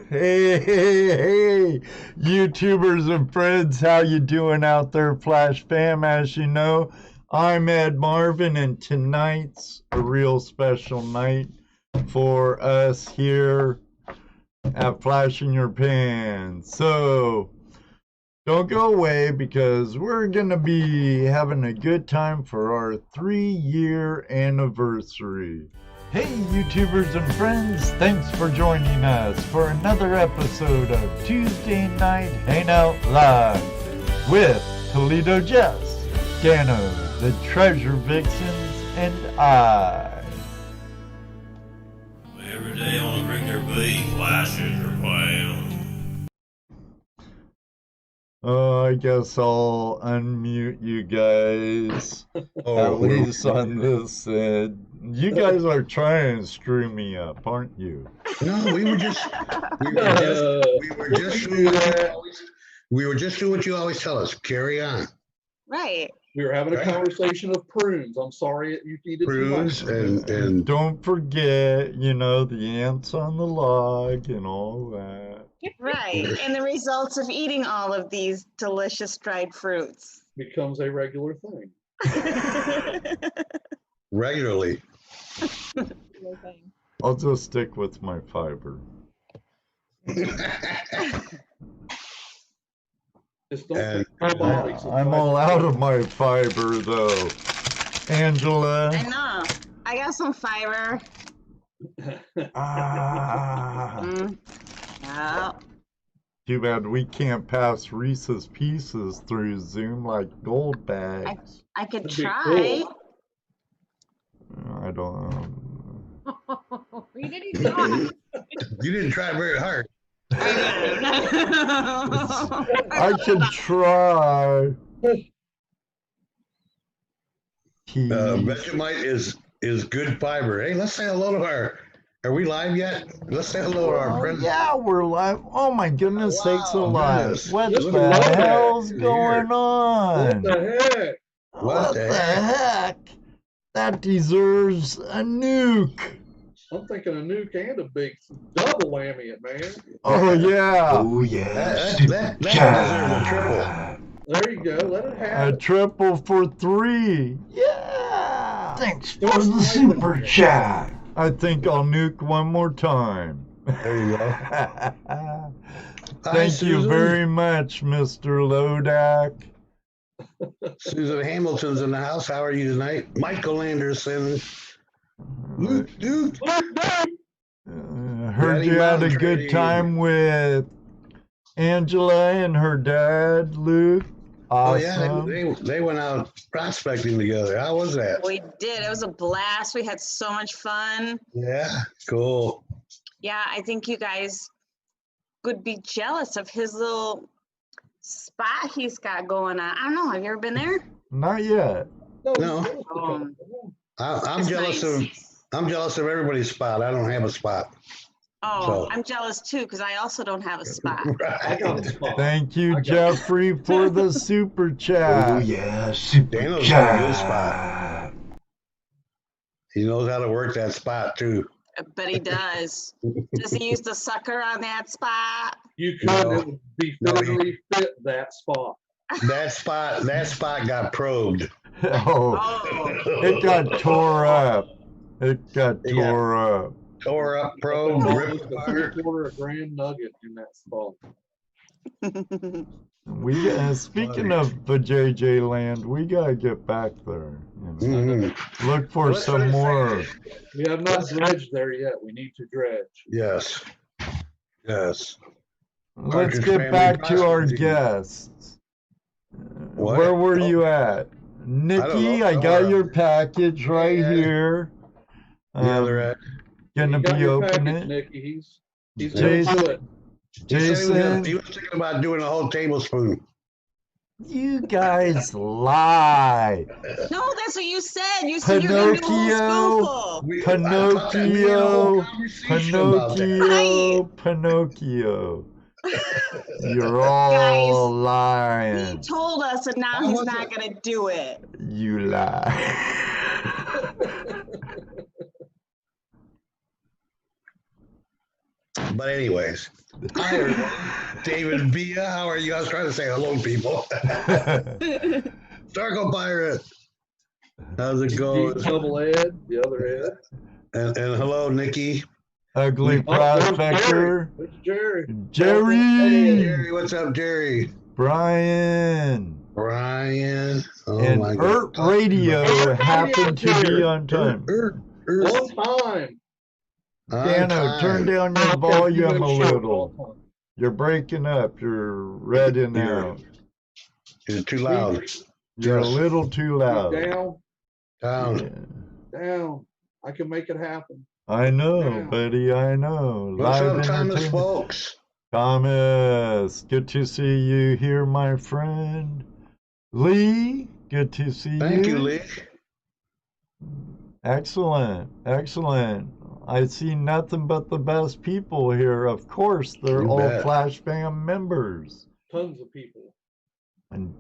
Hey, YouTubers and friends, how you doing out there, Flash fam? As you know, I'm Ed Marvin, and tonight's a real special night for us here at Flash in Your Pan. So, don't go away because we're going to be having a good time for our 3-year anniversary. Hey YouTubers and friends, thanks for joining us for another episode of Tuesday Night Hangout Live with Toledo Jess, Gano, the Treasure Vixens, and I. Every day on the regular beef, flashes or pounds. Oh, I guess I'll unmute you guys, at least on this end. You guys are trying to screw me up, aren't you? No, we were just doing what you always tell us. Carry on. Right. We were having a conversation of prunes. I'm sorry you needed Prunes and don't forget, you know, the ants on the log and all that. Right. And the results of eating all of these delicious dried fruits. becomes a regular thing. regularly. I'll just stick with my fiber. Just don't And- I'm all out of my fiber, though. Angela. I know. I got some fiber. Yeah. Too bad we can't pass Reese's Pieces through Zoom like gold bags. I could That'd be try. cool. I don't. You didn't try. You didn't try very hard. I could try. Vegemite is good fiber. Hey, let's say hello to our. Are we live yet? Let's say hello to our friends. Yeah, we're live. Oh my goodness Wow, sakes alive. goodness. What Look the at that. hell's Here. going on? What the heck? What the heck? That deserves a nuke. I'm thinking a nuke and a big double whammy it, man. Oh yeah. Oh yeah, That deserves a triple. There you go. Let it A happen. triple for 3. Yeah. thanks for the super chat. I think I'll nuke one more time. There you go. Thank you Susan. very much, Mr. Lodak. Susan Hamilton's in the house. How are you tonight? Michael Anderson. Luke Duke. Heard you had a good time with Angela and her dad, Luke. Oh Awesome. yeah, they went out prospecting together. How was that? We did. It was a blast. We had so much fun. Yeah, cool. Yeah, I think you guys would be jealous of his little spot he's got going on. I don't know. Have you ever been there? Not yet. No. I'm It's jealous nice. I'm jealous of everybody's spot. I don't have a spot. Oh, So- I'm jealous too because I also don't have a spot. I Right. got a spot. Thank you, I got- Jeffrey, for the super chat. Oh yeah, super Daniel's got a good chat. He knows how to work that spot too. But he does. Does he use the sucker on that spot? You could No. it would be No, physically fit that spot. That spot got probed. Oh, Oh, it got tore up. It got Yeah. tore up. Tore up, probed, ripped A apart. quarter a grand nugget in that spot. We speaking of the JJ land, we gotta get back there. You know. Mhm. Look for Let's some try to more. We have not dredged there yet. We need to dredge. Yes. Yes. Let's Partridge get Family back to our Prospecting. guests. What? Where were Oh. you at? Nikki, know. I got Somewhere. your package right Yeah. here. Yeah, they're at. Gonna You got be your opening package, it. Nicky. He's Jason- gonna do it. He said Jason, he was thinking about doing a whole tablespoon. you guys lie. no, that's what you said. You said you're going to do a Pinocchio. whole spoonful. We had a whole Pinocchio, conversation about that. Pinocchio. You're all He lying. told us, and now How he's was not it? going to do it. You lie. But anyways, hi, David Villa. How are you? I was trying to say hello, people. Darko Pirate. How's it going? Double Ed, the other Ed. And hello, Nikki. Ugly prospector. It's Jerry. Jerry. Jerry, what's up, Jerry? Brian. Brian. Oh And my Earth God. Radio happened to be on time. On time. Dano, turn down your volume a little. You're breaking up. You're redding out. Is it too loud? You're a little too loud. Down, Down. down. I can make it happen. I know, Yeah. buddy. I know. What's Live up, Thomas, entertainment. folks? Thomas, good to see you here, my friend. Lee, good to see you. Thank you, Lee. Excellent, excellent. I see nothing but the best people here. Of course, they're You all bet. Flash Fam members. Tons of people. And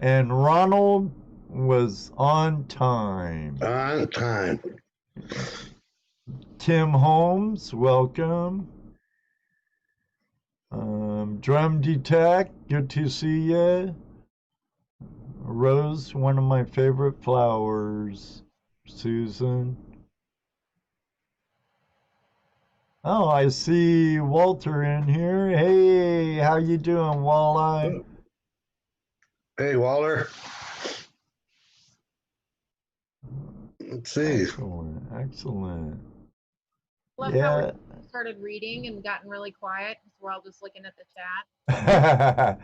and Ronald was on time. On time. Tim Holmes, welcome. Drum Detect, good to see you. Rose, one of my favorite flowers. Susan. Oh, I see Walter in here. Hey, how you doing, Walleye? Hey, Waller. Let's see. Excellent, excellent. Love how we started reading and gotten really quiet because we're all just looking at the chat.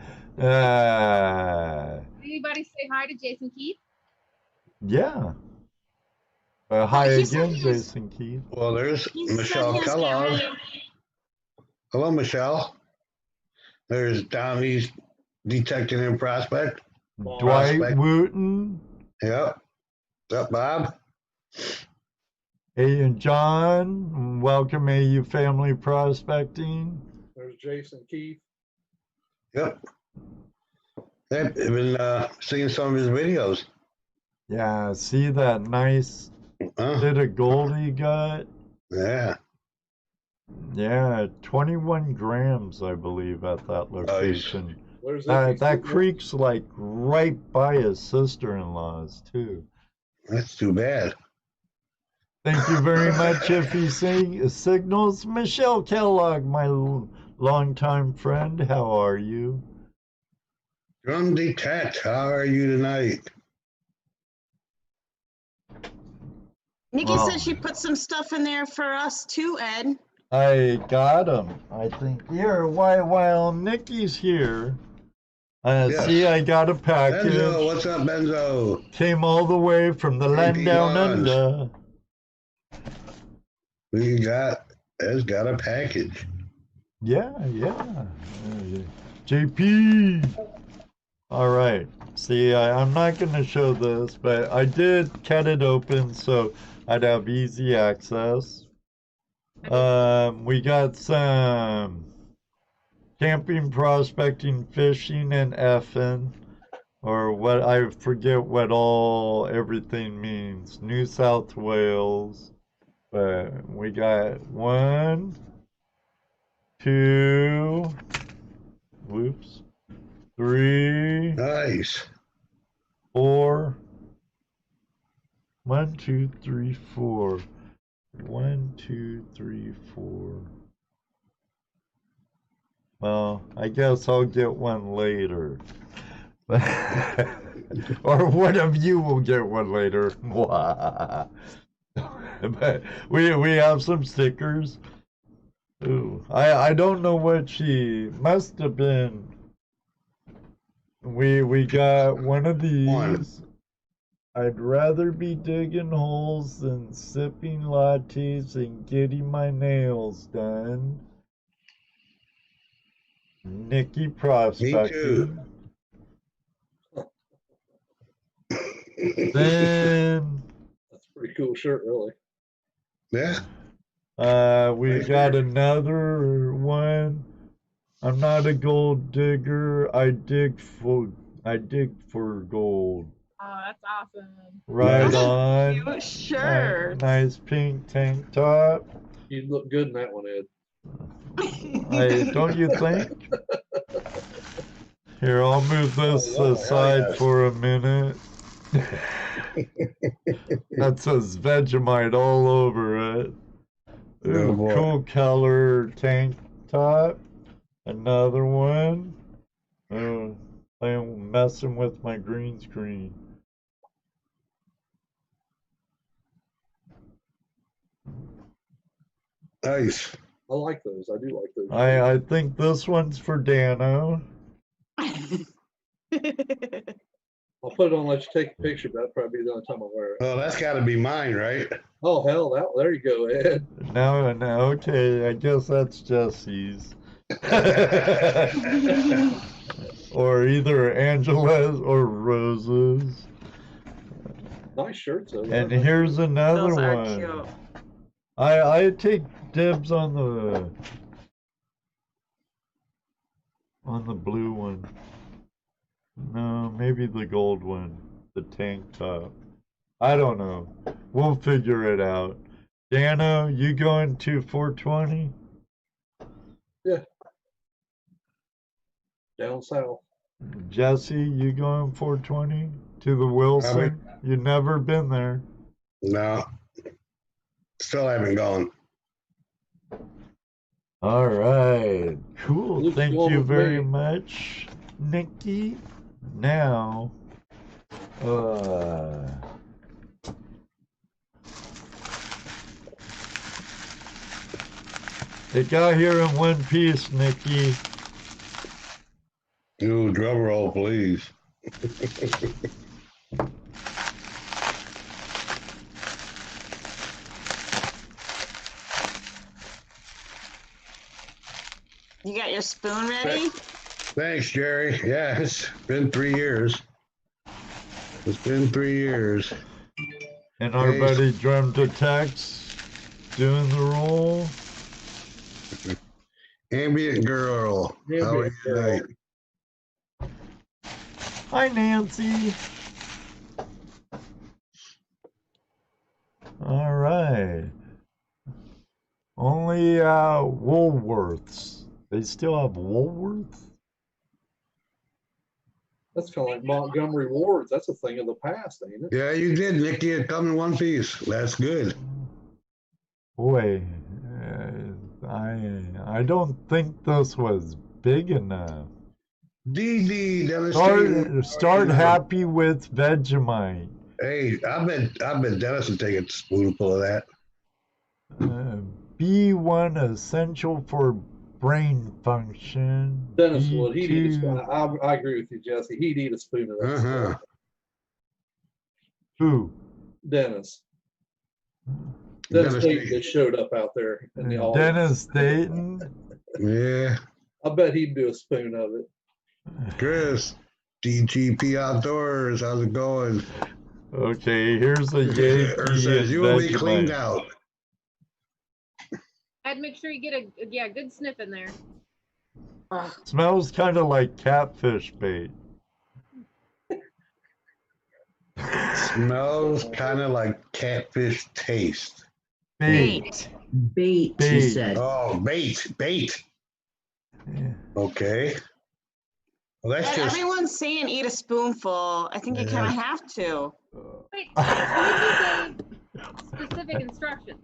Anybody say hi to Jason Keith? Yeah. Hi He said again, he was- Jason Keith. Well, there's He said Michelle he was Kellogg. getting ready- Hello, Michelle. There's Downey's Detecting and Prospect. Dwight Prospect. Wooten. Yep. What's up, Bob? Hey, and John. Welcome, AU Family Prospecting. There's Jason Keith. Yep. I've been seeing some of his videos. Yeah, see that nice Huh? bit of gold he got? Yeah. Yeah, 21 grams, I believe, at that location. There's That Iffy. creek's like right by his sister-in-law's, too. That's too bad. Thank you very much, Iffy Signals. Michelle Kellogg, my longtime friend, how are you? Drum Detect, how are you tonight? Nikki Wow. said she put some stuff in there for us too, Ed. I got him, I think. Here, while Nikki's here, Yes. see, I got a package. Benzo, what's up, Benzo? Came all the way from the land down Lawns. under. Ed's got a package. Yeah. JP. All right. See, I'm not going to show this, but I did cut it open so I'd have easy access. We got some camping, prospecting, fishing, and effing, or what I forget what everything means. New South Wales. But we got 1, 2, 3, Nice. 4. 1, 2, 3, 4. 1, 2, 3, 4. Well, I guess I'll get one later. Or one of you will get one later. But we have some stickers. Ooh, I don't know what she must have been. We got one of these. One. I'd rather be digging holes than sipping lattes and getting my nails done. Nikki Prospecting. Then That's a pretty cool shirt, really. Yeah. we got another one. I'm not a gold digger. I dig for gold. Oh, that's awesome. Right Nice. on. Cute shirt. Nice pink tank top. You look good in that one, Ed. Don't you think? Here, I'll move this aside for a minute. That says Vegemite all over it. Ooh, Oh, boy. cool color tank top. Another one. Oh, I'm messing with my green screen. Nice. I like those. I do like those. I think this one's for Dano. I'll put it on, let you take a picture, but that'll probably be the only time I wear it. Oh, that's got to be mine, right? Oh, hell, there you go, Ed. No, okay, I guess that's Jesse's. Or either Angela's or Rose's. Nice shirts, though. And here's another Those are one. cute. I take dibs on the blue one. No, maybe the gold one. The tank top. I don't know. We'll figure it out. Dano, you going to 420? Down south. Jesse, you going 420 to the Wilson? You never been there. No. Still haven't gone. All right. Cool. Luke's Thank going you with very me. much, Nikki. Now, it got here in one piece, Nikki. Ooh, drum roll, please. You got your spoon ready? Thanks, Jerry. Yeah, it's been 3 years. It's been 3 years. And our Hey. buddy Drum to Text doing the roll. Ambient girl. How are you Ambient girl. tonight? Hi, Nancy. All right. Only Woolworths. They still have Woolworths? That's kind of like Montgomery Wards. That's a thing of the past, ain't it? Yeah, you did, Nikki. It come in one piece. That's good. Boy, I don't think this was big enough. DD, Dennis. Stevens. Start happy with Vegemite. Hey, I bet Dennis would take a spoonful of that. B1 essential for brain function. Dennis would. He'd eat a B2 spoon. I agree with you, Jesse. He'd eat a spoon of that. Uh-huh. stuff. Who? Dennis. Dennis Dennis Dayton Dayton. just showed up out there in the audience. Dennis Dayton. Yeah. I bet he'd do a spoon of it. Chris, DGP Outdoors. How's it going? Okay, here's a Or says Yankee you will be cleaned Vegemite. out. I'd make sure you get a good sniff in there. Smells kind of like catfish bait. Smells kind of like catfish taste. Bait. Bait, Bait. he said. Oh, bait. Yeah. Okay. Well, that's But just everyone's saying eat a spoonful. I think you kind of have to. Wait, you gave specific instructions.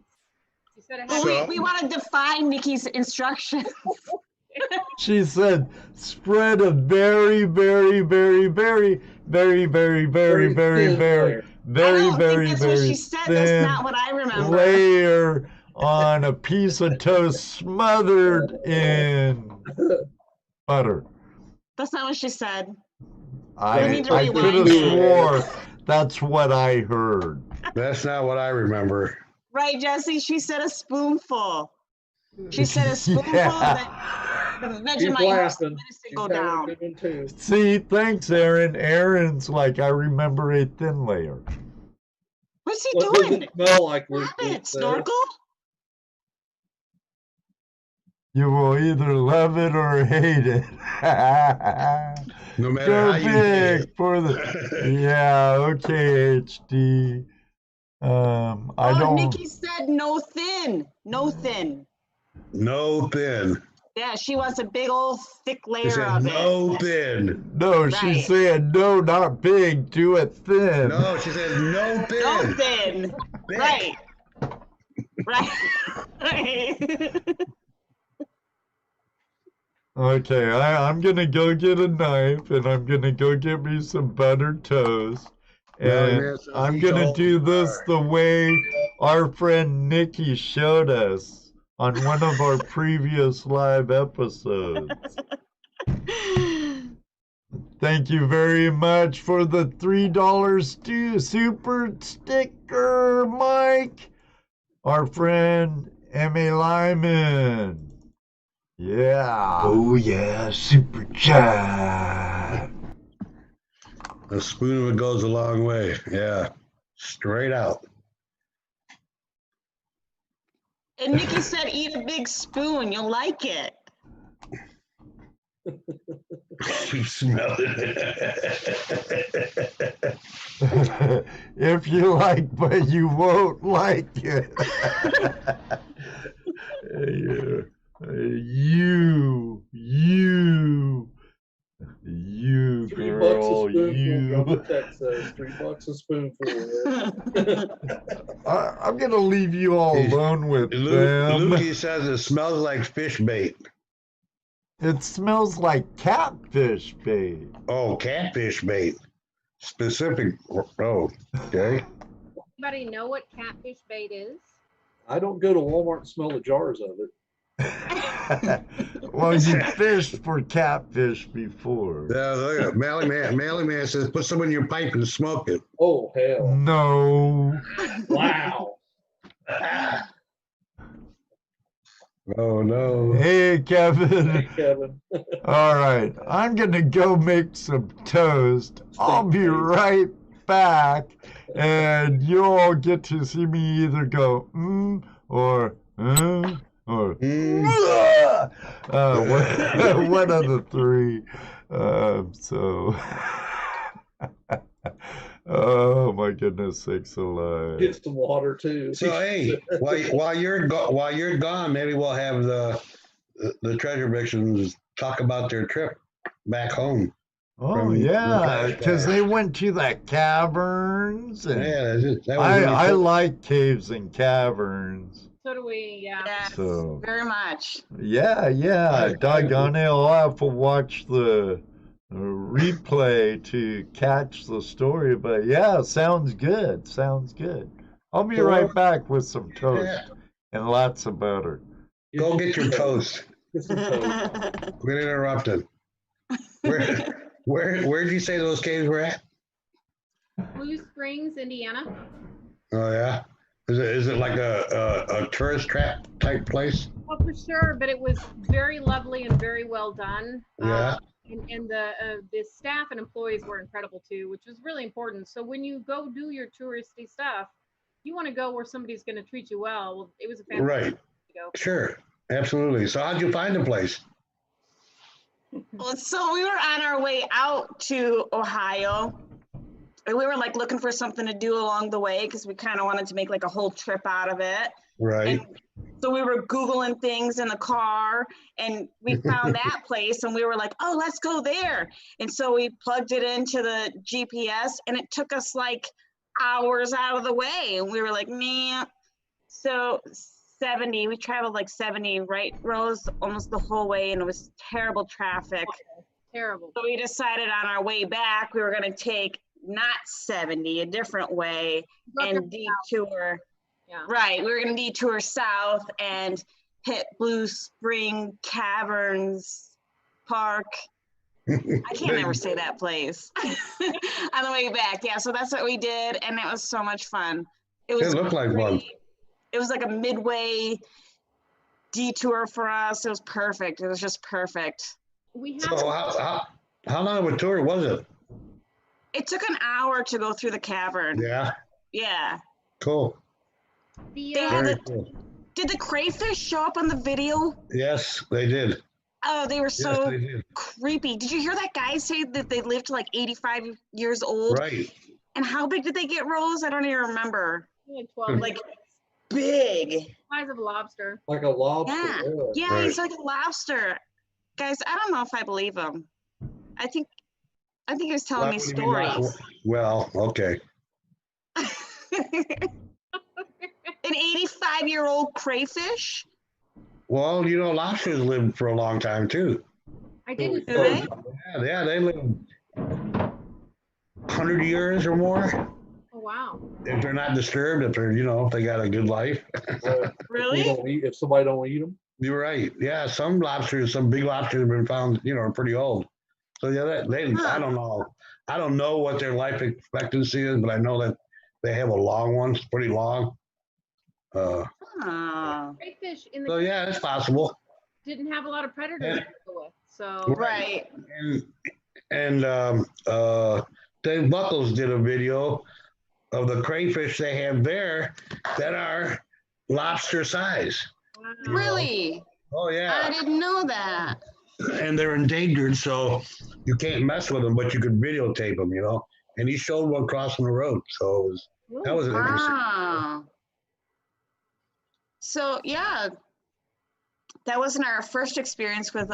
You said it Well, had So- we want to define Nikki's instructions. She said, spread a very, very, very, very, very, very, very, very, thin very, layer. I very, don't very, think that's what very she said. That's thin not what I remember. layer on a piece of toast smothered in butter. That's not what she said. I need to could have rewind it. swore that's what I heard. that's not what I remember. Right, Jesse? She said a spoonful. She said a spoonful Yeah. that the She's Vegemite has laughing. to She's go having a down. good one, too. See, thanks, Aaron. Aaron's like, I remember a thin layer. What's he What does doing? it smell like, Luke? Stop it. Luke said? Snorkel? You will either love it or hate it. No matter Go how you say big for the. Yeah, okay, HD. I Oh, don't. Nikki said no thin. No thin. No thin. Yeah, she wants a big old thick She layer said of it. no thin. No, she Right. said no, not big. Do it thin. No, she said no thin. No thin. Thick. Right. Right. Right. Okay, I'm gonna go get a knife and I'm gonna go get me some buttered toast. Melly And Man says I'm eat the gonna whole do this jar. the way our friend Nikki showed us on one of our previous live episodes. Thank you very much for the $3 super sticker, Mike. Our friend M.A. Lyman. Yeah. Oh yeah, super chat. A spoon of it goes a long way. Yeah. Straight out. And Nikki said, eat a big spoon. You'll like it. You smell it. If you like, but you won't like it. You, $3 a girl, spoonful. Double you. text says $3 a spoonful. I'm gonna leave you all alone with them. Lukey says it smells like fish bait. It smells like catfish bait. Oh, catfish bait. Specific. Oh, okay. Anybody know what catfish bait is? I don't go to Walmart and smell the jars of it. Well, you fished for catfish before. Yeah, look at Mally Man says put some in your pipe and smoke it. Oh, hell. No. Wow. Oh no. Hey, Kevin. Hey, Kevin. All right, I'm gonna go make some toast. I'll be right back, and you all get to see me either go or or one of the three. So, oh my goodness sakes alive! Get some water too. So hey, while you're gone, maybe we'll have the treasure victims talk about their trip back home. Oh yeah, because they went to the caverns, and Yeah, that was I really cool. like caves and caverns. So do we, yeah. Yes, So very much. yeah, doggone it, I'll have to watch the replay to catch the story. But yeah, sounds good. I'll be right back with some toast and lots of butter. Go get your toast. Get some toast. We're interrupted. Where did you say those caves were at? Blue Springs, Indiana. Oh yeah. Is it like a tourist trap type place? Well, for sure, but it was very lovely and very well done. Yeah. And the staff and employees were incredible too, which was really important. So when you go do your touristy stuff, you want to go where somebody's going to treat you well. Well, it was a fantastic Right. place to go. Sure. Absolutely. So how'd you find the place? Well, so we were on our way out to Ohio, and we were like looking for something to do along the way because we kind of wanted to make like a whole trip out of it. Right. And so we were Googling things in the car, and we found that place, and we were like, oh, let's go there. And so we plugged it into the GPS, and it took us like hours out of the way. And we were like, man. So we traveled like 70, right, Rose, almost the whole way, and it was terrible traffic. Terrible. So we decided on our way back, we were going to take not 70, a different way, and detour. Yeah. Right, we were going to detour south and hit Blue Spring Caverns Park. I can't ever say that place. On the way back, yeah, so that's what we did, and it was so much fun. It looked like fun. It was like a midway detour for us. It was perfect. It was just perfect. We had So how long of a tour was it? It took an hour to go through the cavern. Yeah. Yeah. Cool. the Very cool. Did the crayfish show up on the video? Yes, they did. Oh, they were Yes, so they did. creepy. Did you hear that guy say that they lived to like 85 years old? Right. And how big did they get, Rose? I don't even remember. Like 12 like big. size of a lobster. Like a lobster. Yeah. Yeah. Yeah, Right. he's like a lobster. Guys, I don't know if I believe him. I think he was telling Why me would he be not- stories. Well, okay. An 85-year-old crayfish? Well, you know, lobsters live for a long time too. I didn't Do they? Yeah, they live 100 years or more Oh, wow. if they're not disturbed. If they're, if they got a good life. Really? If somebody don't eat them. You're right. Yeah, some big lobsters have been found, are pretty old. So yeah, I don't know. I don't know what their life expectancy is, but I know that they have a long one. It's pretty long. Oh. Crayfish in So the yeah, it's possible. didn't have a lot of predators to deal with. So Right. And Dave Buckles did a video of the crayfish they have there that are lobster size. wow. Really? Oh I yeah, didn't know that. and they're endangered, so you can't mess with them, but you could videotape them, And he showed one crossing the road, so that was an interesting. Wow. So yeah, that wasn't our first experience with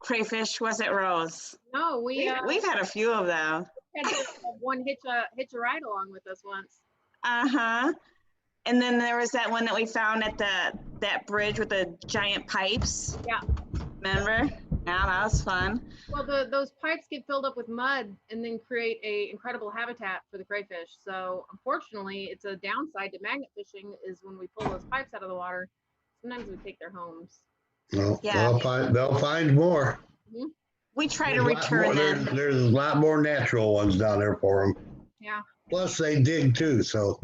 crayfish, was it, Rose? No, We've had a few of them. had to have one hitch a ride along with us once. Uh-huh. And then there was that one that we found at that bridge with the giant pipes. Yeah. Remember? Yeah, that was fun. Well, those pipes get filled up with mud and then create a incredible habitat for the crayfish. So unfortunately, it's a downside to magnet fishing is when we pull those pipes out of the water, sometimes we take their homes. No, Yeah. they'll find more. We try to There's a lot more- return them. There's a lot more natural ones down there for them. Yeah. Plus, they dig too, so.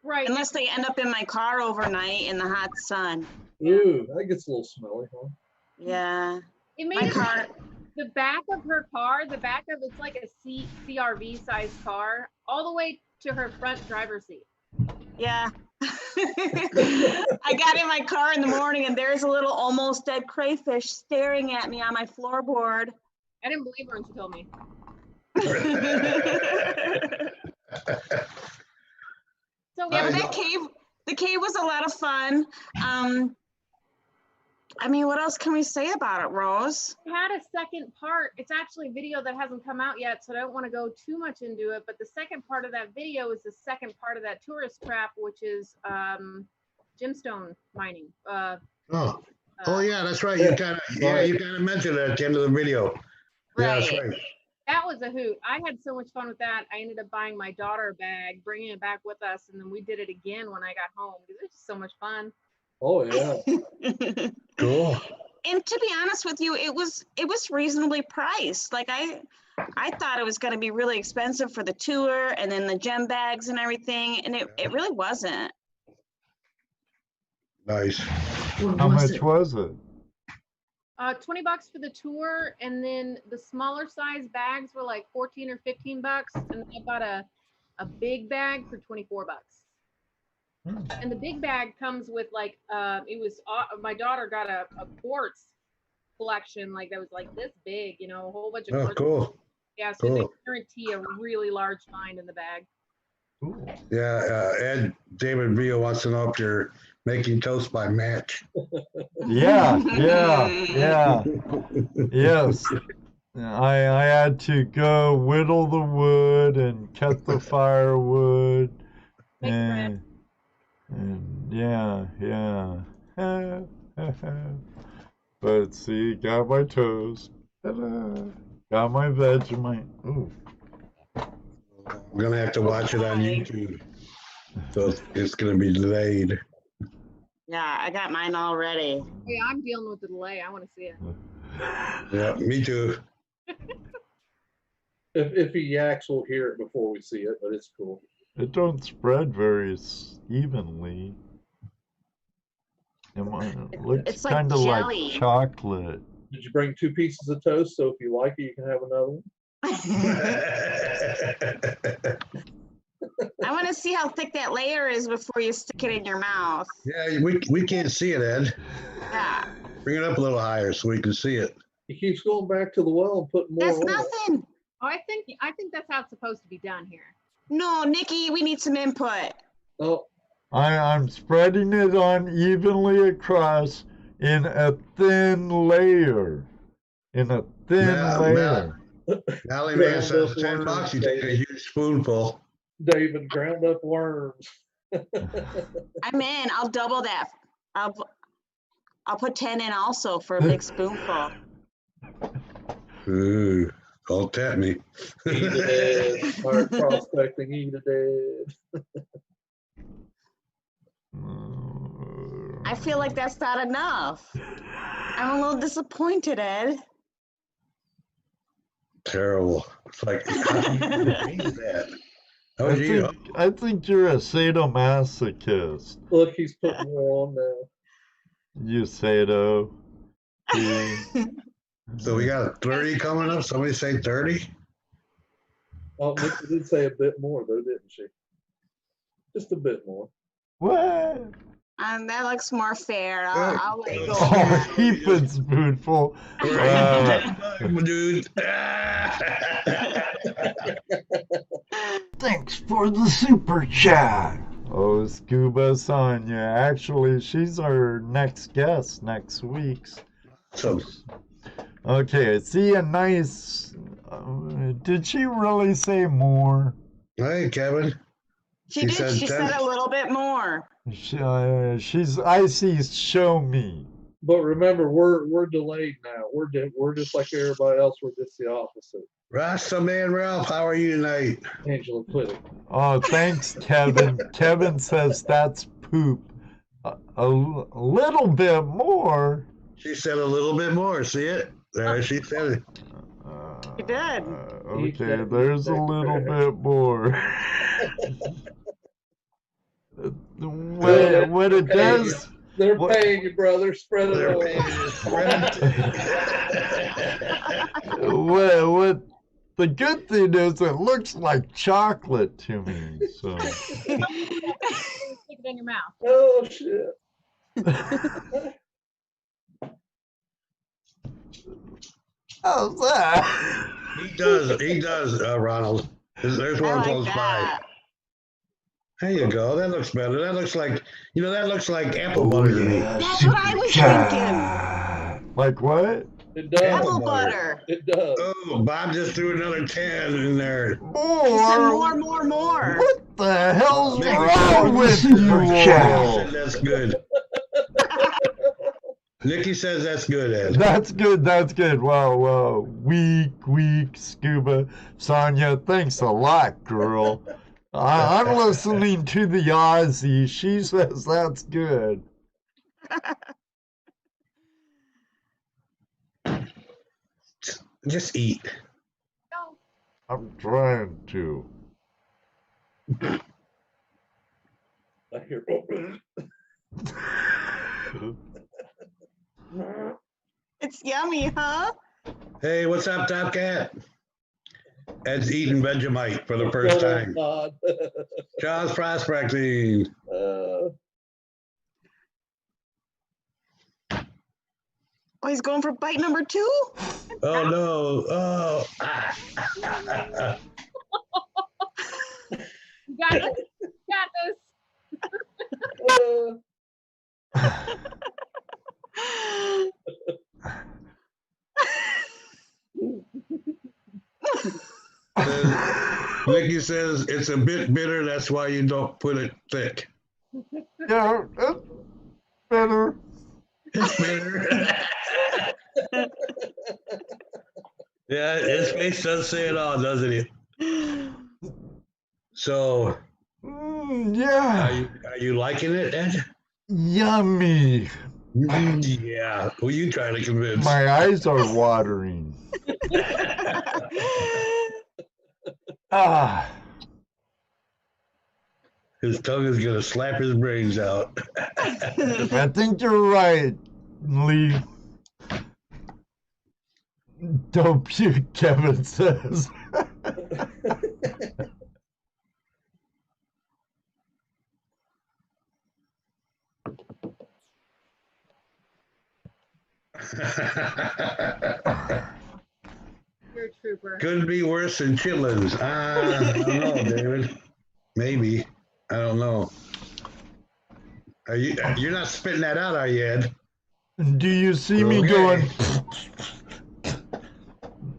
Right. Unless they end up in my car overnight in the hot sun. Ooh, that gets a little smelly, huh? Yeah. It My made car. the back of her car, it's like a CRV sized car, all the way to her front driver's seat. Yeah. I got in my car in the morning and there's a little almost dead crayfish staring at me on my floorboard. I didn't believe her when she told me. So Yeah, but I the cave was a lot of fun. I mean, what else can we say about it, Rose? we had a second part. It's actually a video that hasn't come out yet, so I don't want to go too much into it. But the second part of that video is the second part of that tourist trap, which is gemstone mining. Oh yeah, that's right. You kind of mentioned it at the end of the video. Yeah, that's Right. right. That was a hoot. I had so much fun with that. I ended up buying my daughter a bag, bringing it back with us, and then we did it again when I got home because it was just so much fun. Oh yeah. Cool. And to be honest with you, it was reasonably priced. Like I thought it was going to be really expensive for the tour and then the gem bags and everything, and it really wasn't. Nice. How much was it? $20 for the tour, and then the smaller size bags were like 14 or 15 bucks, and I bought a big bag for 24 bucks. And the big bag comes with like my daughter got a quartz collection like that was like this big, a whole bunch of Oh, quartz. cool. Yeah, so they Cool. guarantee a really large find in the bag. Yeah, Ed David Villa wants to know if you're making toast by match. Yeah. Yes. I had to go whittle the wood and cut the firewood. Make bread. And yeah. But see, got my toast. Ta-da. Got my Vegemite. Ooh. I'm gonna have to watch it on YouTube. So it's gonna be delayed. Yeah, I got mine already. Yeah, I'm dealing with the delay. I want to see it. Yeah, me too. If he yaks, we'll hear it before we see it, but it's cool. It don't spread very evenly. It looks It's like kind of like jelly. chocolate. Did you bring 2 pieces of toast? So if you like it, you can have another one. I want to see how thick that layer is before you stick it in your mouth. Yeah, we can't see it, Ed. Yeah. Bring it up a little higher so we can see it. He keeps going back to the well and putting more That's on it. nothing. Oh, I think that's how it's supposed to be done here. No, Nikki, we need some input. Oh, I'm spreading it on evenly across in a thin layer. In a thin layer. Valley Man Ground says up $10, worms, you take a David. huge spoonful. David, ground up worms. I'm in. I'll double that. I'll put 10 in also for a big spoonful. Ooh, don't tempt me. Eat a dead. Start prospecting, eat a dead. I feel like that's not enough. I'm a little disappointed, Ed. Terrible. It's like, how can you change that? Oh, gee, I think you're a sadomasochist. Look, he's putting more on now. You sado. so we got a 30 coming up. Somebody say 30? Oh, Nikki did say a bit more, though, didn't she? Just a bit more. What? That looks more fair. I'll let you go with Oh, that. heap and spoonful. Dude. Thanks for the super chat. Oh, Scuba Sonia. Actually, she's our next guest next week. So, Okay, see a nice. Did she really say more? hey, Kevin. She did. She said a little bit more. I see. Show me. But remember, we're delayed now. We're just like everybody else. We're just the opposite. Rasta Man Ralph, how are you tonight? Angela quit it. Oh, thanks, Kevin. Kevin says that's poop. A little bit more. She said a little bit more. See it? There, she said it. She did. Okay, there's a little bit more. What it does. They're paying you, brother. Spread it out. What the good thing is it looks like chocolate to me. So Stick it in your mouth. Oh shit. how's that? He does, Ronald. There's one close by. There you go. That looks better. That looks like, that looks like apple butter to me. That's what I was thinking. Like what? It does. Apple butter. It does. Oh, Bob just threw another 10 in there. More. More. What the hell's wrong with you all? That's good. Nikki says that's good, Ed. That's good. That's good. Wow. Weak, Scuba. Sonia, thanks a lot, girl. I'm listening to the Aussie. She says that's good. Just eat. No. I'm trying to. I hear. It's yummy, huh? Hey, what's up, Top Cat? Ed's eating Vegemite for the first time. God. John's prospecting. Oh, he's going for bite number 2? Oh, no. Oh. You got this. You got Nikki says it's a bit bitter. That's why you don't put it thick. Yeah, it's better. It's bitter. Yeah, his face does say it all, doesn't it? So, Yeah. are you liking it, Ed? Yummy. Yeah. Who are you trying to convince? My eyes are watering. Ah. His tongue is gonna slap his brains out. I think you're right, Lee. Don't puke, Kevin says. You're true. trooper. Could be worse than chitlins. I don't know, David. Maybe. I don't know. You're not spitting that out, are you, Ed? Do you see me Okay. going? Was it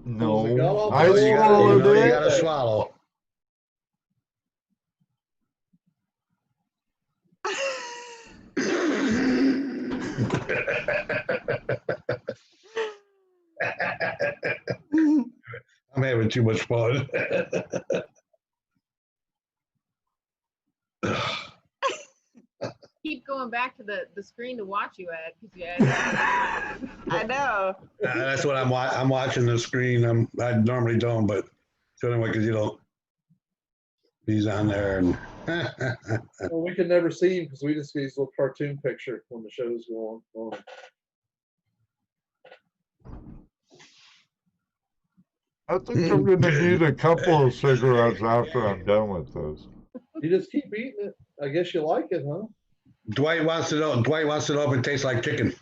gone No, off I the wall? swallowed You it. gotta swallow. I'm having too much fun. Keep going back to the screen to watch you, Ed, because you Ed. I know. That's what I'm watching the screen. I normally don't, but so anyway, because he's on there and Well, we can never see him because we just see his little cartoon picture when the show's going on. I think I'm gonna need a couple of cigarettes after I'm done with this. You just keep eating it. I guess you like it, huh? Dwight wants to know if it tastes like chicken.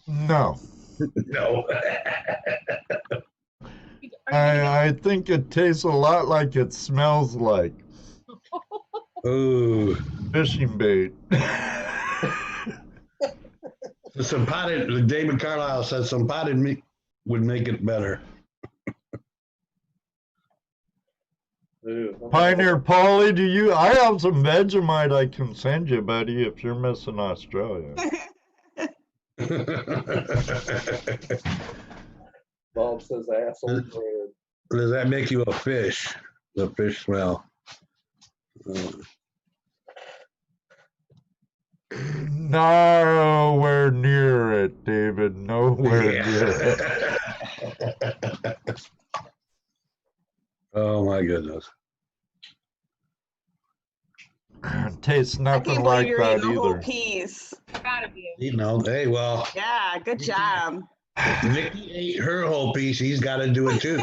No, No. I think it tastes a lot like it smells like Ooh. fishing bait. Some potted, David Carlisle says some potted meat would make it better. Ew. Pioneer Polly, I have some Vegemite I can send you, buddy, if you're missing Australia. Bob says asshole bread. Does that make you a fish? The fish smell. Nowhere near it, David. Nowhere near it. Oh my goodness. Tastes I nothing can't like believe you're that eating the whole either. piece. Proud of you. Hey, well, Yeah, good job. Nikki ate her whole piece. He's got to do it too.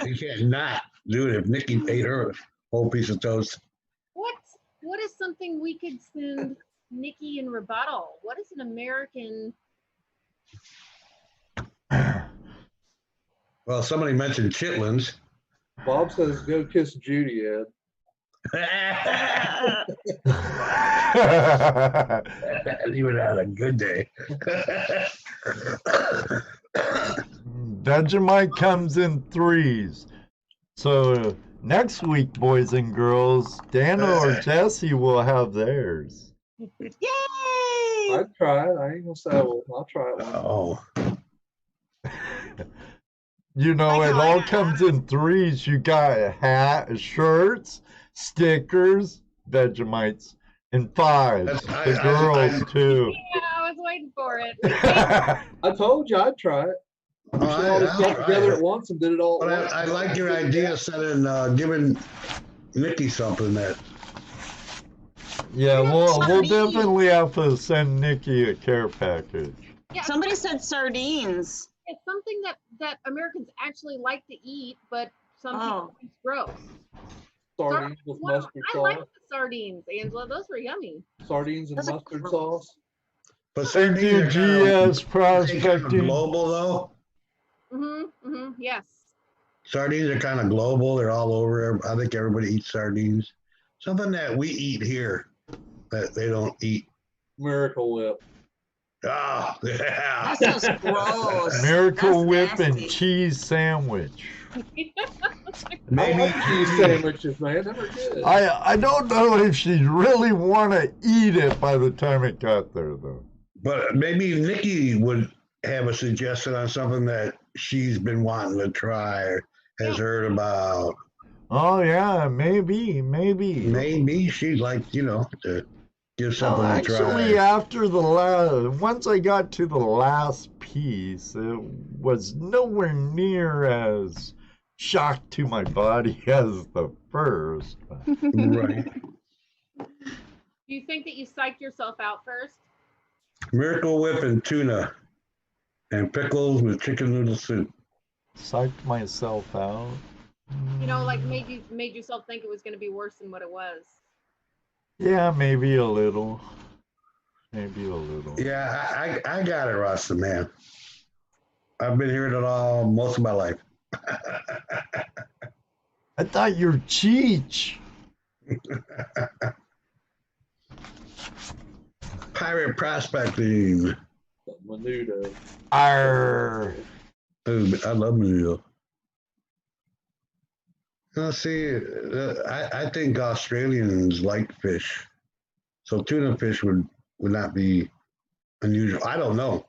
He can't not do it if Nikki ate her whole piece of toast. What is something we could send Nikki in rebuttal? What is an American? Well, somebody mentioned chitlins. Bob says go kiss Judy, Ed. He would have had a good day. Vegemite comes in threes. So next week, boys and girls, Dana or Jesse will have theirs. Yay! I'd try it. I ain't gonna say I will. I'll try it. Oh, You know, Like it how I all got- comes in threes. You got shirts, stickers, Vegemites, and fives. The girls too. Yeah, I was waiting for it. I told you I'd try it. We should all just got together at once and did it all at But once. I like your idea of giving Nikki something that. Yeah, we'll Sardines. definitely have to send Nikki a care package. Yeah, Somebody said sardines. it's something that Americans actually like to eat, but some Oh. people think it's gross. Sardines with Well, mustard I like sauce. the sardines, Angela. Those were yummy. Sardines and Those are mustard gross. sauce. But Thank sardines you, are kind GS of Prospecting. global though. Yes. Sardines are kind of global. They're all over. I think everybody eats sardines. Something that we eat here that they don't eat. Miracle Whip. Oh, yeah. That sounds gross. Miracle That's Whip and nasty. cheese sandwich. I Maybe like cheese sandwiches, man. Them are good. I don't know if she'd really want to eat it by the time it got there, though. But maybe Nikki would have a suggestion on something that she's been wanting to try or has heard about. Oh yeah, maybe. Maybe she'd like, to give something to Actually, try. after once I got to the last piece, it was nowhere near as shocked to my body as the first. Right. Do you think that you psyched yourself out first? Miracle Whip and tuna and pickles with chicken noodle soup. Psyched myself out. You know, like made yourself think it was going to be worse than what it was. Yeah, maybe a little. Yeah, I got it, Rasta, man. I've been hearing it all most of my life. I thought you were Cheech. Pirate prospecting. Menudo. Arr. Ooh, I love menudo. Now, see, I think Australians like fish, so tuna fish would not be unusual. I don't know.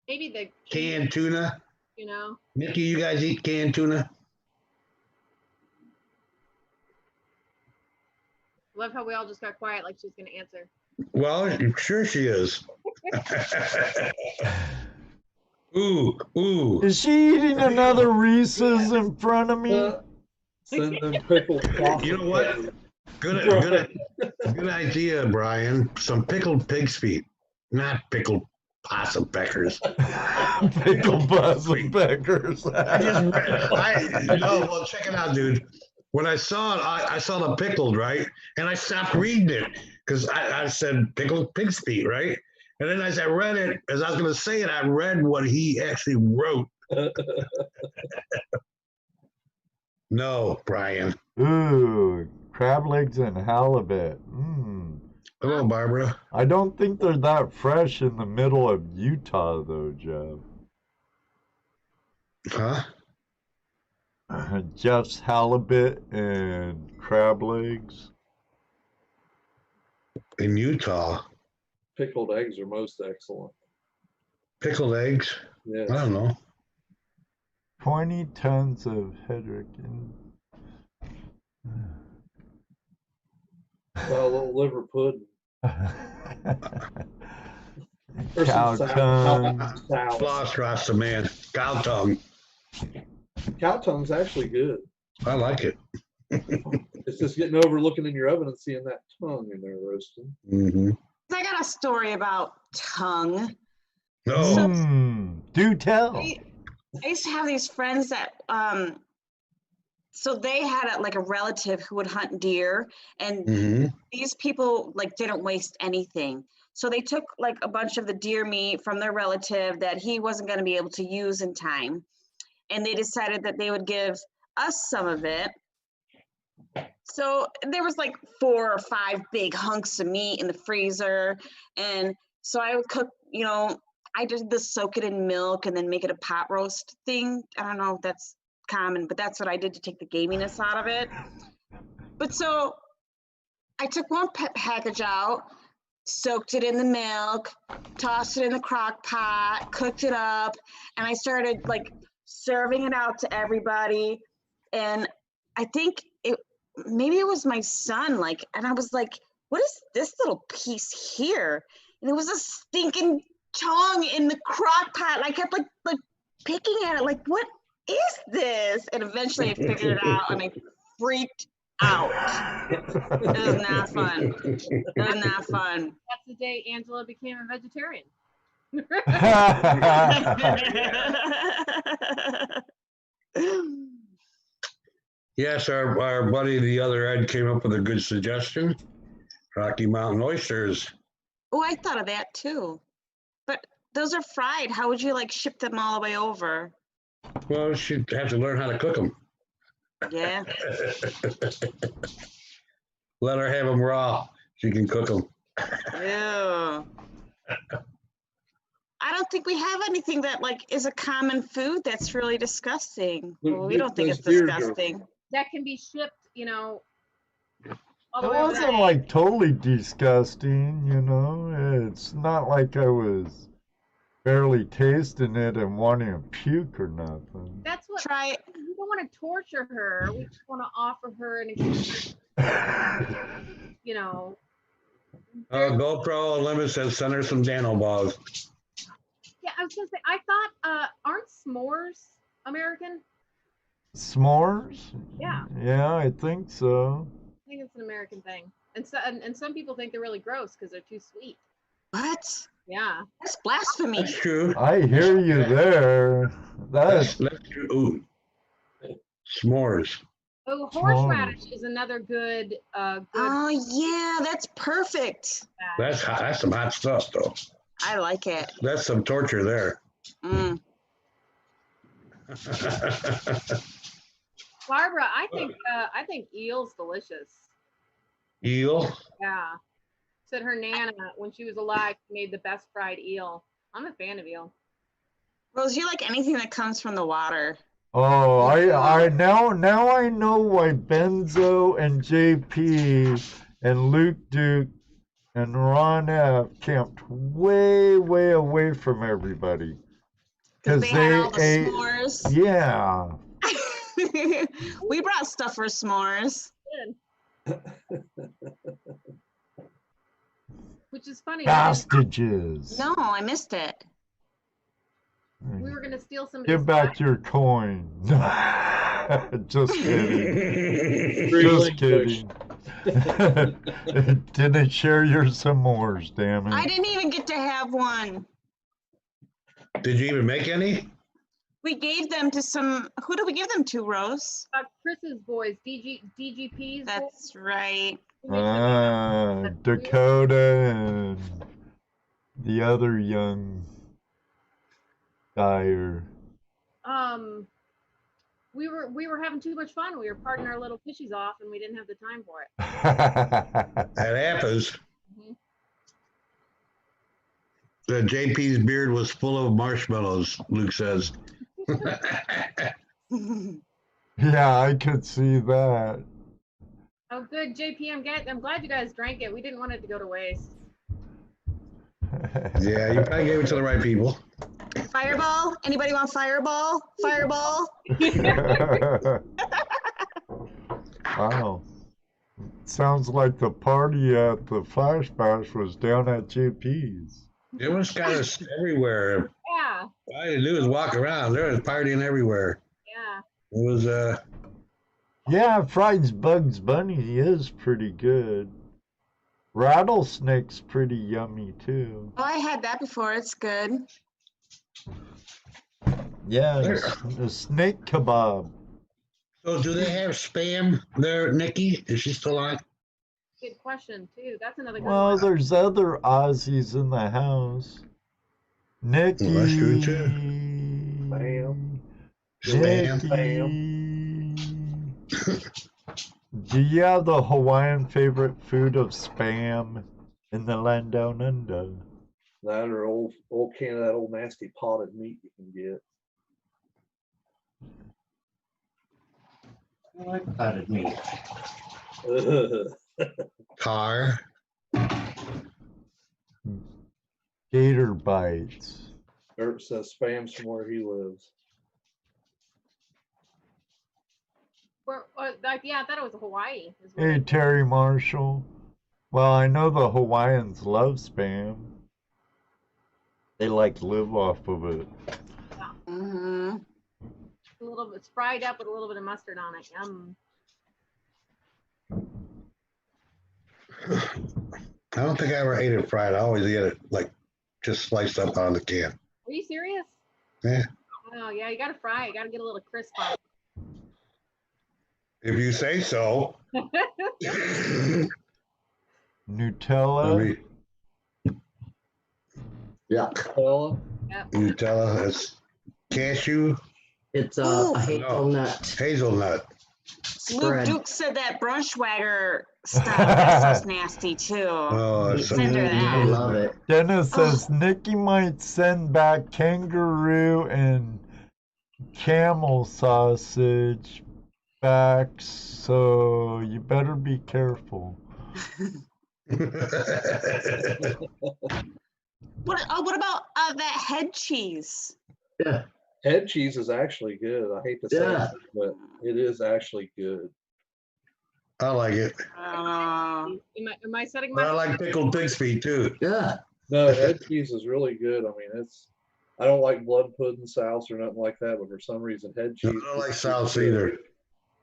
Maybe the Canned tuna. you know. Nikki, you guys eat canned tuna? Love how we all just got quiet like she's gonna answer. Well, sure she is. Ooh. Is she eating another Reese's in front of me? Send them pickled sausage. You know what? Good idea, Brian. Some pickled pig's feet, not pickled possum peckers. Pickled possum peckers. Well, check it out, dude. When I saw it, I saw the pickled, right? And I stopped reading it because I said pickled pig's feet, right? And then as I read it, as I was going to say it, I read what he actually wrote. No, Brian. Ooh, crab legs and halibut. Hello, Barbara. I don't think they're that fresh in the middle of Utah, though, Jeff. Huh? Jeff's halibut and crab legs. In Utah, Pickled eggs are most excellent. pickled eggs? Yes. I don't know. 20 tons of Hedrick and... Well, a little liver pudding. Or Cow some tongue. salad. Floss rasta, man. Cow tongue. Cow tongue's actually good. I like it. It's just getting over looking in your oven and seeing that tongue in there roasting. Mm-hmm. I got a story about tongue. No. Do tell. I used to have these friends that so they had a relative who would hunt deer, and Mm-hmm. these people didn't waste anything. So they took a bunch of the deer meat from their relative that he wasn't going to be able to use in time, and they decided that they would give us some of it. So there was 4 or 5 big hunks of meat in the freezer, and so I would cook, I did this, soak it in milk and then make it a pot roast thing. I don't know if that's common, but that's what I did to take the gaminess out of it. But so I took one package out, soaked it in the milk, tossed it in the crock pot, cooked it up, and I started serving it out to everybody. And I think maybe it was my son, and I was like, what is this little piece here? And it was a stinking tongue in the crock pot. I kept picking at it, what is this? And eventually I figured it out and I freaked out. It was not fun. It was not fun. That's the day Angela became a vegetarian. Yes, our buddy the other Ed came up with a good suggestion. Rocky Mountain oysters. Oh, I thought of that too. But those are fried. How would you ship them all the way over? Well, she'd have to learn how to cook them. Yeah. Let her have them raw. She can cook them. Ew. I don't think we have anything that is a common food that's really disgusting. Well, we don't think it's disgusting. That can be shipped, all the It way over wasn't there. totally disgusting, It's not like I was barely tasting it and wanting to puke or nothing. That's what. Try it. We don't want to torture her. We just want to offer her an experience. GoPro Unlimited says send her some Dano balls. Yeah, I was gonna say. I thought, aren't s'mores American? S'mores? Yeah. Yeah, I think so. I think it's an American thing, and some people think they're really gross because they're too sweet. What? Yeah. That's blasphemy. That's true. I hear you there. That's true. Ooh. S'mores. Oh, horseradish is another good. Oh yeah, that's perfect. That's hot. That's some hot stuff, though. I like it. That's some torture there. Mm. Barbara, I think eel's delicious. Eel. Yeah. Said her nana when she was alive made the best fried eel. I'm a fan of eel. Rose, you like anything that comes from the water. Oh, I now I know why Benzo and JP and Luke Duke and Ron F camped way away from everybody. Because they had all the ate, s'mores. yeah. We brought stuff for s'mores. Which is funny. Hostages. No, I missed it. We were gonna steal somebody's Give back your coin. Just kidding. Just kidding. Didn't share your s'mores, damn it. I didn't even get to have one. Did you even make any? We gave them to some. Who did we give them to, Rose? Chris's boys, DGP's. That's right. Dakota and the other young dyer. We were having too much fun. We were parting our little fishies off, and we didn't have the time for it. That happens. Mhm. JP's beard was full of marshmallows, Luke says. Yeah, I could see that. Oh, good, JP. I'm glad you guys drank it. We didn't want it to go to waste. Yeah, you probably gave it to the right people. Fireball? Anybody want fireball? Fireball? Wow. Sounds like the party at the Flash Bash was down at JP's. It was kind of everywhere. Yeah. All you do is walk around. There was partying everywhere. Yeah. It was Yeah, Fried's Bugs Bunny is pretty good. Rattlesnake's pretty yummy too. Oh, I had that before. It's good. Yeah, the snake kebab. So do they have spam there, Nikki? Is she still on? Good question too. That's another good Well, one. there's other Aussies in the house. Nikki. Well, that's true too. Spam. Nikki. Do you have the Hawaiian favorite food of spam in the land down under? That or old can of that old nasty potted meat you can get. I like potted meat. Car. Gator bites. Dirt says spam's from where he lives. Yeah, I thought it was Hawaii. Hey, Terry Marshall. Well, I know the Hawaiians love spam. They like live off of it. Mm-hmm. A little bit, it's fried up with a little bit of mustard on it. Yum. I don't think I ever ate it fried. I always eat it like just sliced up on the can. Are you serious? Yeah. Oh yeah, you gotta fry it. You gotta get a little crisp on it. If you say so. Nutella. Yeah. Fella. Nutella, it's cashew, It's Ooh. a hazelnut hazelnut. Luke spread. Duke said that Brunschwager stuff. That stuff's nasty too. Oh, it's Send her I that. love it. Dennis says Nikki might send back kangaroo and camel sausage back, so you better be careful. What about that head cheese? Yeah. Head cheese is actually good. I hate to say Yeah. it, but it is actually good. I like it. Am I setting But I my? like pickled pig's feet too. Yeah. No, head cheese is really good. I mean, I don't like blood pudding sauce or nothing like that, but for some reason, head I cheese. don't like is sauce good.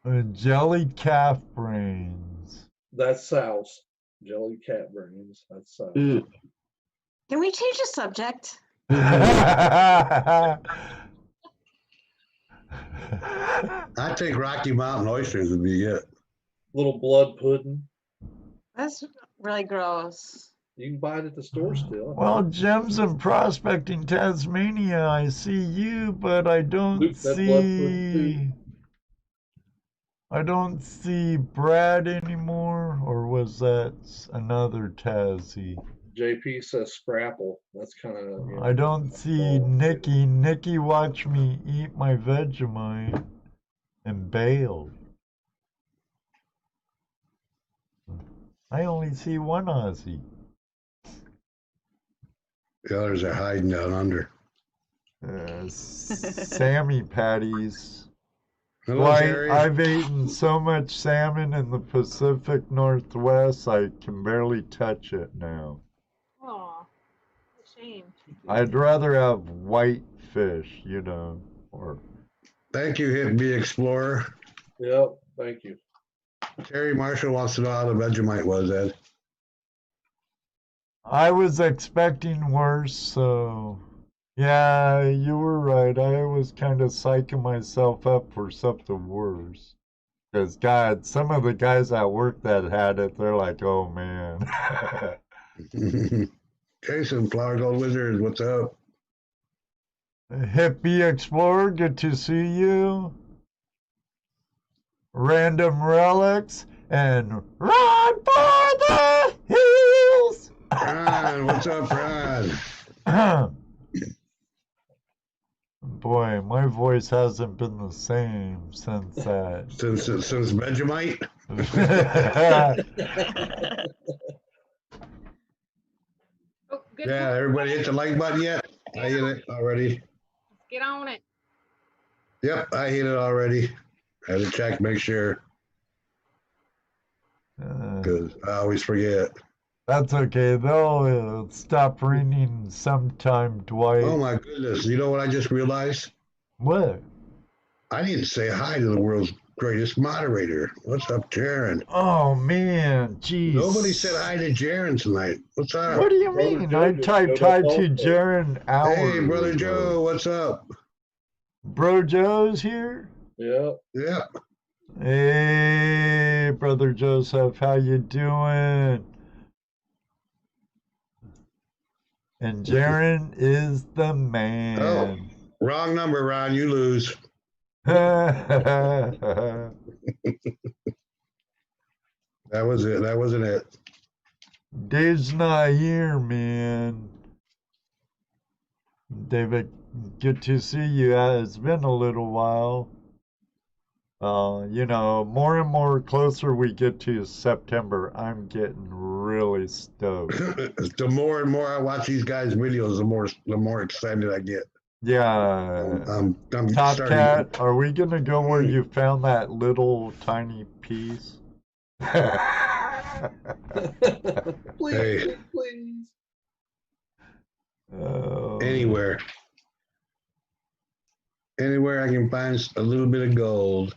either. Jellied calf brains. That's sauce. Jelly cat brains. That's sauce. Mm. Can we change the subject? I think Rocky Mountain oysters would be it. Little blood pudding. That's really gross. You can buy it at the store still. Well, Gems and Prospecting Tasmania, I see you, but I don't Luke, that blood pudding too. see. I don't see Brad anymore, or was that another Tassie? JP says Scrapple. That's kind of. I don't see Nikki. Nikki watched me eat my Vegemite and bailed. I only see one Aussie. The others are hiding down under. Sammy patties. Hello, Well, Jerry. I've eaten so much salmon in the Pacific Northwest, I can barely touch it now. Aw, shame. I'd rather have white fish, you know, or Thank you, Hit B Explorer. Yep. Thank you. Terry Marshall wants to know how the Vegemite was, Ed. I was expecting worse, so yeah, you were right. I was kind of psyching myself up for something worse. Because, God, some of the guys at work that had it, they're like, oh man. Jason, Flower Gold Wizard, what's up? Hippie Explorer, good to see you. Random Relics and Run for the Hills. Ron, what's up, Ron? Boy, my voice hasn't been the same since that. Since Vegemite? Oh, good. Yeah, everybody hit the like button yet? I hit it already. Let's get on it. Yep, I hit it already. I had to check, make sure, because I always forget. That's okay. They'll stop ringing sometime, Dwight. Oh my goodness! You know what I just realized? What? I didn't say hi to the world's greatest moderator. What's up, Jaron? Oh man, jeez. Nobody said hi to Jaron tonight. What's up? What do you Brother mean? Joe I just typed showed hi up to also. Jaron hours Hey, brother ago. Joe, what's up? Bro Joe's here. Yeah. Yeah. Hey, brother Joseph, how you doing? And Jaron is the man. Oh, wrong number, Ron. You lose. Oh. That was it. That wasn't it. Dave's not here, man. David, good to see you. It's been a little while. You know, more and more closer we get to September, I'm getting really stoked. The more and more I watch these guys' videos, the more excited I get. Yeah. I'm Top starting. Cat, are we gonna go where you found that little tiny piece? Please, Hey. please. Oh. Anywhere I can find a little bit of gold.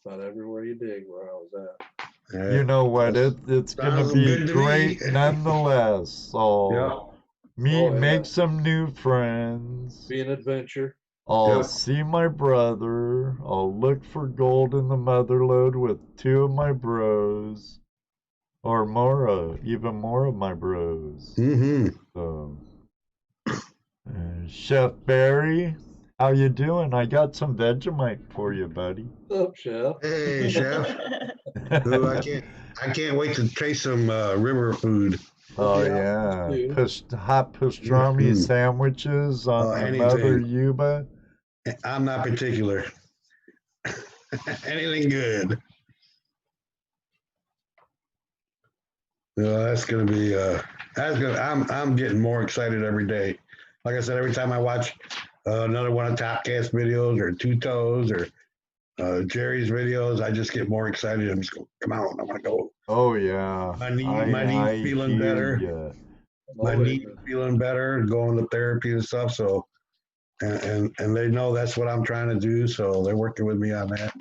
Not everywhere you dig where I was at. You know what? It's gonna Sounds be good to great me. nonetheless. So Yeah. meet, Oh, yeah. make some new friends. Be an adventure. I'll Yep. see my brother. I'll look for gold in the motherlode with two of my bros, or more, even more of my bros. Mm-hmm. So, Chef Barry, how you doing? I got some Vegemite for you, buddy. What's up, Chef? Hey, Chef. Ooh, I can't wait to taste some river food. Oh Yeah, yeah, too. hot pastrami Mhm. sandwiches on the anything. Mother Yuba. I'm not particular. Anything good. That's gonna be I'm getting more excited every day. Like I said, every time I watch another one of Topcast videos or Two Toes or Jerry's videos, I just get more excited. I'm just going, come on, I want to go. Oh yeah, My knee's feeling hear better. ya. My Oh, knee's feeling better, going to therapy and stuff. So, and they know that's what I'm trying to do. So they're working with me on that.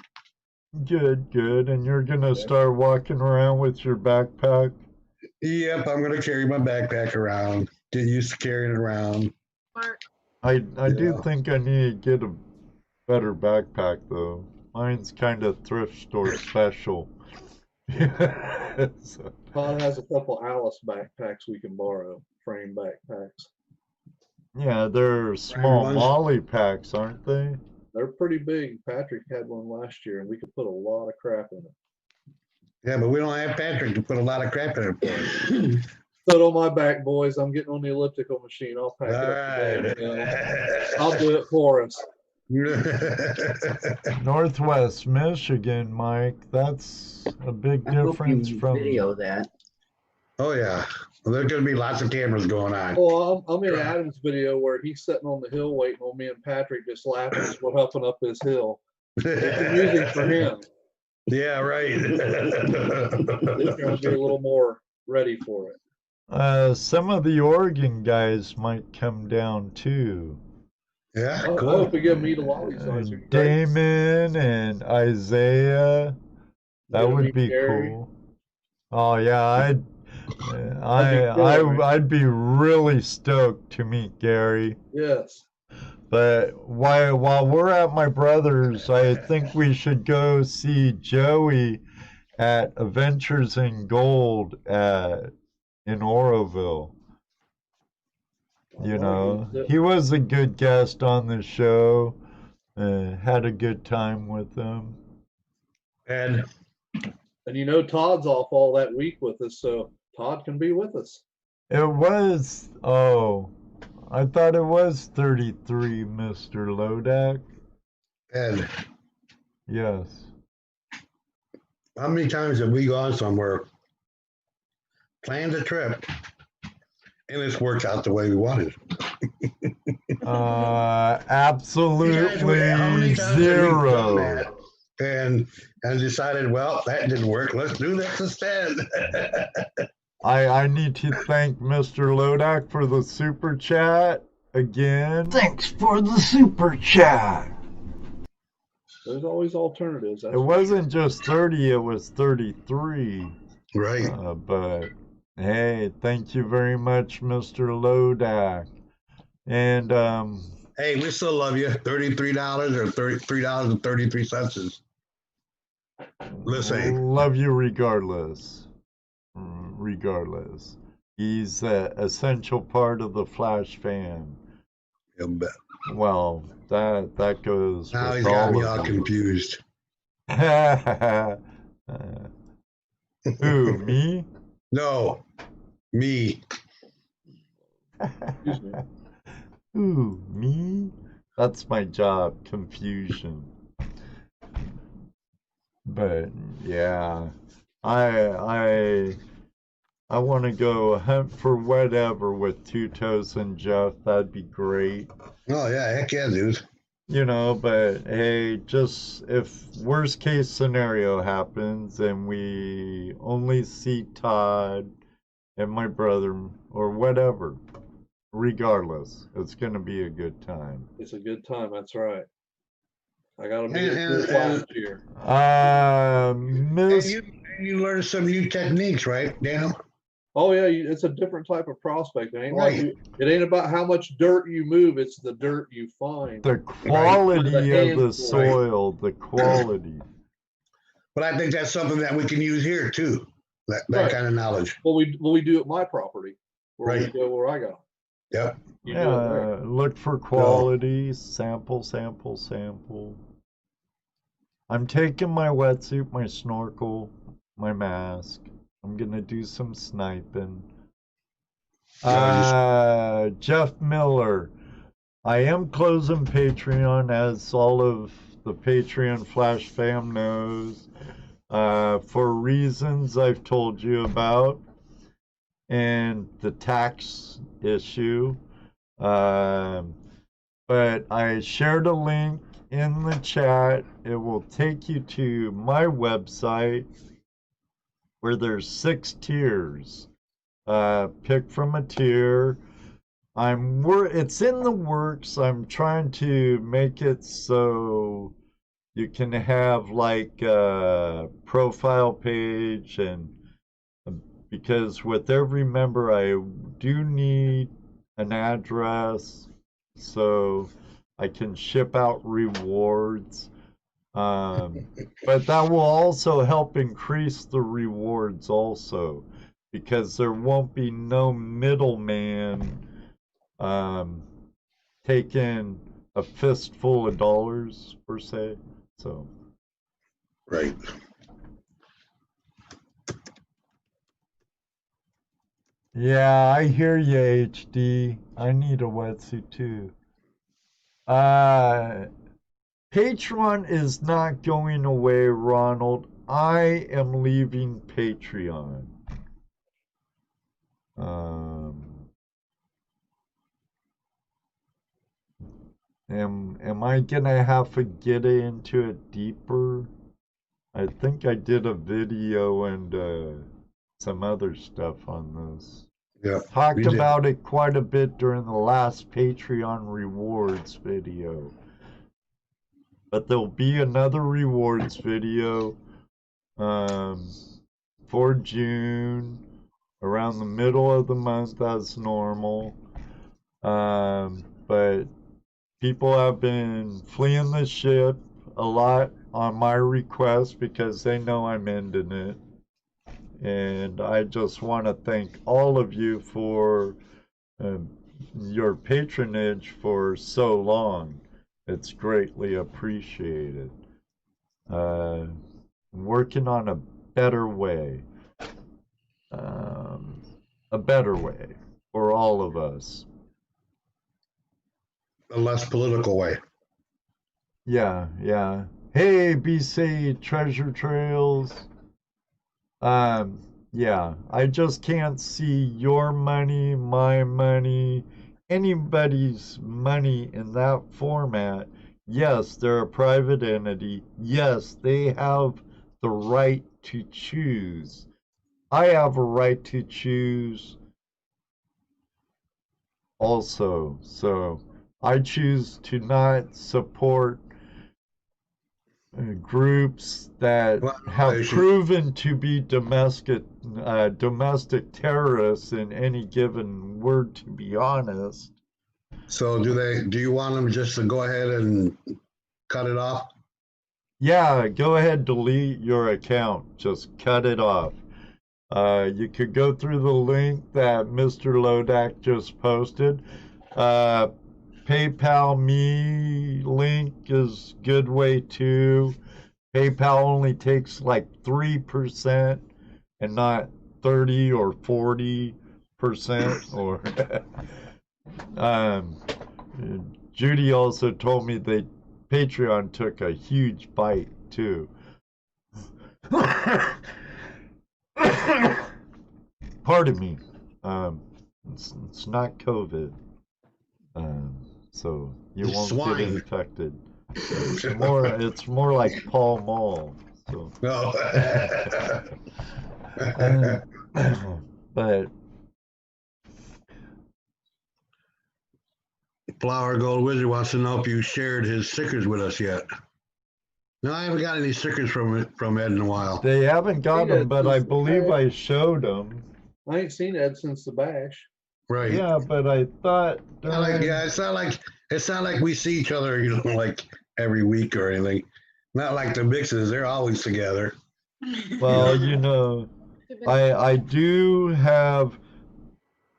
Good. And you're gonna start walking around with your backpack? Yep, I'm gonna carry my backpack around. Get used to carrying it around. Smart. I do Yeah. think I need to get a better backpack though. Mine's kind of thrift store special. So, Todd has a couple Alice backpacks we can borrow, frame backpacks. yeah, they're small ones? Molly packs, aren't they? They're pretty big. Patrick had one last year, and we could put a lot of crap in it. Yeah, but we don't have Patrick to put a lot of crap in it for us. Sit on my back, boys. I'm getting on the elliptical machine. I'll pack it up today. You know? I'll do it for us. Northwest Michigan, Mike. That's a big I hope difference you from. video that. Oh yeah, well, there's going to be lots of cameras going on. Well, I'm in Adam's video where he's sitting on the hill waiting on me and Patrick just laughing as we're helping up this hill. It's amusing for him. Yeah, right. He's going to be a little more ready for it. Some of the Oregon guys might come down too. Yeah, I cool. hope we get to meet a lot of these guys. Damon and Isaiah. That Get to would meet be Gary. cool. Oh yeah, That'd be cool. I'd be really stoked to meet Gary. Yes. But while we're at my brother's, I think we should go see Joey at Adventures in Gold in Oroville. You know, he was a good guest on the show. Had a good time with him. And you know Todd's off all that week with us, so Todd can be with us. It was, I thought it was 33, Mr. Lodak. And Yes. how many times have we gone somewhere, planned a trip, and it's worked out the way we wanted? Absolutely How many times have we done zero. that and decided, well, that didn't work. Let's do this instead. I need to thank Mr. Lodak for the super chat again. Thanks for the super chat. There's always alternatives. It wasn't just 30, it was 33. Right. But hey, thank you very much, Mr. Lodak. And Hey, we still love you. $33 or $33.33 is the same. love you regardless. Regardless, he's an essential part of the Flash fan. You bet. Well, that goes. Now with he's got me all all of you. confused. Who, me? No, me. Excuse me. Who, me? That's my job, confusion. But yeah, I want to go hunt for whatever with Two Toes and Jeff. That'd be great. Oh yeah, heck yeah, dude. You know, but hey, just if worst case scenario happens and we only see Todd and my brother or whatever, regardless, it's going to be a good time. It's a good time. That's right. I got to be And- last year. And Miss, you learn some new techniques, right, Dan? Oh yeah, it's a different type of prospect. It ain't Right. like it ain't about how much dirt you move. It's the dirt you find. the quality The of the handful. soil, the quality. But I think that's something that we can use here too. That Right. kind of knowledge. Well, we do at my property. Where Right. we go where I go. Yep. You do it there. Yeah, look for quality, sample. I'm taking my wetsuit, my snorkel, my mask. I'm gonna do some sniping. Jeff Miller. I am closing Patreon, as all of the Patreon Flash fam knows, for reasons I've told you about, and the tax issue. But I shared a link in the chat. It will take you to my website where there's 6 tiers. Pick from a tier. It's in the works. I'm trying to make it so you can have like a profile page, and because with every member I do need an address so I can ship out rewards. But that will also help increase the rewards also, because there won't be no middleman taking a fistful of dollars per se. So Right. yeah, I hear you, HD. I need a wetsuit too. Patreon is not going away, Ronald. I am leaving Patreon. Am I gonna have to get into it deeper? I think I did a video and some other stuff on this. Yeah. Talked about it quite a bit during the last Patreon rewards video. But there'll be another rewards video for June, around the middle of the month as normal. But people have been fleeing the ship a lot on my request because they know I'm ending it. And I just want to thank all of you for your patronage for so long. It's greatly appreciated. Working on a better way. A better way for all of us. A less political way. Yeah, yeah. Hey, BC Treasure Trails. Yeah, I just can't see your money, my money, anybody's money in that format. Yes, they're a private entity. Yes, they have the right to choose. I have a right to choose also. So I choose to not support groups that have proven to be domestic terrorists in any given word, to be honest. So do you want them just to go ahead and cut it off? Yeah, go ahead, delete your account. Just cut it off. You could go through the link that Mr. Lodak just posted. PayPal me link is good way too. PayPal only takes like 3% and not 30 or 40% or Judy also told me that Patreon took a huge bite too. Pardon me. It's not COVID. So you It's won't swine. get infected. It's more like Pall Mall. So. No. But Flower Gold Wizard wants to know if you shared his stickers with us yet. No, I haven't got any stickers from Ed in a while. they haven't got them, but I believe I showed them. I ain't seen Ed since the bash. Right. Yeah, but I thought. Yeah, it's not like we see each other, like every week or anything. Not like the mixes; they're always together. Well, I do have.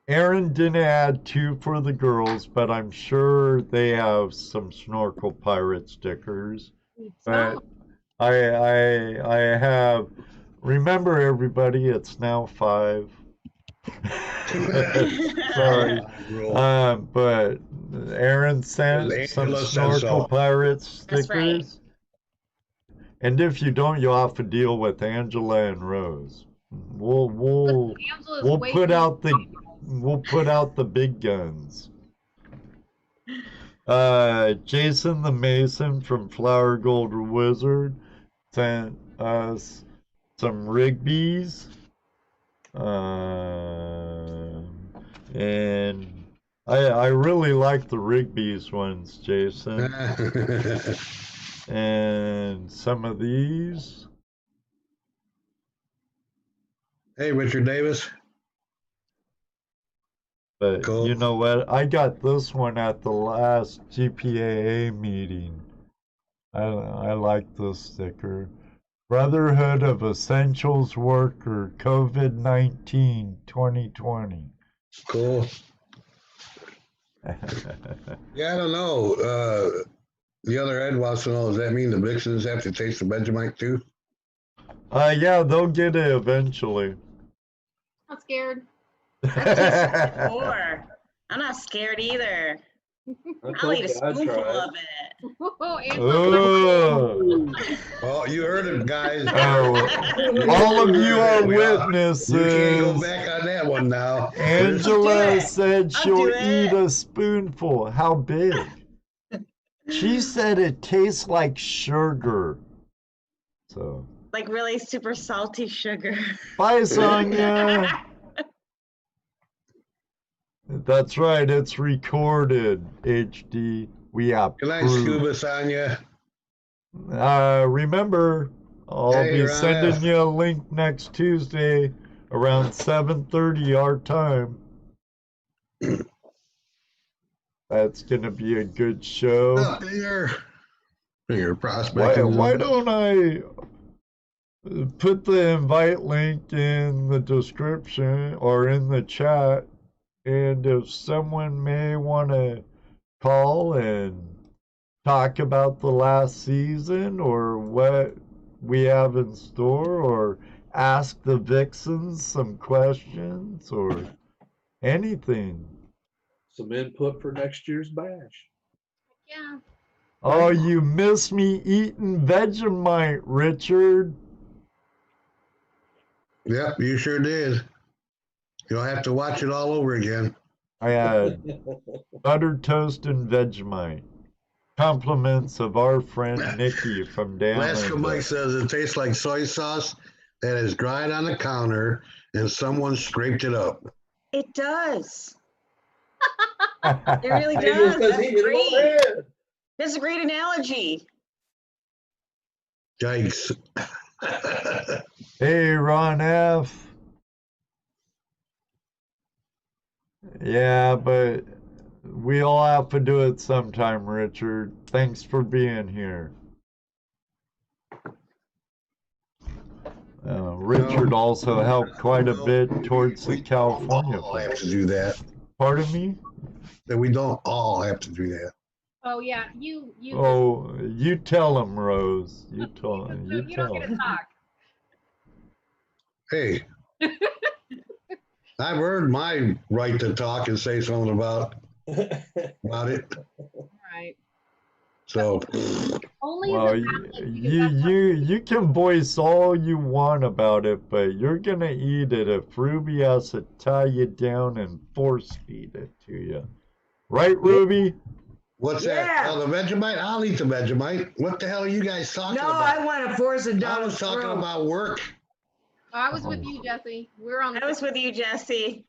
Aaron didn't add 2 for the girls, but I'm sure they have some Snorkel Pirate stickers. But I have. Remember, everybody, it's now 5. Sorry. But Aaron sent some Snorkel Pirate stickers. Right. And if you don't, you'll have to deal with Angela and Rose. We'll put out the big guns. Jason the Mason from Flower Gold Wizard sent us some Rigby's. And I really like the Rigby's ones, Jason. And some of these. Hey, Richard Davis. But cool. You know what? I got this one at the last GPAA meeting. I like this sticker. Brotherhood of Essentials Worker, COVID-19 2020. Cool. Yeah, I don't know. The other Ed wants to know, does that mean the Vixens have to taste the Vegemite too? Yeah, they'll get it eventually. Not scared. I've tasted it before. I'm not scared either. I'll eat a spoonful of it. Oh, Oh. Oh, you heard it, guys. Oh, all of you are witnesses. You can't go back on that one now. Angela said I'll she'll do it. eat a spoonful. How big? She said it tastes like sugar. So, Like really super salty sugar. bye, Sonia. That's right. It's recorded. HD. We have Good night, proof. Scuba Sonia. Remember, I'll Hey, be Ryan. sending you a link next Tuesday around 7:30 our time. That's gonna be a good show. Up here. Finger prospecting. Why don't I put the invite link in the description or in the chat? And if someone may want to call and talk about the last season or what we have in store, or ask the Vixens some questions or anything. Some input for next year's bash. Yeah. Oh, you miss me eating Vegemite, Richard. Yep, you sure did. You'll have to watch it all over again. I had buttered toast and Vegemite. Compliments of our friend Nikki from down Alaska in Mike says it tastes like soy sauce that is dried on the counter and someone scraped it up. It does. It really He just does. says he That's hit it on the great. head. That's a great analogy. Yikes. Hey, Ron F. Yeah, but we all have to do it sometime, Richard. Thanks for being here. Richard also helped quite a bit towards the California. all have to do that. Pardon me? That we don't all have to do that. Oh yeah, you. Oh, you tell him, Rose. You tell him. You You don't tell get to him. talk. Hey, I've earned my right to talk and say something about it. All right. So, Only Well, the ballot, because that's what- you can voice all you want about it, but you're gonna eat it if Ruby has to tie you down and force feed it to you. Right, Ruby? what's Yeah. that? Oh, the Vegemite? I'll eat the Vegemite. What the hell are you guys talking No, about? I want to force it I down was his talking throat. about work. I was with you, Jesse. We're on. I was with you, Jesse.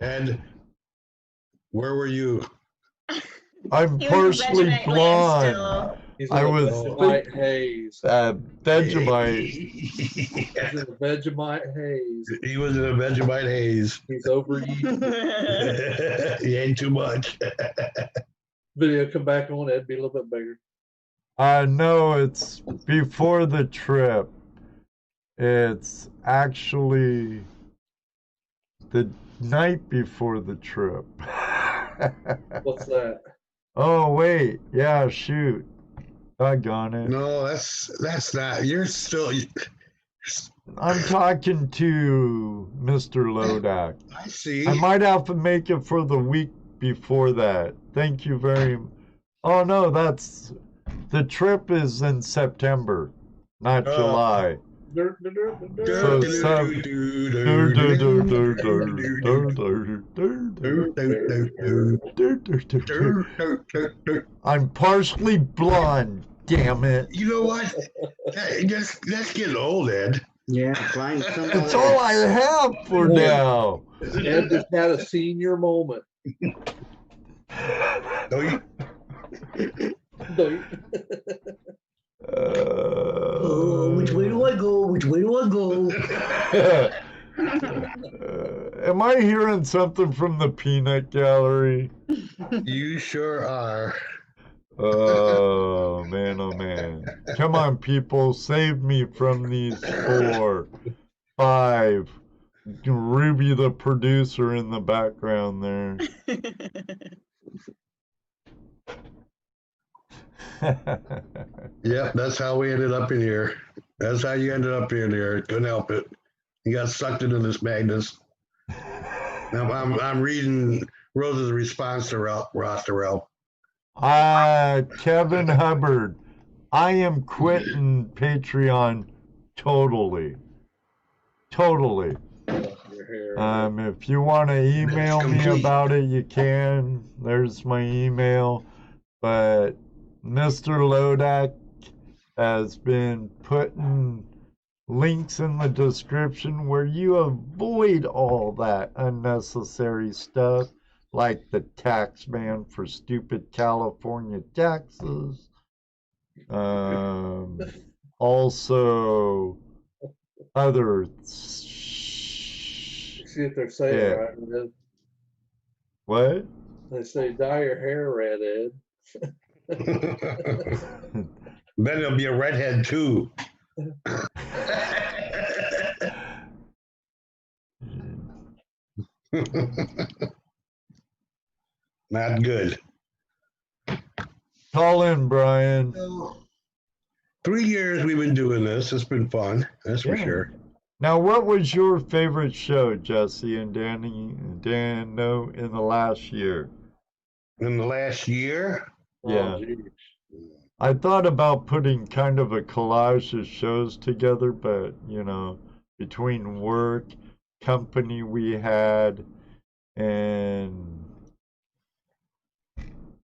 And where were you? I'm He was in partially Vegemite land blind. still. He's I in a was Vegemite haze. Vegemite. He's in a Vegemite haze. He was in a Vegemite haze. He's overeating. He ate too much. Video come back on, it'd be a little bit bigger. No, it's before the trip. It's actually the night before the trip. What's that? Oh, wait. Yeah, shoot. Doggone it. No, that's not. You're still. I'm talking to Mr. Lodak. I see. I might have to make it for the week before that. Thank you very much. Oh, no, that's... The trip is in September, not July. So, I'm partially blonde, damn it. You know what? Hey, that's getting old, Ed. Yeah, find some. That's all I have for now. Ed just had a senior moment. Don't you? Oh, which way do I go? Which way do I go? Am I hearing something from the peanut gallery? You sure are. Oh man. Come on, people, save me from these 4, 5. Ruby the producer in the background there. Yep, that's how we ended up in here. That's how you ended up in here. Couldn't help it. You got sucked into this madness. Now I'm reading Rose's response to Ross Terrell. Kevin Hubbard, I am quitting Patreon totally. Totally. If you want to email me about it, you can. There's my email. But Mr. Lodak has been putting links in the description where you avoid all that unnecessary stuff, like the tax man for stupid California taxes. Also, other. See if they're saying right, Ed. What? They say dye your hair red, Ed. Then it'll be a redhead too. Not good. Call in, Brian. 3 years we've been doing this. It's been fun. That's for sure. Now, what was your favorite show, Jesse and Danny and Dan in the last year? In the last year? Yeah. Oh, I thought about putting kind of a collage of shows together, but, between work, company we had, and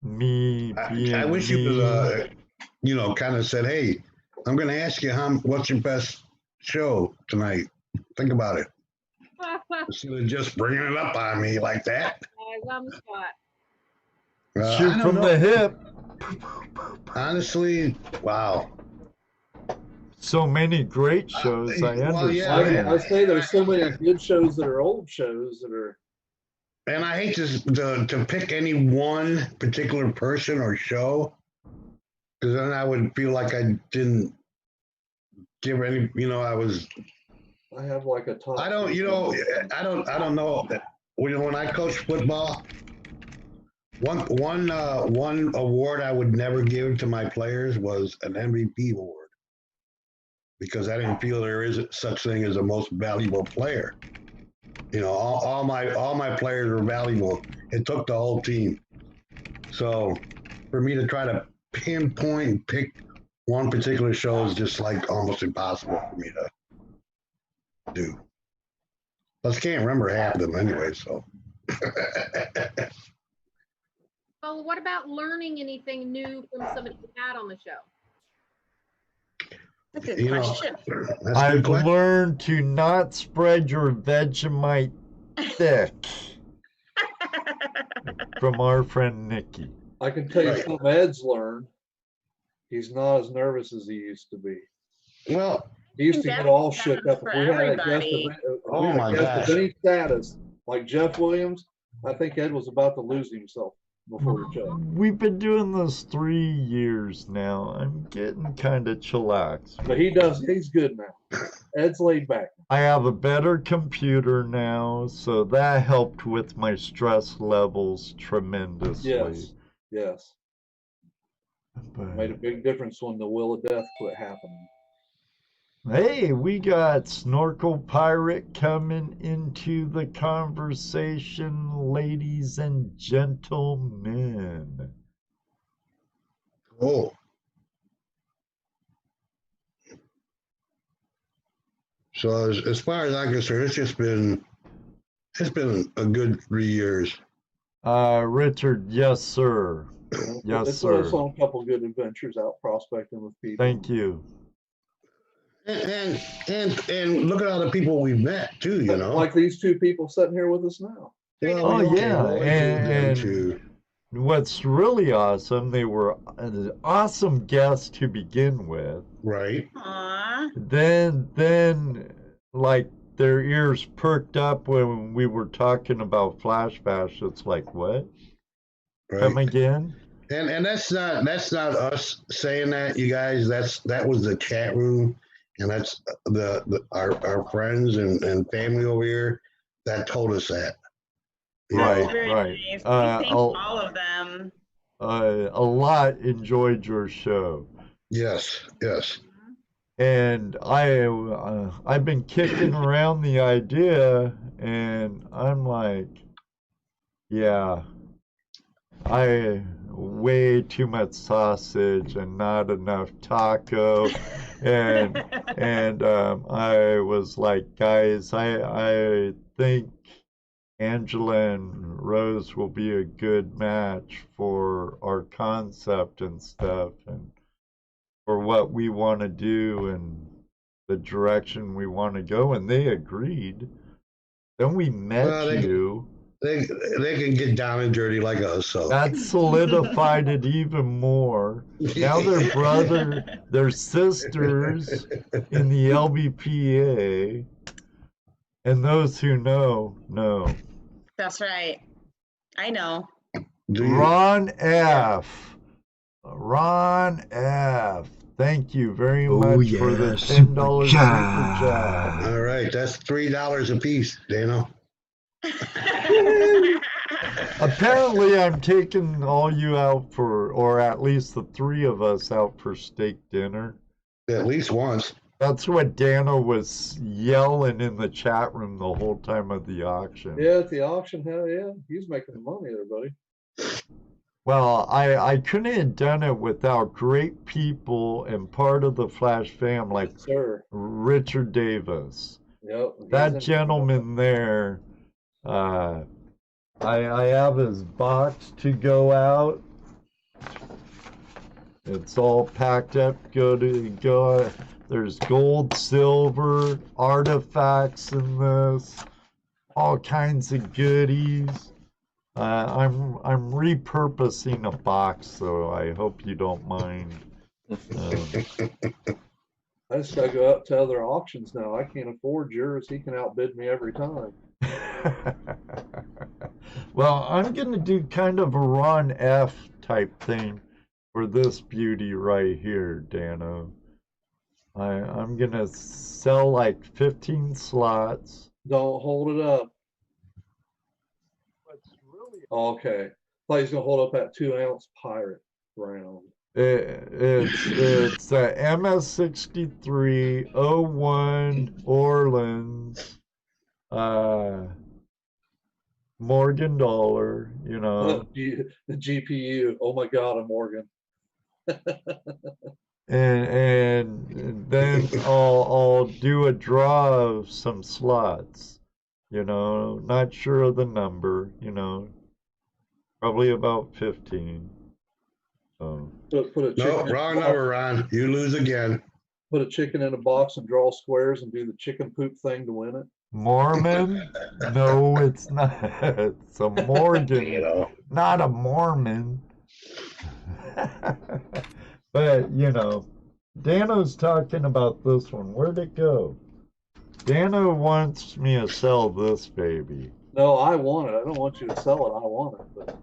me being I wish you would, kind of said, hey, I'm going to ask you what's your best show tonight? Think about it. Instead of just bringing it up on me like that. On the spot. Shoot from the hip. Honestly, wow. So many great shows. I understand. I say there's so many good shows that are old shows that are. And I hate to pick any one particular person or show, because then I would feel like I didn't give any. I have like a top. I don't know. When I coach football, one award I would never give to my players was an MVP award, because I didn't feel there is such thing as a most valuable player. All my players were valuable. It took the whole team. So for me to try to pinpoint and pick one particular show is just like almost impossible for me to do. Plus, can't remember half of them anyway. So. Well, what about learning anything new from somebody you had on the show? That's a good question. I've learned to not spread your Vegemite thick. From our friend Nikki. I can tell you something Ed's learned. He's not as nervous as he used to be. Well, he used to get all shook up. If we had a guest of any status, like Jeff Williams, I think Ed was about to lose himself before the show. We've been doing this 3 years now. I'm getting kind of chillaxed. But he's good now. Ed's laid back. I have a better computer now, so that helped with my stress levels tremendously. Yes. But, made a big difference when the Wheel of Death quit happening. Hey, we got Snorkel Pirate coming into the conversation, ladies and gentlemen. Oh. So as far as I'm concerned, it's been a good 3 years. Richard, yes, sir. Yes, sir. It's on a couple good adventures out prospecting with people. Thank you. And look at all the people we've met too, Like these two people sitting here with us now. Well, and what's really awesome, they were an awesome guest to begin with. Right. Aww. Then like their ears perked up when we were talking about Flash Bash. It's like, what? Right. Come again? And that's not us saying that, you guys. That was the chat room, and that's our friends and family over here that told us that. You know? Right, Very right. nice. We thank A all of them. lot enjoyed your show. Yes, yes. And I've been kicking around the idea, and I'm like, yeah, I way too much sausage and not enough taco, and I was like, guys, I think Angela and Rose will be a good match for our concept and stuff, and for what we want to do and the direction we want to go, and they agreed. Then we met Well, you. They can get down and dirty like us, so That solidified it even more. Now they're sisters in the LBPA, and those who know. That's right. I know. Do you? Ron F. Thank you very much for the $10 super chat. All right, that's $3 a piece, Dano. Apparently, I'm taking all you out or at least the three of us out for steak dinner. At least once. That's what Dano was yelling in the chat room the whole time of the auction. Yeah, at the auction, hell yeah. He's making the money there, buddy. Well, I couldn't have done it without great people and part of the Flash fam like Yes, sir. Richard Davis. Yep. That gentleman there, I have his box to go out. It's all packed up, go. There's gold, silver, artifacts in this, all kinds of goodies. I'm repurposing a box, so I hope you don't mind. I just gotta go out to other auctions now. I can't afford yours. He can outbid me every time. Well, I'm gonna do kind of a Ron F type thing for this beauty right here, Dano. I'm gonna sell like 15 slots. Don't hold it up. Okay. Thought he was gonna hold up that 2-ounce pirate round. It's MS63 01 Orleans Morgan dollar, you know. The GPU. Oh my God, a Morgan. And then I'll do a draw of some slots, you know, not sure of the number, you know, probably about 15. So. Put a chicken No, wrong number, Ron. You lose again. Put a chicken in a box and draw squares and do the chicken poop thing to win it. Mormon? No, it's not. It's a Morgan, You know. not a Mormon. But, you know, Dano's talking about this one. Where'd it go? Dano wants me to sell this baby. No, I want it. I don't want you to sell it. I want it, but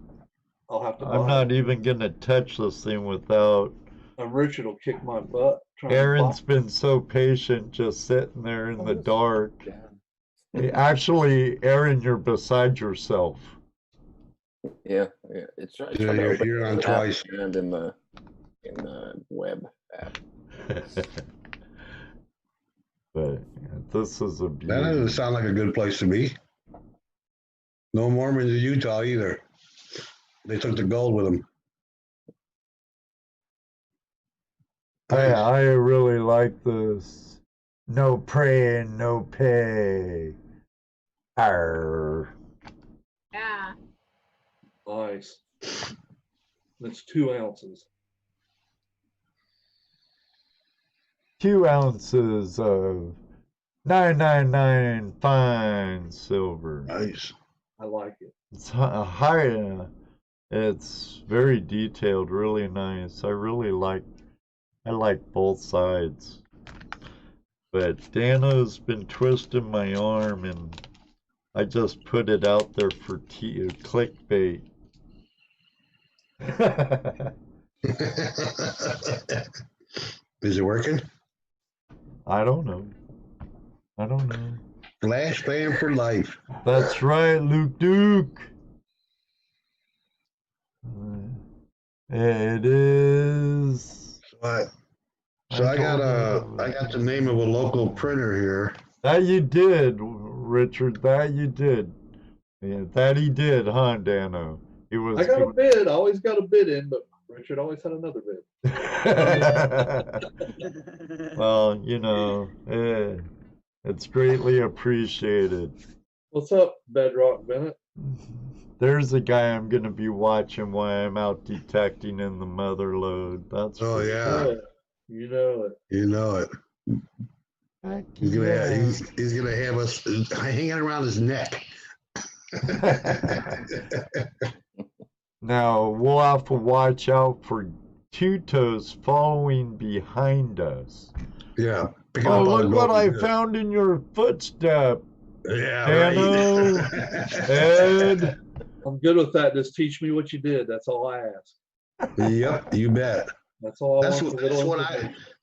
I'll have to buy I'm not it. even going to touch this thing without. And Richard will kick my butt. Aaron's been so patient just sitting there in the dark. Actually, Aaron, you're beside yourself. Yeah, it's right. Yeah, you're on twice. And in the web app. But this is a That beauty. doesn't sound like a good place to be. No Mormons in Utah either. They took the gold with them. I really like this. No praying, no pay. Arr. Yeah. Nice. That's 2 ounces. 2 ounces of 999 fine silver. Nice. I like it. It's a high. It's very detailed, really nice. I like both sides. But Dano's been twisting my arm, and I just put it out there for clickbait. Is it working? I don't know. I don't know. Flash fan for life. That's right, Luke Duke. It is. So I got the name of a local printer here. That you did, Richard. That you did. Yeah, that he did, huh, Dano? He was. I got a bid. I always got a bid in, but Richard always had another bid. Well, you know, it's greatly appreciated. What's up, Bedrock Bennett? There's a guy I'm going to be watching while I'm out detecting in the mother load. That's Oh, yeah. You know it. You know it. He's gonna have us hanging around his neck. Now, we'll have to watch out for Two Toes following behind us. Yeah. Oh, look what I found in your footstep. Yeah, Dano, right. Ed. I'm good with that. Just teach me what you did. That's all I ask. Yep, you bet. That's all I That's want.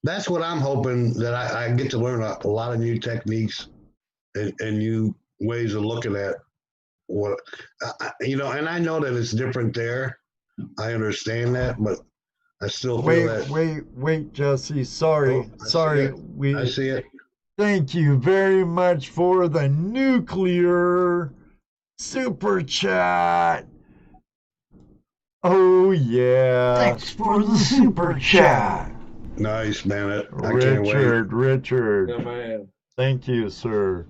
That's what I'm hoping, that I get to learn a lot of new techniques and new ways of looking at what, you know, and I know that it's different there. I understand that, but I still feel that. Wait, Jesse. Sorry. I see it. Thank you very much for the nuclear super chat. Oh, yeah. Thanks for the super chat. Nice, man. I can't wait. Richard. Yeah, man. Thank you, sir.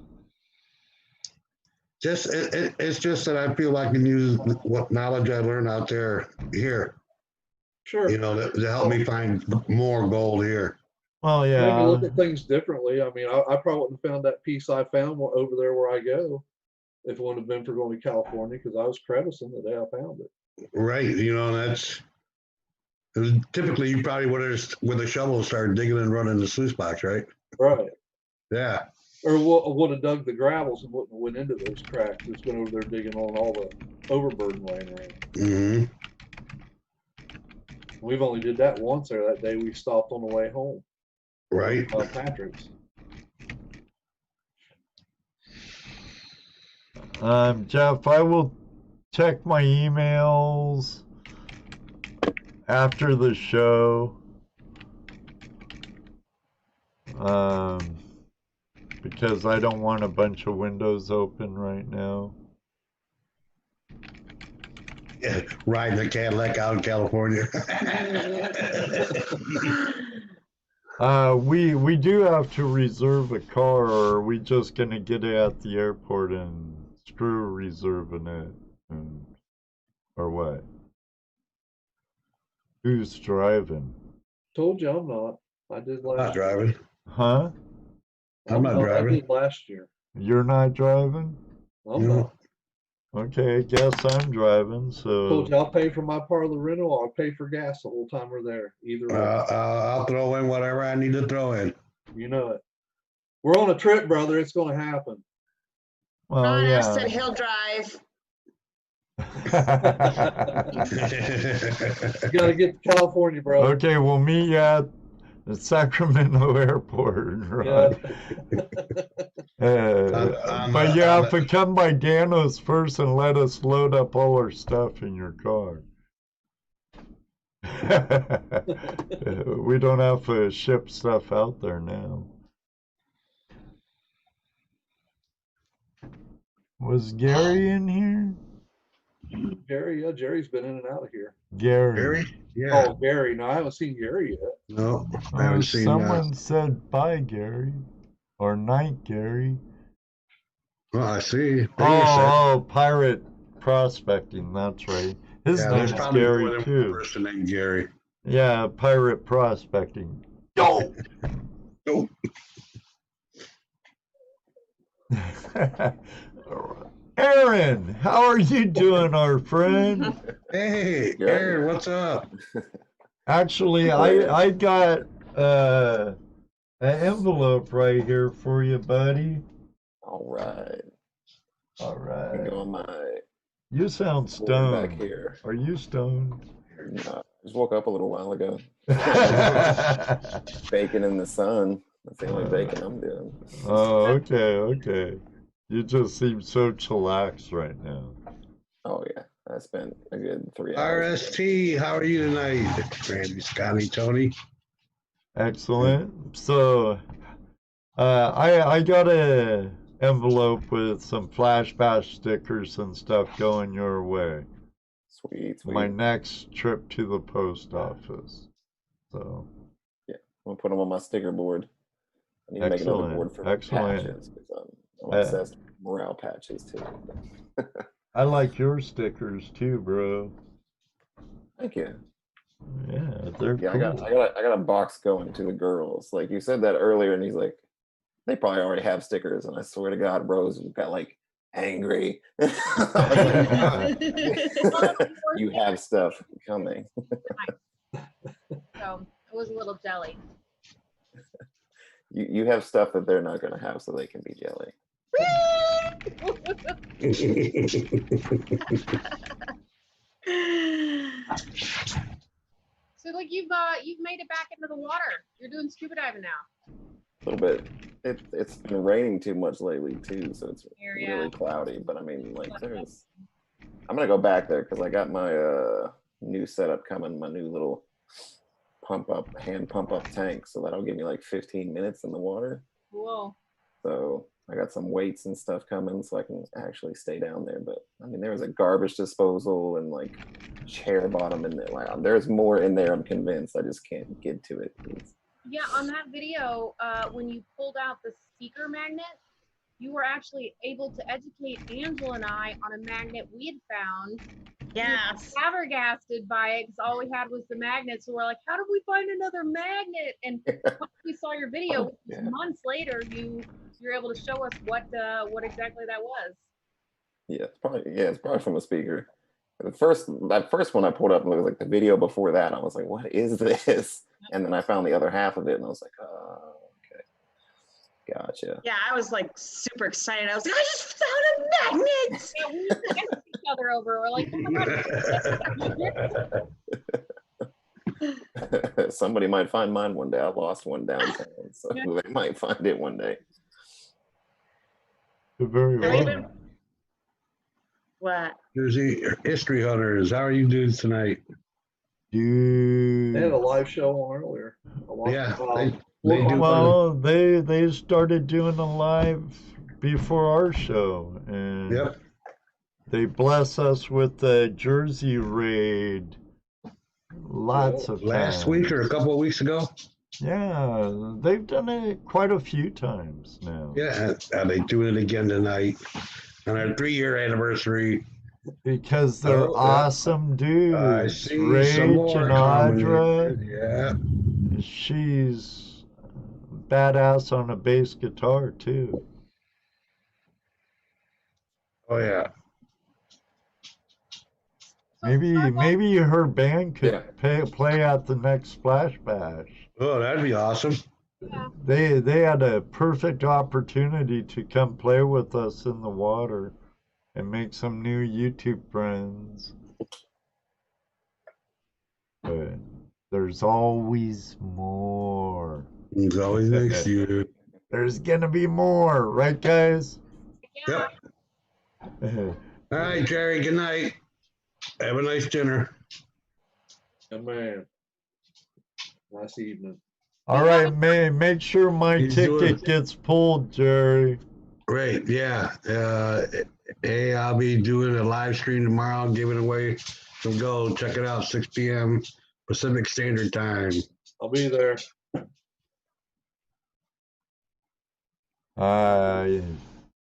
It's just that I feel I can use what knowledge I learned out there here. Sure. You know, to help me find more gold here. Well, yeah. Maybe look at things differently. I mean, I probably wouldn't have found that piece I found over there where I go if it wouldn't have been for going to California, because I was crevicing the day I found it. Right. You know, typically you probably would have with a shovel started digging and running the sluice box, right? Right. Yeah. Or would have dug the gravels and wouldn't have went into those cracks. Just went over there digging on all the overburden laying around. Mm-hmm. We've only did that once there that day we stopped on the way home. Right. Patrick's. Jeff, I will check my emails after the show. Because I don't want a bunch of windows open right now. Yeah, riding a Cadillac out in California. We do have to reserve a car, or are we just gonna get it at the airport and screw reserving it? Or what? Who's driving? Told you I'm not. I did last. Not driving. Huh? I'm not driving. I did last year. You're not driving? I'm not. Okay, I guess I'm driving, so. Told you I'll pay for my part of the rental. I'll pay for gas the whole time we're there. Either way. I'll throw in whatever I need to throw in. You know it. We're on a trip, brother. It's going to happen. Well, Ron yeah. said he'll drive. You got to get to California, bro. Okay, we'll meet you at the Sacramento airport, right? Yeah. But you have to come by Dano's first and let us load up all our stuff in your car. We don't have to ship stuff out there now. Was Gary in here? Gary, yeah, Jerry's been in and out of here. Gary? Yeah. Oh, Gary. No, I haven't seen Gary yet. No, I haven't seen someone said bye, Gary. Or night, Gary. Well, I see. Oh, pirate prospecting. That's right. His name's Gary too. Person named Gary. Yeah, pirate prospecting. Yo. Nope. Aaron, how are you doing, our friend? Hey, Aaron, what's up? Actually, I got an envelope right here for you, buddy. All right. All right. Hang on, You sound stoned. back here. Are you stoned? No, just woke up a little while ago. Baking in the sun. That's the only baking I'm doing. Oh, okay. You just seem so chillaxed right now. Oh yeah, I spent a good 3 hours. RST, how are you tonight? Randy, Scotty, Tony. Excellent. So, I got a envelope with some Flash Bash stickers and stuff going your way. Sweet. My next trip to the post office. So. Yeah, I'm gonna put them on my sticker board. I need to make another board for patches because I'm obsessed with morale patches too. I like your stickers too, bro. Thank you. Yeah, they're cool. I got a box going to the girls. Like you said that earlier, and he's like, they probably already have stickers, and I swear to God, bros got like angry. You have stuff coming. So it was a little jelly. You have stuff that they're not gonna have, so they can be jelly. So like you've made it back into the water. You're doing scuba diving now. A little bit. It's been raining too much lately too, so it's really cloudy. But I mean, like, I'm gonna go back there because I got my new setup coming, my new little hand pump up tank, so that'll give me like 15 minutes in the water. Whoa. So I got some weights and stuff coming so I can actually stay down there. But I mean, there was a garbage disposal and like chair bottom in there. Like, there's more in there, I'm convinced. I just can't get to it. Yeah, on that video, when you pulled out the seeker magnet, you were actually able to educate Angela and I on a magnet we had found. Yes. We were flabbergasted by it because all we had was the magnet. So we're like, how did we find another magnet? And once we saw your video, months later, you're able to show us what exactly that was. Yeah, it's probably from a speaker. That first one I pulled up, and it was like the video before that. I was like, what is this? And then I found the other half of it, and I was like, oh, okay, gotcha. Yeah, I was like super excited. I was like, I just found a magnet. Yeah, we used to ask each other over. We're like, oh my God. Somebody might find mine one day. I lost one downtown, so they might find it one day. Very well. What? Jersey History Hunters, how are you doing tonight? Dude. They had a live show on earlier. They started doing a live before our show, and they bless us with the Jersey raid lots of last times. week or a couple of weeks ago. Yeah, they've done it quite a few times now. Yeah, they do it again tonight on our 3-year anniversary. Because they're awesome dudes. I see Rach some more and Audra. Yeah. She's badass on a bass guitar too. Oh yeah. Maybe her band could play at the next Splash Bash. Oh, that'd be awesome. Yeah. They had a perfect opportunity to come play with us in the water and make some new YouTube friends. But there's always more. There's always next year. There's gonna be more, right, guys? Yep. All right, Jerry, good night. Have a nice dinner. Yeah, man. Nice evening. All right, make sure my ticket gets pulled, Jerry. Right, yeah. Hey, I'll be doing a live stream tomorrow, giving away some gold. Check it out, 6 p.m. Pacific Standard Time. I'll be there.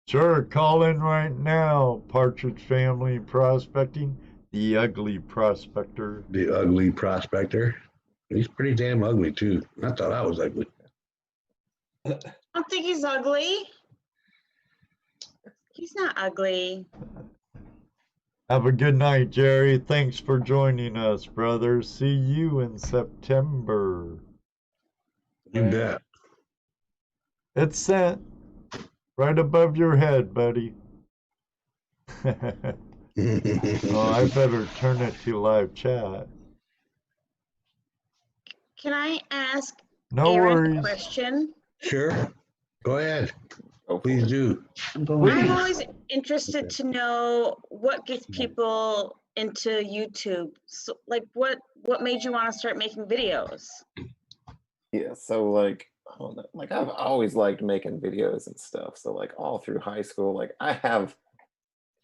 Sure, call in right now. Partridge Family Prospecting, the ugly prospector. The ugly prospector. He's pretty damn ugly, too. I thought I was ugly. I don't think he's ugly. He's not ugly. Have a good night, Jerry. Thanks for joining us, brother. See you in September. You bet. It's sent right above your head, buddy. Oh, I better turn it to live chat. Can I ask No Aaron a worries. question? Sure. Go ahead. Go for Please it. do. I'm always interested to know what gets people into YouTube. So, like, what made you want to start making videos? Yeah, so like, I don't know, like I've always liked making videos and stuff. So like all through high school, like it's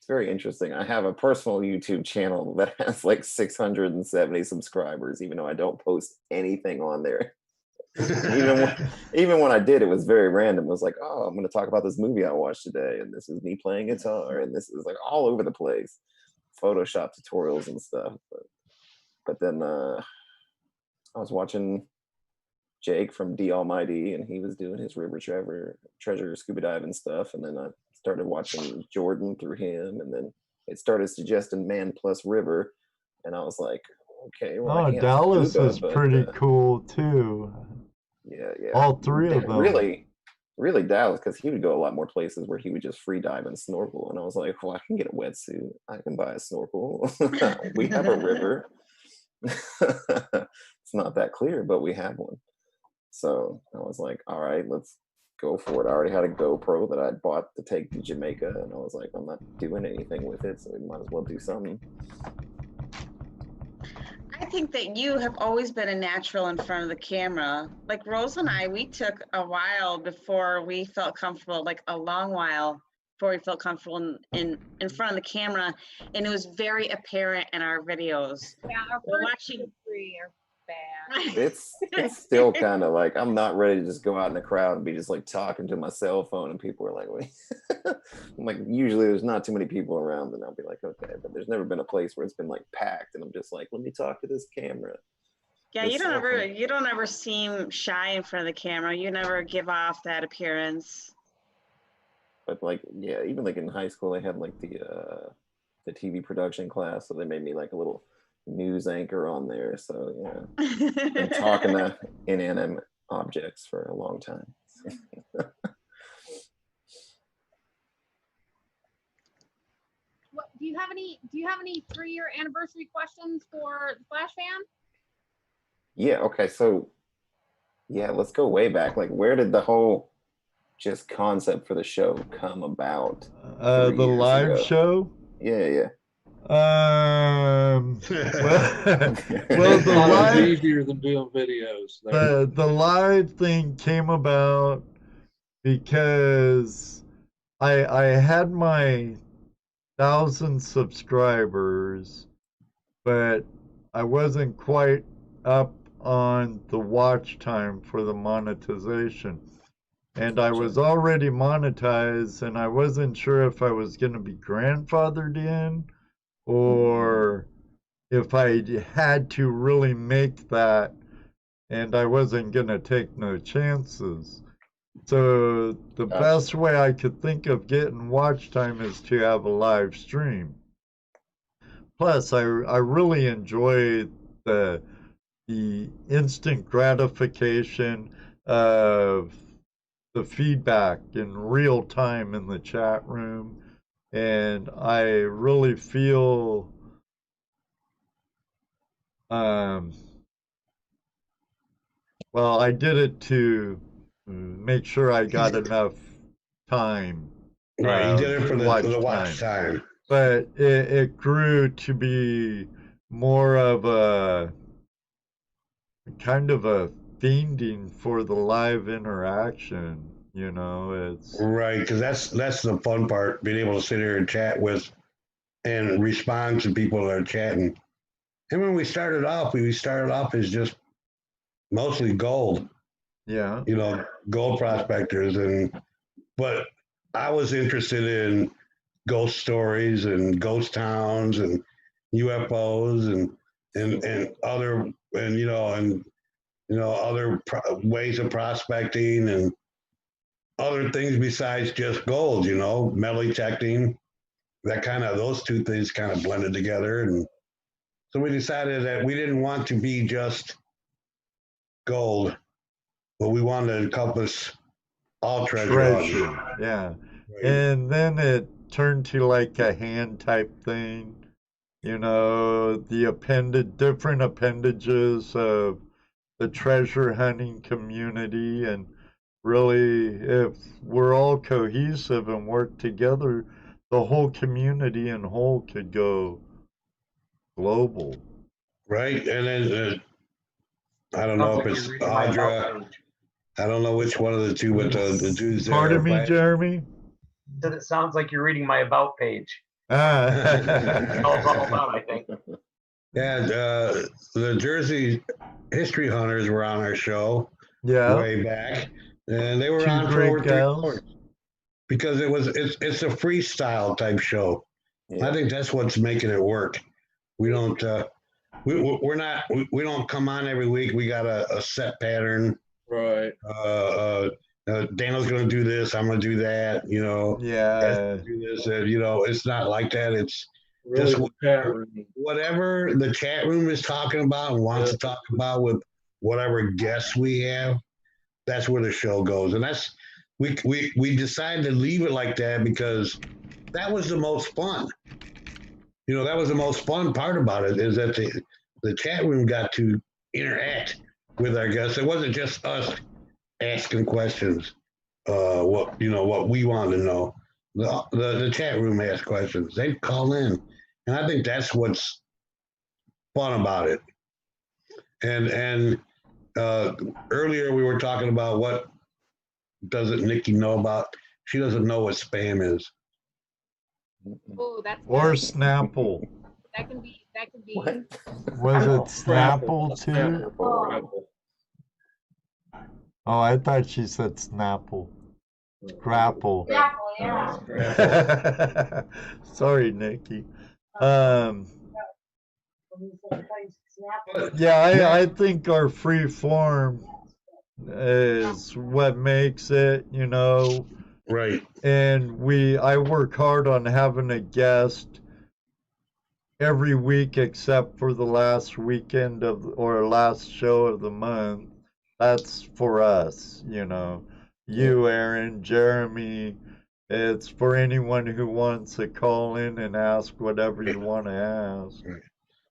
very interesting. I have a personal YouTube channel that has like 670 subscribers, even though I don't post anything on there. Even when I did, it was very random. It was like, oh, I'm going to talk about this movie I watched today, and this is me playing guitar, and this is like all over the place, Photoshop tutorials and stuff. But then I was watching Jake from D Almighty, and he was doing his river treasure scuba diving stuff, and then I started watching Jordan through him, and then it started suggesting Man Plus River, and I was like, okay, well, I Oh, can't Dallas scuba, is but, pretty cool too. yeah. All three of them. Really Dallas, because he would go a lot more places where he would just free dive and snorkel, and I was like, well, I can get a wetsuit, I can buy a snorkel. We have a river. It's not that clear, but we have one. So I was like, all right, let's go for it. I already had a GoPro that I'd bought to take to Jamaica, and I was like, I'm not doing anything with it, so we might as well do something. I think that you have always been a natural in front of the camera. Like Rose and I, we took a while before we felt comfortable, like a long while before we felt comfortable in front of the camera, and it was very apparent in our videos. Yeah, our We're first watching. 3 are bad. It's still kind of like, I'm not ready to just go out in the crowd and be just like talking to my cell phone, and people are like, wait. I'm like, usually there's not too many people around, and I'll be like, okay, but there's never been a place where it's been like packed, and I'm just like, let me talk to this camera. Yeah, you don't ever seem shy in front of the camera. You never give off that appearance. But like, yeah, even like in high school, they had like the TV production class, so they made me like a little news anchor on there. So yeah, been talking to inanimate objects for a long time. What do you have any 3-year anniversary questions for the Flash fam? Yeah, okay, so yeah, let's go way back. Like, where did the whole just concept for the show come about? The live show? Yeah. Well, the It's live easier than doing videos. the live thing came about because I had my 1,000 subscribers, but I wasn't quite up on the watch time for the monetization. And I was already monetized, and I wasn't sure if I was going to be grandfathered in or if I had to really make that, and I wasn't going to take no chances. So the best way I could think of getting watch time is to have a live stream. Plus, I really enjoy the instant gratification of the feedback in real time in the chat room, and I really feel well, I did it to make sure I got enough time. Right, you did it for the watch time. But it grew to be more of a kind of a fiending for the live interaction. You know, it's right, because that's the fun part, being able to sit here and chat with and respond to people that are chatting. And when we started off as just mostly gold. Yeah. You know, gold prospectors, but I was interested in ghost stories and ghost towns and UFOs and other other ways of prospecting and other things besides just gold. You know, metal detecting. Those two things kind of blended together, and so we decided that we didn't want to be just gold, but we wanted to encompass all treasure. Yeah. Right. And then it turned to like a hand type thing, you know, the different appendages of the treasure hunting community, and really, if we're all cohesive and work together, the whole community in whole could go global. Right, and then I don't know if it's Audra. I don't know which one of the two, but the dudes there. Pardon me, Jeremy? Said it sounds like you're reading my about page. Ah. That's all it's all about, I think. Yeah, the Jersey history hunters were on our show way back, and they were on for over 3 hours because it's a freestyle type show. Yeah. I think that's what's making it work. We don't we don't come on every week. We got a set pattern. Right. Daniel's going to do this. I'm going to do that. You know. Yeah. Do this. You know, it's not like that. It's really just whatever the chat room is talking about and wants to talk about with whatever guests we have. That's where the show goes, and that's we decided to leave it like that because that was the most fun. You know, that was the most fun part about it is that the chat room got to interact with our guests. It wasn't just us asking questions, what we wanted to know. The chat room asked questions. They'd call in. And I think that's what's fun about it. And earlier we were talking about what doesn't Nikki know about. She doesn't know what spam is. Oh, that's or Snapple. That can be. Was it Snapple too? Oh, I thought she said Snapple. Grapple. Yeah. Sorry, Nikki. Yeah, I think our free form is what makes it, you know. Right. And I work hard on having a guest every week except for the last weekend or last show of the month. That's for us, you know. You, Aaron, Jeremy. It's for anyone who wants to call in and ask whatever you want to ask.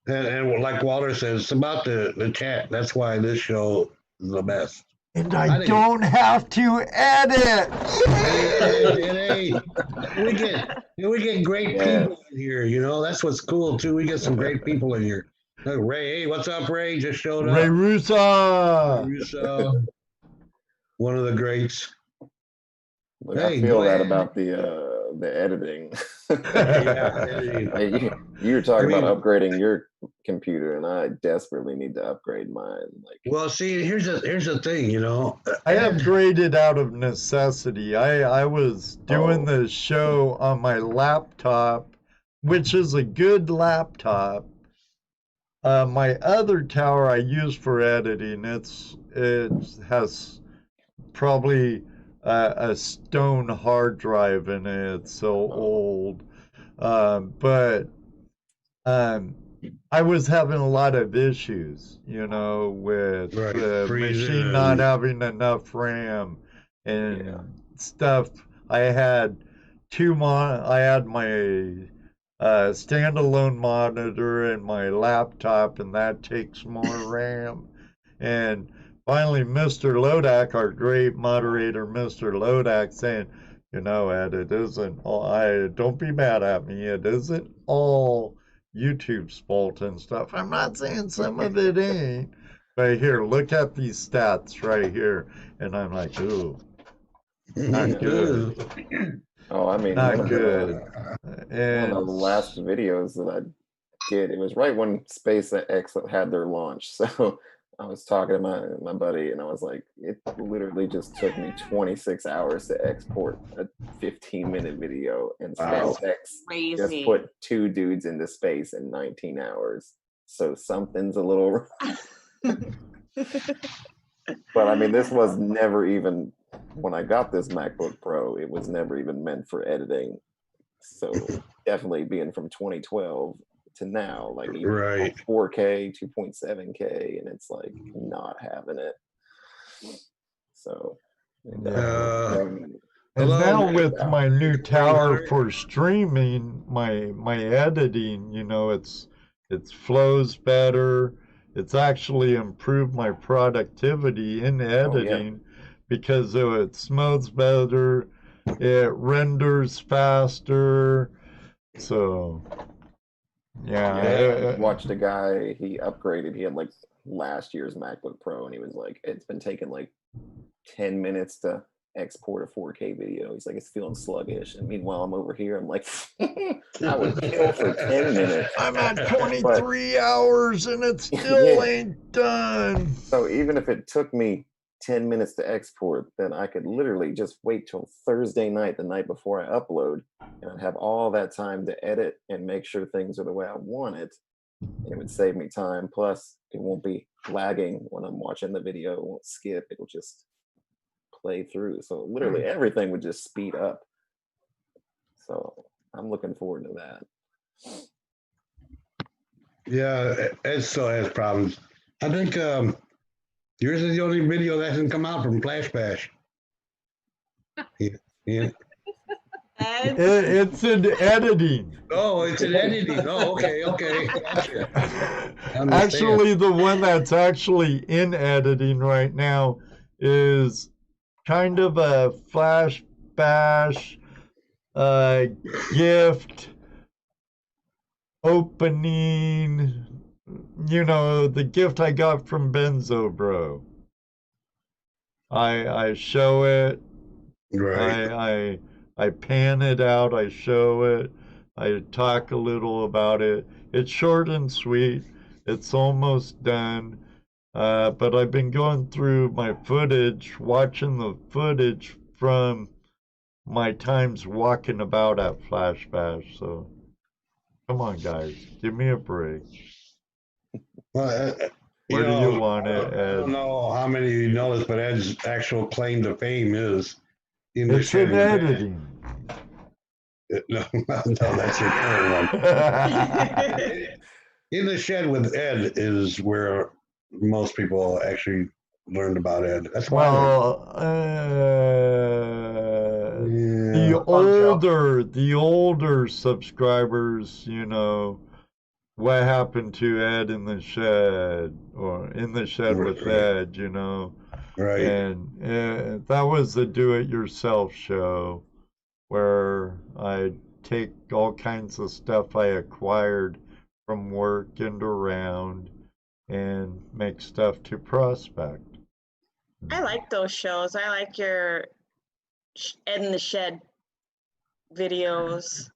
And like Walter says, it's about the chat. That's why this show is the best. And I don't have to edit. Hey. We get great people in here. You know, that's what's cool too. We get some great people in here. Look, Ray, hey, what's up, Ray? Just showed up. Ray Russo. One of the greats. Look, I feel that about the editing. Hey, you were talking about upgrading your computer, and I desperately need to upgrade mine. Well, see, here's the thing, you know. I upgraded out of necessity. I was doing the show on my laptop, which is a good laptop. My other tower I use for editing. It has probably a stone hard drive in it. It's so old. But I was having a lot of issues, you know, with the machine not having enough RAM and stuff. I had I had my standalone monitor and my laptop, and that takes more RAM. And finally, Mr. Lodak, our great moderator, Mr. Lodak, saying, you know, Ed, it isn't all, don't be mad at me. It isn't all YouTube's fault and stuff. I'm not saying some of it ain't. But here, look at these stats right here. And I'm like, ooh, not good. Oh, I mean, not good. One of the last videos that I did, it was right when SpaceX had their launch. So I was talking to my buddy, and I was like, it literally just took me 26 hours to export a 15-minute video, and SpaceX just put 2 dudes into space in 19 hours. So something's a little But I mean, this was never even, when I got this MacBook Pro, it was never even meant for editing. So definitely being from 2012 to now, like even 4K, 2.7K, and it's like not having it. So and now with my new tower for streaming, my editing, you know, it flows better. it's actually improved my productivity in editing because it smells better, it renders faster. So, I watched a guy, he upgraded, he had like last year's MacBook Pro, and he was like, it's been taking like 10 minutes to export a 4K video. He's like, it's feeling sluggish. And meanwhile, I'm over here, I'm like, I would kill for 10 minutes. I'm at 23 hours and it still ain't done. So even if it took me 10 minutes to export, then I could literally just wait till Thursday night, the night before I upload, and I'd have all that time to edit and make sure things are the way I want it. And it would save me time. Plus, it won't be lagging when I'm watching the video. It won't skip. It'll just play through. So literally everything would just speed up. So I'm looking forward to that. Yeah, Ed still has problems. I think yours is the only video that hasn't come out from Flash Bash. Yeah. It's in editing. Oh, it's in editing. Oh, okay. Gotcha. Actually, the one that's actually in editing right now is kind of a Flash Bash gift opening. You know, the gift I got from Benzo Bro. I show it. Right. I pan it out, I show it, I talk a little about it. It's short and sweet. It's almost done. But I've been going through my footage, watching the footage from my times walking about at Flash Bash. So come on, guys, give me a break. Well, Where do you want it, Ed? I don't know how many of you know this, but Ed's actual claim to fame is in the It's shed in with Ed. editing. No, that's your current one. In the Shed with Ed is where most people actually learned about Ed. That's why. Well, the older subscribers, you know, what happened to Ed in the Shed, or in the Shed with Ed, you know. Right. And that was the do-it-yourself show where I take all kinds of stuff I acquired from work and around and make stuff to prospect. I like those shows. I like your Ed in the Shed videos.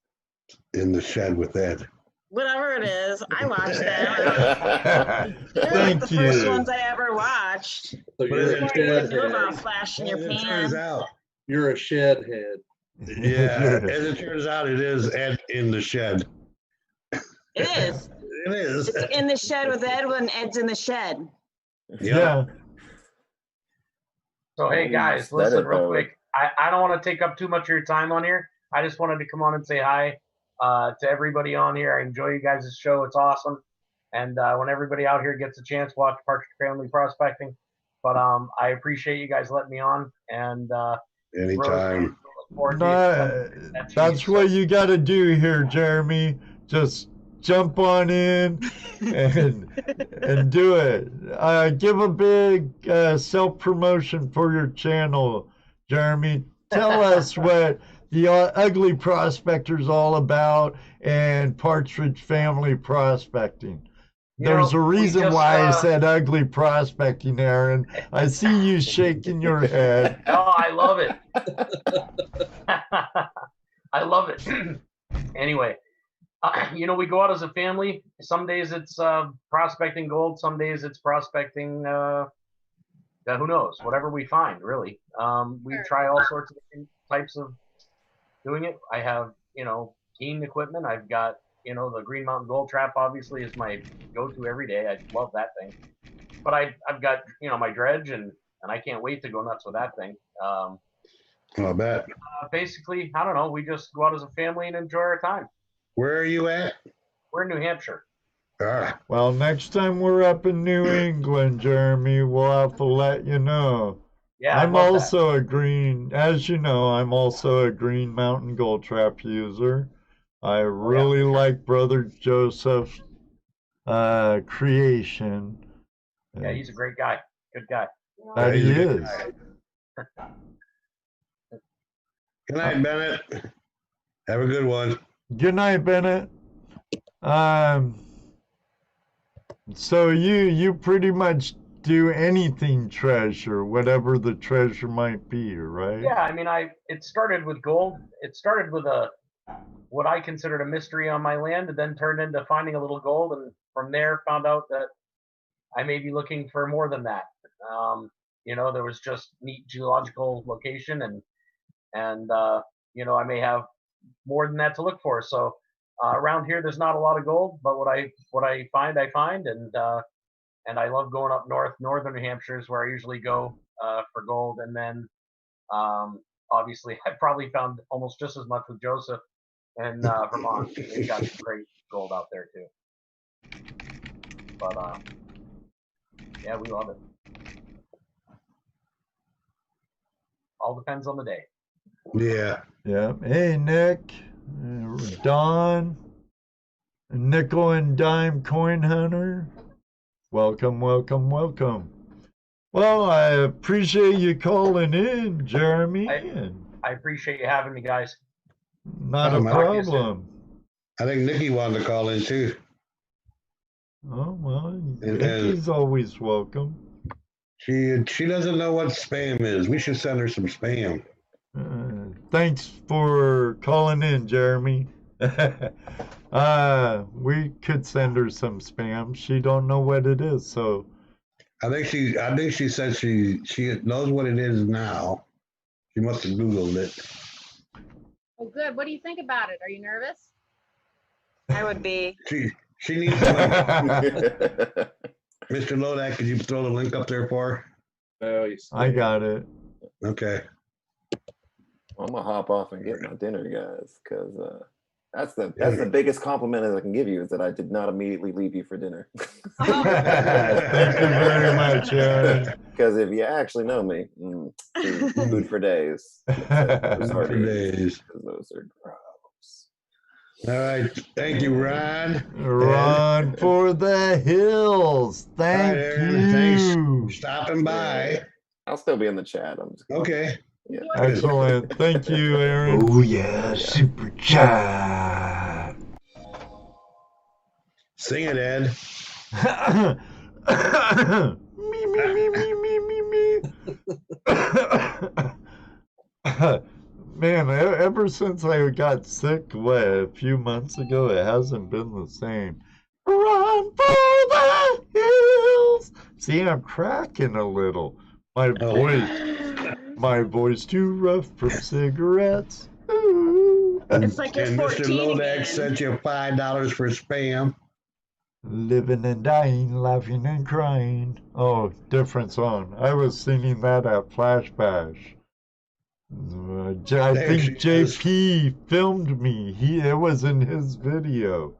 In the Shed with Ed. Whatever it is, I watch that. They're like the first ones I ever watched. So you're a shed knew about head. flashing your It turns pan. out. You're a shed head. Yeah, as it turns out, it is Ed in the Shed. It is. It is. It's in the shed with Ed when Ed's in the shed. Yeah. So, hey guys, listen real quick. I don't want to take up too much of your time on here. I just wanted to come on and say hi to everybody on here. I enjoy you guys' show. It's awesome. And when everybody out here gets a chance, watch Partridge Family Prospecting. But I appreciate you guys letting me on. And anytime. That's what you got to do here, Jeremy. Just jump on in and do it. Give a big self-promotion for your channel, Jeremy. Tell us what the Ugly Prospector's all about and Partridge Family Prospecting. There's a reason why I said Ugly Prospecting, Aaron. I see you shaking your head. Oh, I love it. I love it. Anyway, you know, we go out as a family. Some days it's prospecting gold. Some days it's prospecting, who knows, whatever we find, really. We try all sorts of different types of doing it. I have, you know, keen equipment. I've got, you know, the Green Mountain Gold Trap obviously is my go-to every day. I love that thing. But I've got, you know, my dredge, and I can't wait to go nuts with that thing. I bet. Basically, I don't know. We just go out as a family and enjoy our time. Where are you at? We're in New Hampshire. Well, next time we're up in New England, Jeremy, we'll have to let you know. Yeah, I'm also a green, as you know, I'm also a Green Mountain Gold Trap user. I really like Brother Joseph's creation. Yeah, he's a great guy. Good guy. That he He's a good is. guy. Good night, Bennett. Have a good one. Good night, Bennett. So you pretty much do anything treasure, whatever the treasure might be, right? Yeah, I mean, it started with gold. It started with what I considered a mystery on my land, and then turned into finding a little gold, and from there found out that I may be looking for more than that. There was just neat geological location, and I may have more than that to look for. So around here, there's not a lot of gold, but what I find, I find, and I love going up northern New Hampshire is where I usually go for gold, and then obviously I probably found almost just as much with Joseph in Vermont. They've got great gold out there too. But yeah, we love it. All depends on the day. Yeah. Yeah. Hey, Nick, Don, Nickel and Dime Coin Hunter. Welcome, welcome, welcome. Well, I appreciate you calling in, Jeremy. I appreciate you having me, guys. Not a problem. I think Nikki wanted to call in too. Oh, well, Nikki's always welcome. She doesn't know what spam is. We should send her some spam. Thanks for calling in, Jeremy. We could send her some spam. She don't know what it is, so. I think she said she knows what it is now. She must have Googled it. Oh, good. What do you think about it? Are you nervous? I would be. She needs to. Mr. Lodak, could you throw the link up there for her? I got it. Okay. I'm gonna hop off and get my dinner, guys, because that's the biggest compliment I can give you is that I did not immediately leave you for dinner. Thank you very much, Aaron. Because if you actually know me, food for days. Food for days. Those are gross. All right. Thank you, Ron. Ron for the hills. Thank you. Thanks for stopping by. I'll still be in the chat. Okay. Yeah. Excellent. Thank you, Aaron. Oh yeah, super chat. Sing it, Ed. Me, me, me, me, me, me, me. Man, ever since I got sick, a few months ago, it hasn't been the same. Run for the hills. See, I'm cracking a little. My voice too rough from cigarettes. Ooh. It's like you're And 14 Mr. Lodak again. sent you $5 for spam. Living and dying, laughing and crying. Oh, different song. I was singing that at Flash Bash. I think JP filmed me. It was in his video.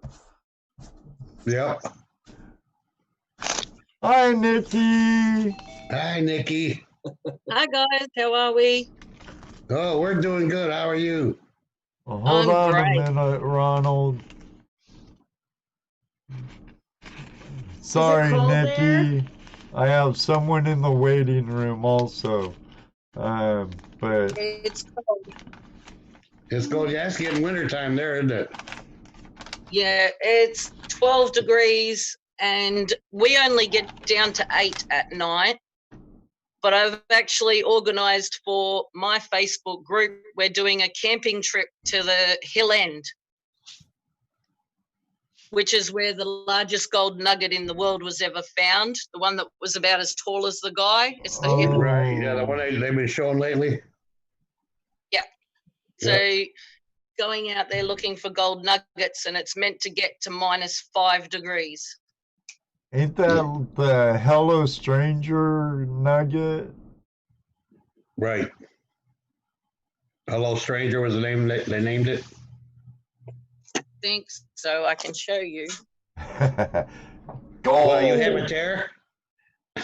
Yep. Hi, Nikki. Hi, Nikki. Hi guys, how are we? Oh, we're doing good. How are you? Well, hold on great. a minute, Ronald. Sorry, cold Nikki. there? I have someone in the waiting room also. But It's cold. It's cold. Yeah, it's getting wintertime there, isn't it? Yeah, it's 12 degrees and we only get down to 8 at night. But I've actually organized for my Facebook group, we're doing a camping trip to the Hill End, which is where the largest gold nugget in the world was ever found. The one that was about as tall as the guy. It's the Hill. Right. Yeah, the one they've been showing lately. Yeah. So going out there looking for gold nuggets, and it's meant to get to -5 degrees. ain't that the Hello Stranger nugget? Right. Hello, Stranger was the name they named it. I think so. I can show you. Gold! Well, you have a tear?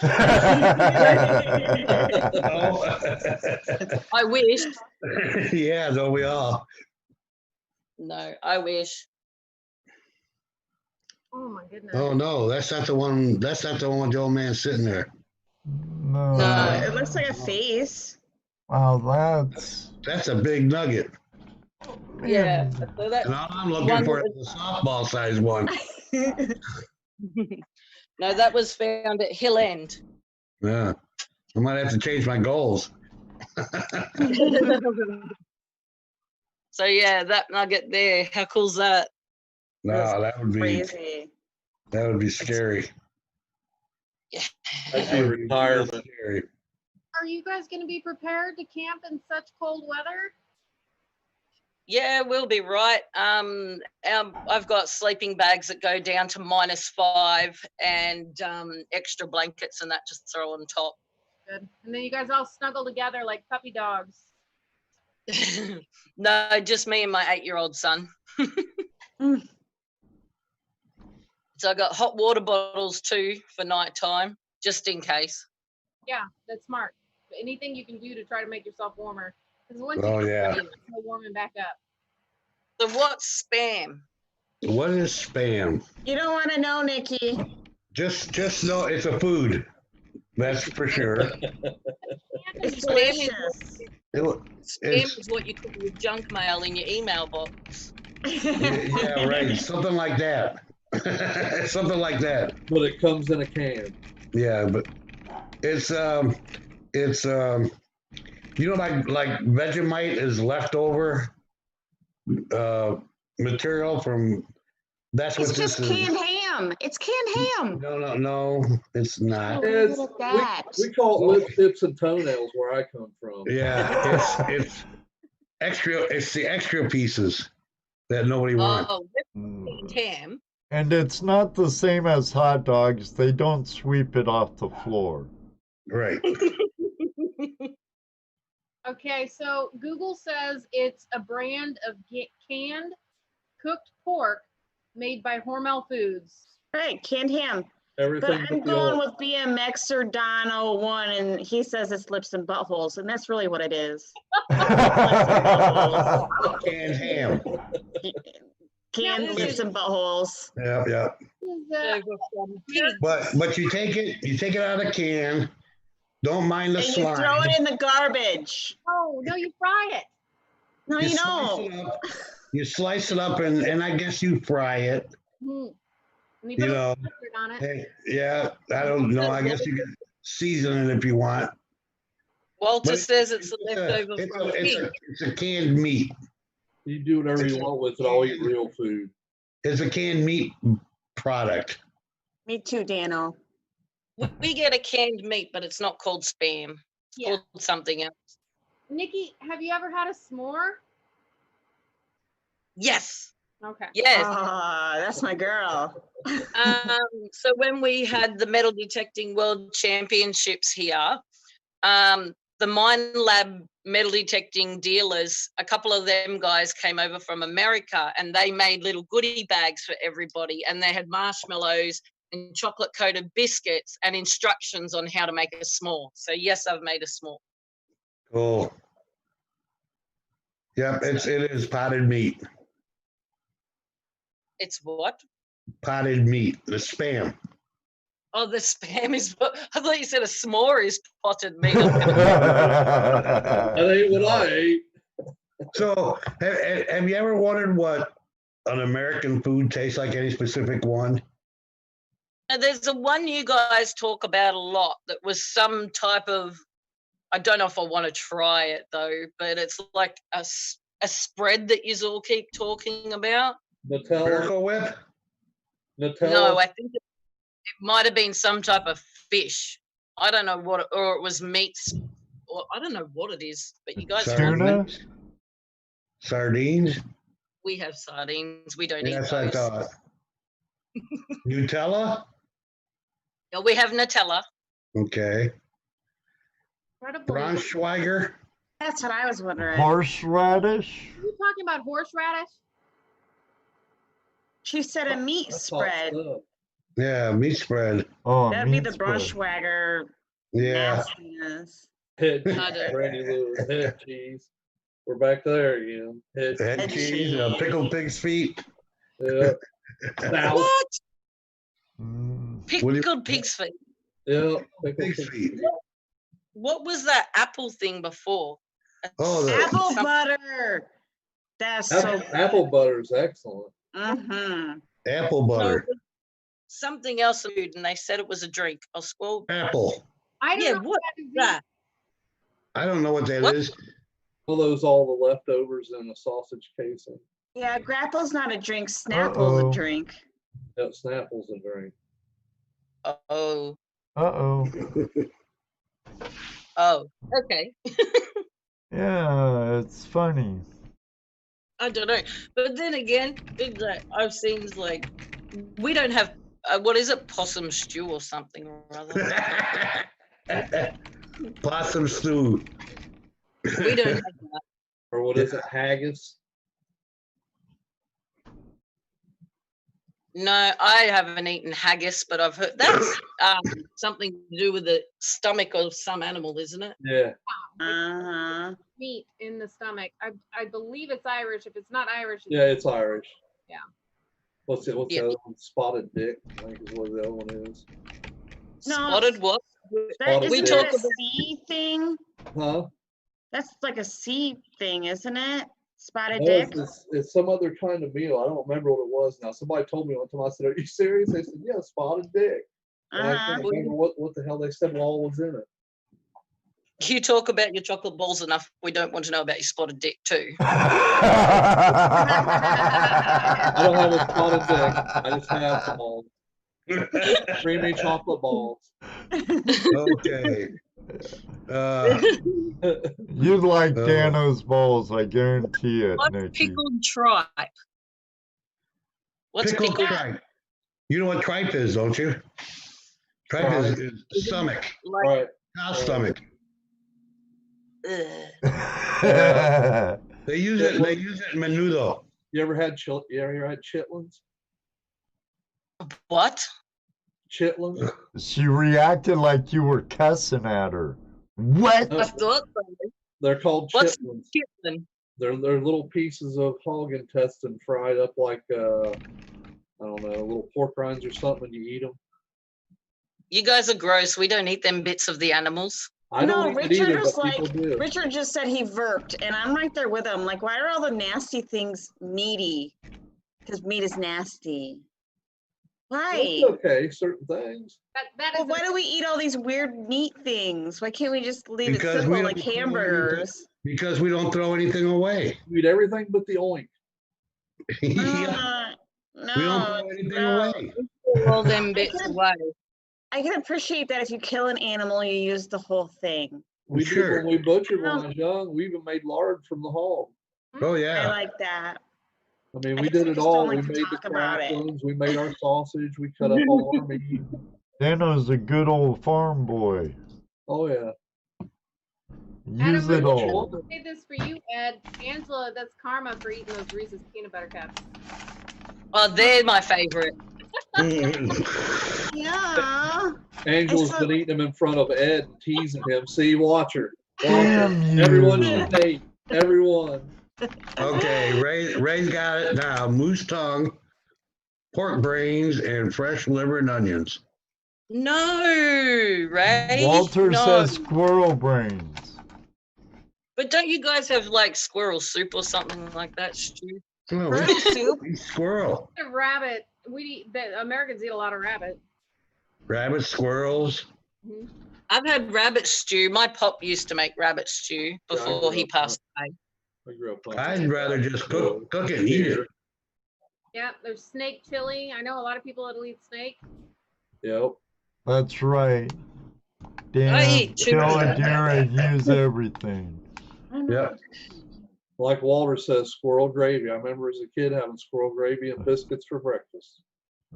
No. I wish. Yeah, don't we all? No, I wish. Oh my goodness. Oh no, that's not the one. That's not the one with the old man sitting there. No. It looks like a face. Wow, that's a big nugget. Yeah. So that And all I'm looking one for was- is a softball sized one. No, that was found at Hill End. Yeah, I might have to change my goals. So yeah, that nugget there. How cool's that? No, that would be Crazy. that would be scary. That'd That be would be retirement. scary. Are you guys going to be prepared to camp in such cold weather? Yeah, we'll be right. I've got sleeping bags that go down to -5 and extra blankets and that just throw on top. Good. And then you guys all snuggle together like puppy dogs. No, just me and my 8-year-old son. So I got hot water bottles too for nighttime, just in case. Yeah, that's smart. Anything you can do to try to make yourself warmer. Because once Oh, you yeah. it's no warming back up. So what's spam? What is spam? You don't want to know, Nikki. Just know it's a food. That's for sure. It's Spam is, delicious. spam is what you put your junk mail in your email box. Yeah, right. Something like that. Something like that. But it comes in a can. Yeah, but it's you know, like Vegemite is leftover material from. That's what It's this just is. canned ham. It's canned ham. No, it's not. It's, Look at that. we call it lip tips and toenails where I come from. Yeah, it's extra. It's the extra pieces that nobody wants. Oh, whipped ham. And it's not the same as hot dogs. They don't sweep it off the floor. Right. Okay, so Google says it's a brand of canned cooked pork made by Hormel Foods. Right, canned ham. Everything But I'm but the going oil. with BMXer Don 01, and he says it's lips and buttholes, and that's really what it is. Canned ham. Canned Yeah, lips and buttholes. Yeah. This is, But you take it out of the can. Don't mind the And you slime. throw it in the garbage. oh, no, you fry it. No, you slice don't. it up. You slice it up and I guess you fry it. And you You put a know, little mustard on it. hey, yeah, I don't know. I guess you can season it if you want. Walter But says it's a It's leftover a, from it's, pig. a, it's a canned meat. You do whatever you want with it. I'll eat real food. It's a canned meat product. Me too, Dano. We get a canned meat, but it's not called spam. It's Yeah. called something else. Nikki, have you ever had a s'more? Yes. Okay. Yes. Ah, that's my girl. So when we had the metal detecting world championships here, the Mine Lab metal detecting dealers, a couple of them guys came over from America and they made little goodie bags for everybody. And they had marshmallows and chocolate coated biscuits and instructions on how to make a s'more. So yes, I've made a s'more. Cool. Yep, it is potted meat. It's what? Potted meat. The spam. Oh, the spam is, I thought you said a s'more is potted meat. That ain't what I ate. So, have you ever wondered what an American food tastes like? Any specific one? Now, there's a one you guys talk about a lot that was some type of, I don't know if I want to try it though, but it's like a spread that you all keep talking about. Nutella. Miracle Whip? Nutella. No, I think it might have been some type of fish. I don't know what, or it was meats, or I don't know what it is, but you guys, Tuna? Sardines? we have sardines. We don't Yes, eat I those. thought. Nutella? Yeah, we have Nutella. Okay. Incredible. Braunschweiger? That's what I was wondering. Horseradish? Are you talking about horseradish? She said a meat That's all spread. stuff. Yeah, meat spread. Oh, That'd be meat the spread. Braunschweiger Yeah. nastiness. Head I cheese, don't- Randy Lewis. Head cheese. We're back there again. Head Head Head cheese, cheese. pickled pig's feet. Yeah. Now, What? Pickled pig's feet. Yeah, Pig's feet. What was that apple thing before? Oh, the Apple butter. That's so apple butter is excellent. Mm-hmm. apple No, butter. something else, and they said it was a drink. I'll scroll. Apple. I don't Yeah, know what that is is that? I don't know what that What? is. All those, all the leftovers in a sausage casing. Yeah, grapple's not a drink. Snapple's Uh-oh. a drink. Yeah, Snapple's a drink. Oh, Uh-oh. oh, okay. Yeah, it's funny. I don't know, but then again, I've seen like we don't have what is it, possum stew or something or other. Possum stew. We don't have that. Or what is it, haggis? No, I haven't eaten haggis, but I've heard that's something to do with the stomach of some animal, isn't it? Yeah. Uh-huh. meat in the stomach. I believe it's Irish. If it's not Irish, Yeah, it's Irish. Yeah. What's it? What's Yeah. the other one? Spotted dick, I think is what the other one is. No, Spotted what? That, We isn't talk that a about- sea thing? Huh? That's like a sea thing, isn't it? Spotted No, dick? it's some other kind of meal. I don't remember what it was now. Somebody told me one time. I said, "Are you serious?" They said, "Yeah, spotted dick." And I Uh-huh. can't remember what the hell they said all was in it. You talk about your chocolate balls enough. We don't want to know about your spotted dick too. I don't have a spotted dick. I just have balls. Creamy chocolate balls. Okay. You'd like Oh. Dano's balls, I guarantee it, What's Nikki. pickled tripe? What's Pickled pickled? tripe. You know what tripe is, don't you? Tripe is stomach. Like, Right. Cow stomach. ugh. They use it in menudo. You ever had chitlins? What? Chitlins? She reacted like you were cussing at her. What? No, I thought so. they're called What's chitlins. chitlin? They're little pieces of hog intestine fried up like I don't know, little pork rinds or something. And you eat them. You guys are gross. We don't eat them bits of the animals. I No, don't eat it Richard either, was but like, people do. Richard just said he verked, and I'm right there with him. Like, why are all the nasty things meaty? Because meat is nasty. Why? It's okay, certain things. That Well, is why do we eat all these weird meat things? Why can't we just leave Because it we simple, don't like throw anything- hamburgers? Because we don't throw anything away. You eat everything but the oink. Yeah, No, we don't throw anything no. away. All them bits away. I can appreciate that if you kill an animal, you use the whole thing. We Sure. did when we butchered when I was young. We even made lard from the hog. Oh I yeah. like that. I mean, I we guess we did it just all. don't We like to made the talk about it. crackers. We made our sausage. We cut up all our meat. Dano's a good old farm boy. Oh yeah. Use Adam, it all. I'll say this for you, Ed. Angela, that's karma for eating those Reese's peanut butter cups. Oh, they're my favorite. Yeah. Angela's It's so- been eating them in front of Ed and teasing him. See, watch her. Watch Damn her. you. Everyone should date. Everyone. Okay, Ray's got it now. Moose tongue, pork brains, and fresh liver and onions. No, Ray. Walter no. says squirrel brains. But don't you guys have like squirrel soup or something like that, Stu? Oh, Turtle soup. we eat squirrel. A rabbit. The Americans eat a lot of rabbit. Rabbit, squirrels. I've had rabbit stew. My pop used to make rabbit stew before he passed away. I grew up on I'd rather just cook it and eat it. Yeah, there's snake chili. I know a lot of people that'll eat snake. Yep. That's right. I Damn, eat too kill a much. deer and use everything. Yep. Like Walter says, squirrel gravy. I remember as a kid having squirrel gravy and biscuits for breakfast.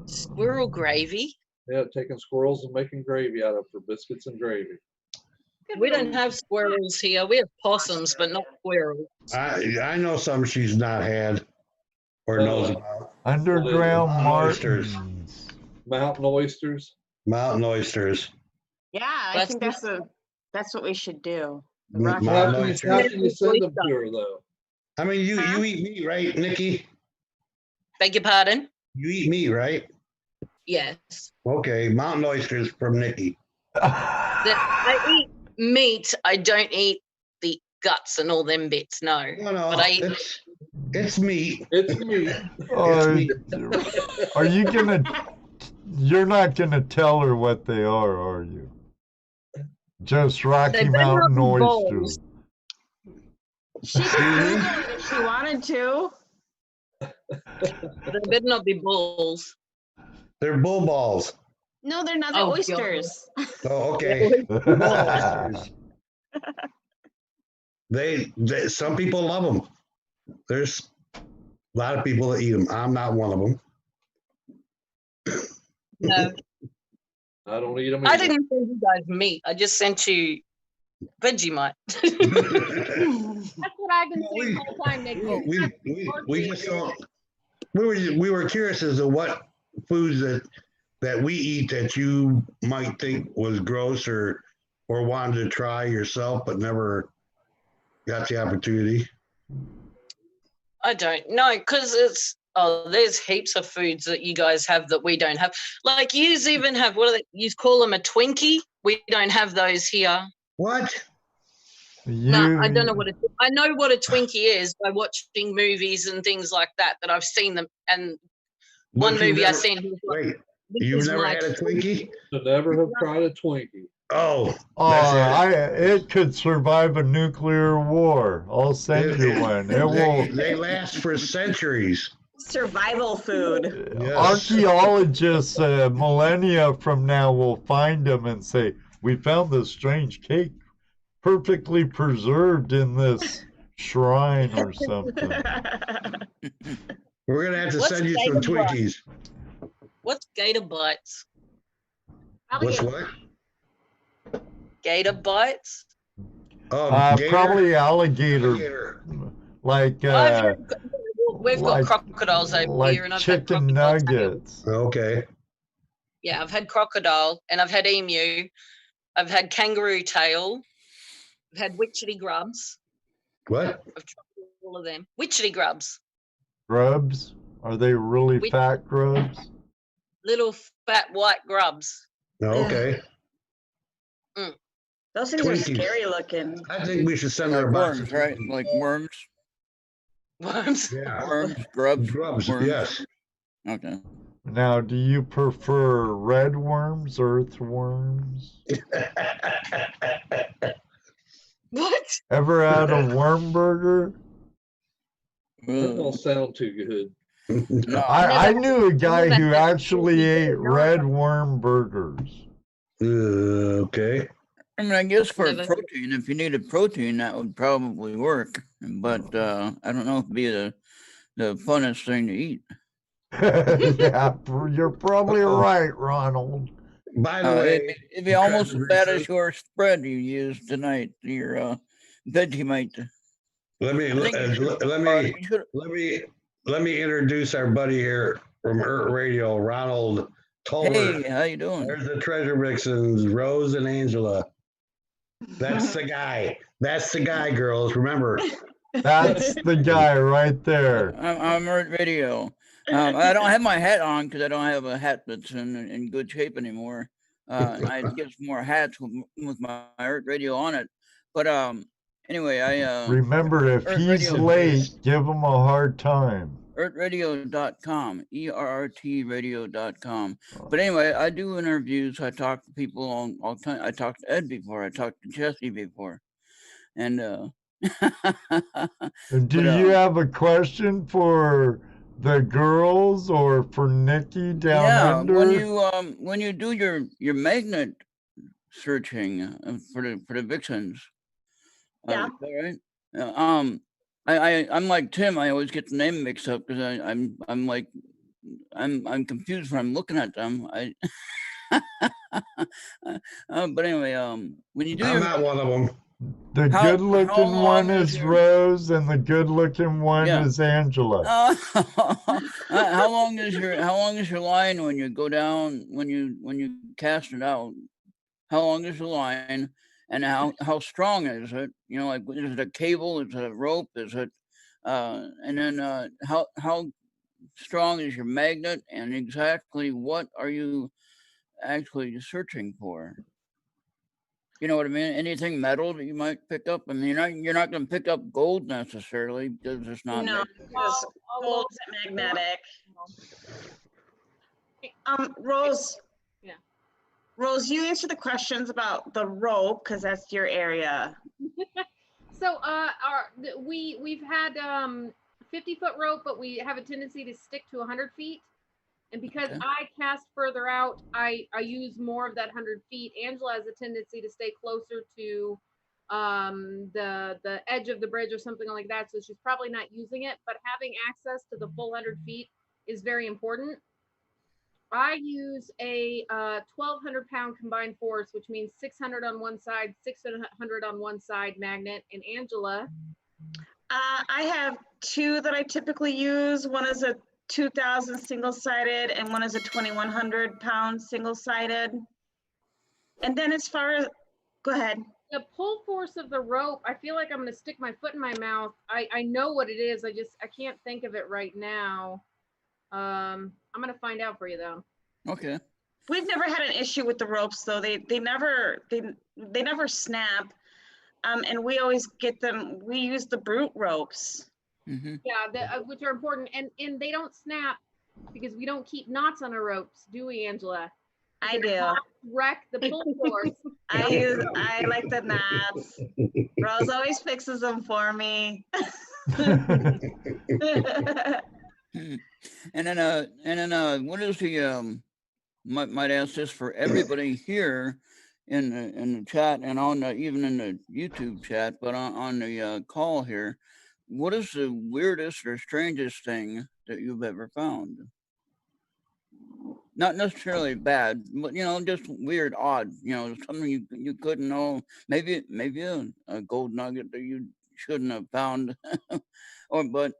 Squirrel gravy? Yeah, taking squirrels and making gravy out of for biscuits and gravy. We don't have squirrels here. We have possums, but not squirrels. I know some she's not had or knows about. Underground Oysters. martins. Mountain oysters. Mountain oysters. Yeah, I That's think that's what we should do. The M- rock- mountain How oysters. can you send them to her though? I mean, you eat meat, right, Nikki? Beg your pardon? You eat meat, right? Yes. Okay, mountain oysters from Nikki. I eat meat. I don't eat the guts and all them bits. No. No, But I eat it's meat. It's me. Are you gonna? You're not gonna tell her what they are you? Just Rocky They better not Mountain be oysters. balls. She could Google it if she wanted to. But they better not be balls. They're bull balls. No, they're not. They're Oh, oysters. Oh, okay. Bull oysters. They some people love them. There's a lot of people that eat them. I'm not one of them. No. I don't eat them. I didn't send you guys meat. I just sent you Vegemite. That's what I've been saying the whole time, Nick. We just don't. We were curious as to what foods that we eat that you might think was gross or wanted to try yourself but never got the opportunity. I don't know, because there's heaps of foods that you guys have that we don't have. Like yous even have, what are they, you call them a Twinkie? We don't have those here. What? No, I don't know what I know what a Twinkie is by watching movies and things like that I've seen them. And one movie I seen. Wait, you've never had a Twinkie? I never have tried a Twinkie. Oh, it could survive a nuclear war. I'll send you one. It will. They last for centuries. Survival food. Yes. Archaeologists millennia from now will find them and say, "We found this strange cake, perfectly preserved in this shrine or something." We're gonna have to send you some Twinkies. What's gator bites? What's what? Gator bites? Probably alligator. Like we've got crocodiles over here, and I've had chicken nuggets. Okay. Yeah, I've had crocodile, and I've had emu. I've had kangaroo tail. I've had witchetty grubs. What? I've tried all of them. Witchetty grubs. Grubs? Are they really fat grubs? Little fat white grubs. Okay. Mm. Those things are scary looking. I think we should send like our worms, right? Like worms. Worms. Yeah. Worms, grubs. Grubs. Worms. Yes. Okay. Now, do you prefer red worms, earthworms? What? Ever had a worm burger? That don't sound too good. No, I knew a guy who actually ate red worm burgers. Okay. I mean, I guess for protein, if you needed protein, that would probably work. But I don't know if it'd be the funnest thing to eat. Yeah, you're probably right, Ronald. By the way, it'd be almost as bad as your spread you used tonight, your Vegemite. Let me introduce our buddy here from Earth Radio, Ronald Tolbert. Hey, how you doing? There's the treasure mixins, Rose and Angela. That's the guy. That's the guy, girls. Remember. That's the guy right there. I'm Earth Radio. I don't have my hat on because I don't have a hat that's in good shape anymore. I get some more hats with my Earth Radio on it. But anyway, I remember, if he's late, give him a hard time. EarthRadio.com, ERRT radio.com. But anyway, I do interviews. I talk to people all the time. I talked to Ed before. I talked to Jesse before. And do you have a question for the girls or for Nikki down under? When you do your magnet searching for the vixens, yeah, right? I'm like Tim. I always get the name mixed up because I'm confused when I'm looking at them. But anyway, when you do, I'm not one of them. The good-looking one is Rose, and the good-looking one is Angela. How long is your line when you go down when you cast it out? How long is the line? And how strong is it? You know, like, is it a cable? Is it a rope? Is it, and then how strong is your magnet, and exactly what are you actually searching for? You know what I mean? Anything metal that you might pick up. I mean, you're not going to pick up gold necessarily because it's not. No, because gold isn't magnetic. Rose. Yeah. Rose, you answer the questions about the rope because that's your area. So we've had 50-foot rope, but we have a tendency to stick to 100 feet. And because I cast further out, I use more of that 100 feet. Angela has a tendency to stay closer to the edge of the bridge or something like that. So she's probably not using it, but having access to the full 100 feet is very important. I use a 1,200 pound combined force, which means 600 on one side, 600 on one side magnet. And Angela? I have two that I typically use. One is a 2,000 single-sided and one is a 2,100 pound single-sided. And then as far as, go ahead. The pull force of the rope, I feel like I'm going to stick my foot in my mouth. I know what it is. I can't think of it right now. I'm going to find out for you though. Okay. We've never had an issue with the ropes though. They never snap. And we always get them, we use the brute ropes. Mm-hmm. Yeah, which are important, and they don't snap because we don't keep knots on our ropes, do we, Angela? I do. Wreck the pull force. I like the knots. Rose always fixes them for me. And then what is the might ask this for everybody here in the chat and on even in the YouTube chat, but on the call here. What is the weirdest or strangest thing that you've ever found? Not necessarily bad, but just weird, odd. Something you couldn't know. Maybe a gold nugget that you shouldn't have found, but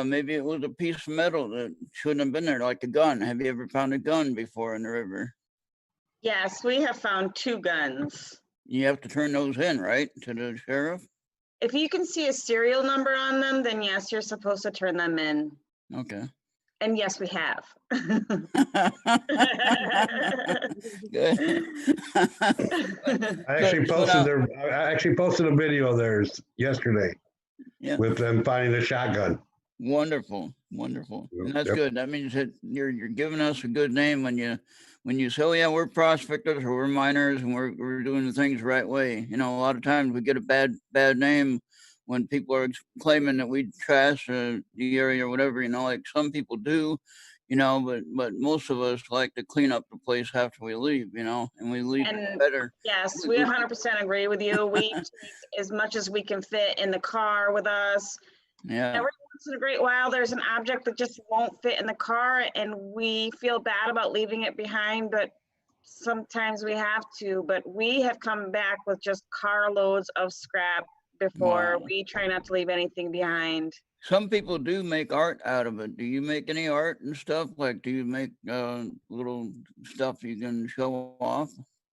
maybe it was a piece of metal that shouldn't have been there, like a gun. Have you ever found a gun before in the river? Yes, we have found 2 guns. You have to turn those in, right, to the sheriff? If you can see a serial number on them, then yes, you're supposed to turn them in. Okay. And yes, we have. Good. I actually posted a video of theirs yesterday. Yeah. With them finding the shotgun. Wonderful. And that's good. That means that you're giving us a good name when you say, oh yeah, we're prospectors or we're miners and we're doing the things the right way. A lot of times we get a bad name when people are claiming that we trash the area or whatever, like some people do, but most of us like to clean up the place after we leave, and we leave better. Yes, we 100% agree with you. We take as much as we can fit in the car with us. Yeah. Every once in a great while, there's an object that just won't fit in the car and we feel bad about leaving it behind, but sometimes we have to. But we have come back with just carloads of scrap before. Wow. We try not to leave anything behind. Some people do make art out of it. Do you make any art and stuff? Like, do you make little stuff you can show off?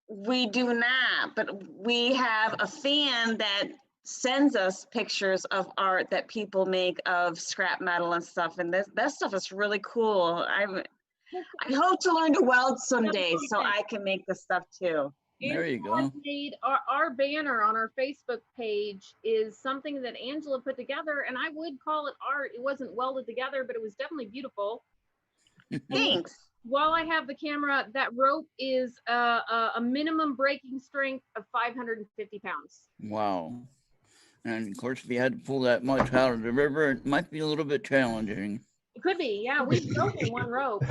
We do not, but we have a fan that sends us pictures of art that people make of scrap metal and stuff, and that stuff is really cool. I hope to learn to weld someday so I can make this stuff too. There you go. Made our banner on our Facebook page is something that Angela put together, and I would call it art. It wasn't welded together, but it was definitely beautiful. Thanks. While I have the camera, that rope is a minimum breaking strength of 550 pounds. Wow. And of course, if you had to pull that much out of the river, it might be a little bit challenging. It could be, yeah. We've broken one rope.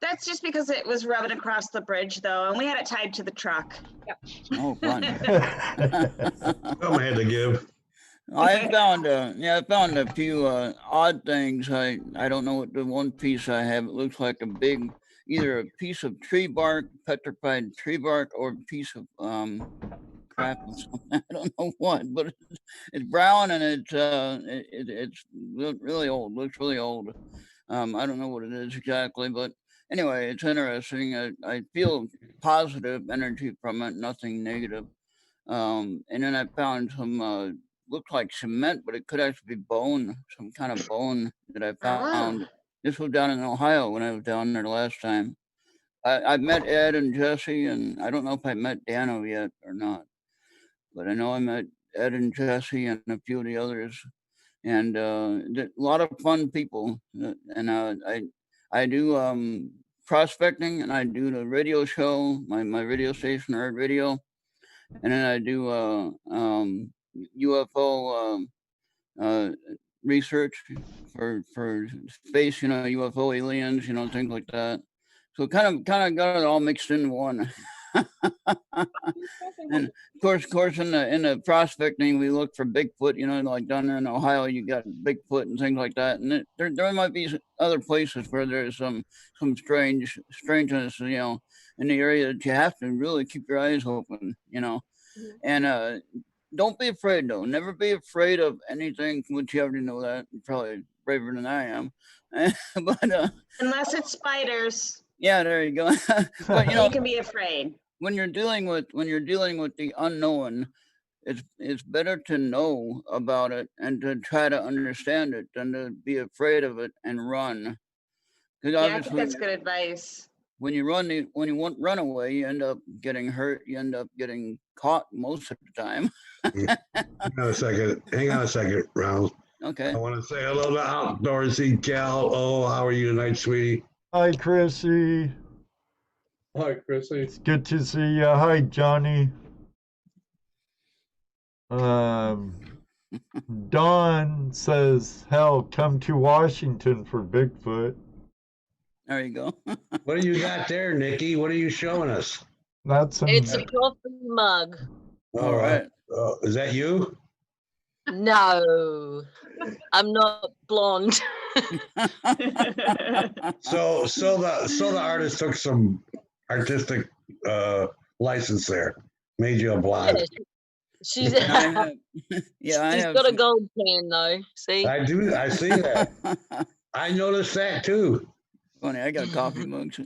That's just because it was rubbing across the bridge, though, and we had it tied to the truck. Yep. Oh, fun. Something I had to give. I found a few odd things. I don't know what the one piece I have. It looks like either a piece of tree bark, petrified tree bark, or a piece of crap or something. I don't know what, but it's brown and it's really old. Looks really old. I don't know what it is exactly, but anyway, it's interesting. I feel positive energy from it, nothing negative. And then I found some looked like cement, but it could actually be bone, some kind of bone that I found. This was down in Ohio when I was down there the last time. I met Ed and Jesse, and I don't know if I met Dano yet or not, but I know I met Ed and Jesse and a few of the others, and a lot of fun people. And I do prospecting, and I do the radio show, my radio station, Earth Radio, and then I do UFO research for space, UFO aliens, things like that. So kind of got it all mixed in one. And of course, in the prospecting, we look for Bigfoot. Like down there in Ohio, you got Bigfoot and things like that. And there might be other places where there's some strangeness, in the area that you have to really keep your eyes open, And don't be afraid though. Never be afraid of anything, which you already know that. You're probably braver than I am. But unless it's spiders. Yeah, there you go. But you can be afraid. When you're dealing with the unknown, it's better to know about it and to try to understand it than to be afraid of it and run. Yeah, I think that's good advice. When you run away, you end up getting hurt. You end up getting caught most of the time. Hang on a second, Ronald. Okay. I want to say hello to Outdoorsy Cal. Oh, how are you tonight, sweetie? Hi, Chrissy. Hi, Chrissy. It's good to see you. Hi, Johnny. Don says, hell, come to Washington for Bigfoot. There you go. What do you got there, Nikki? What are you showing us? It's a coffee mug. All right. Is that you? No, I'm not blonde. So the artist took some artistic license there, made you a blonde. She's yeah, she's got a gold pan though. See? I see that. I noticed that too. Funny, I got coffee mugs.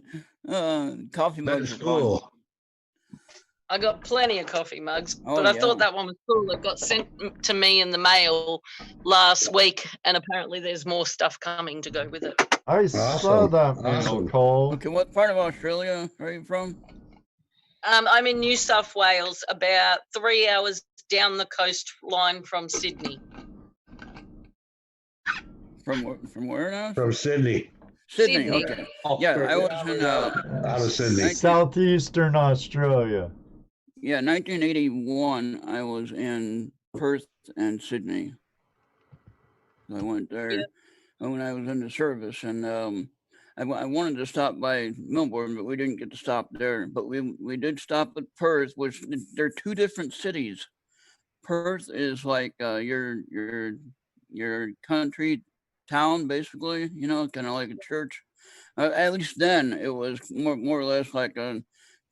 Coffee mugs. That's cool. I got plenty of coffee mugs, Oh, but I thought that one was cool. It got sent to me in the mail last week, and apparently there's more stuff coming to go with it. I saw that mail call. Okay, what part of Australia are you from? I'm in New South Wales, about 3 hours down the coastline from Sydney. From where now? From Sydney. Sydney, okay. Yeah, I was in out of Sydney. Southeastern Australia. Yeah, 1981, I was in Perth and Sydney. I went there when I was in the service, and I wanted to stop by Melbourne, but we didn't get to stop there. But we did stop at Perth, which they're two different cities. Perth is like your country town, basically, kind of like a church. At least then, it was more or less like a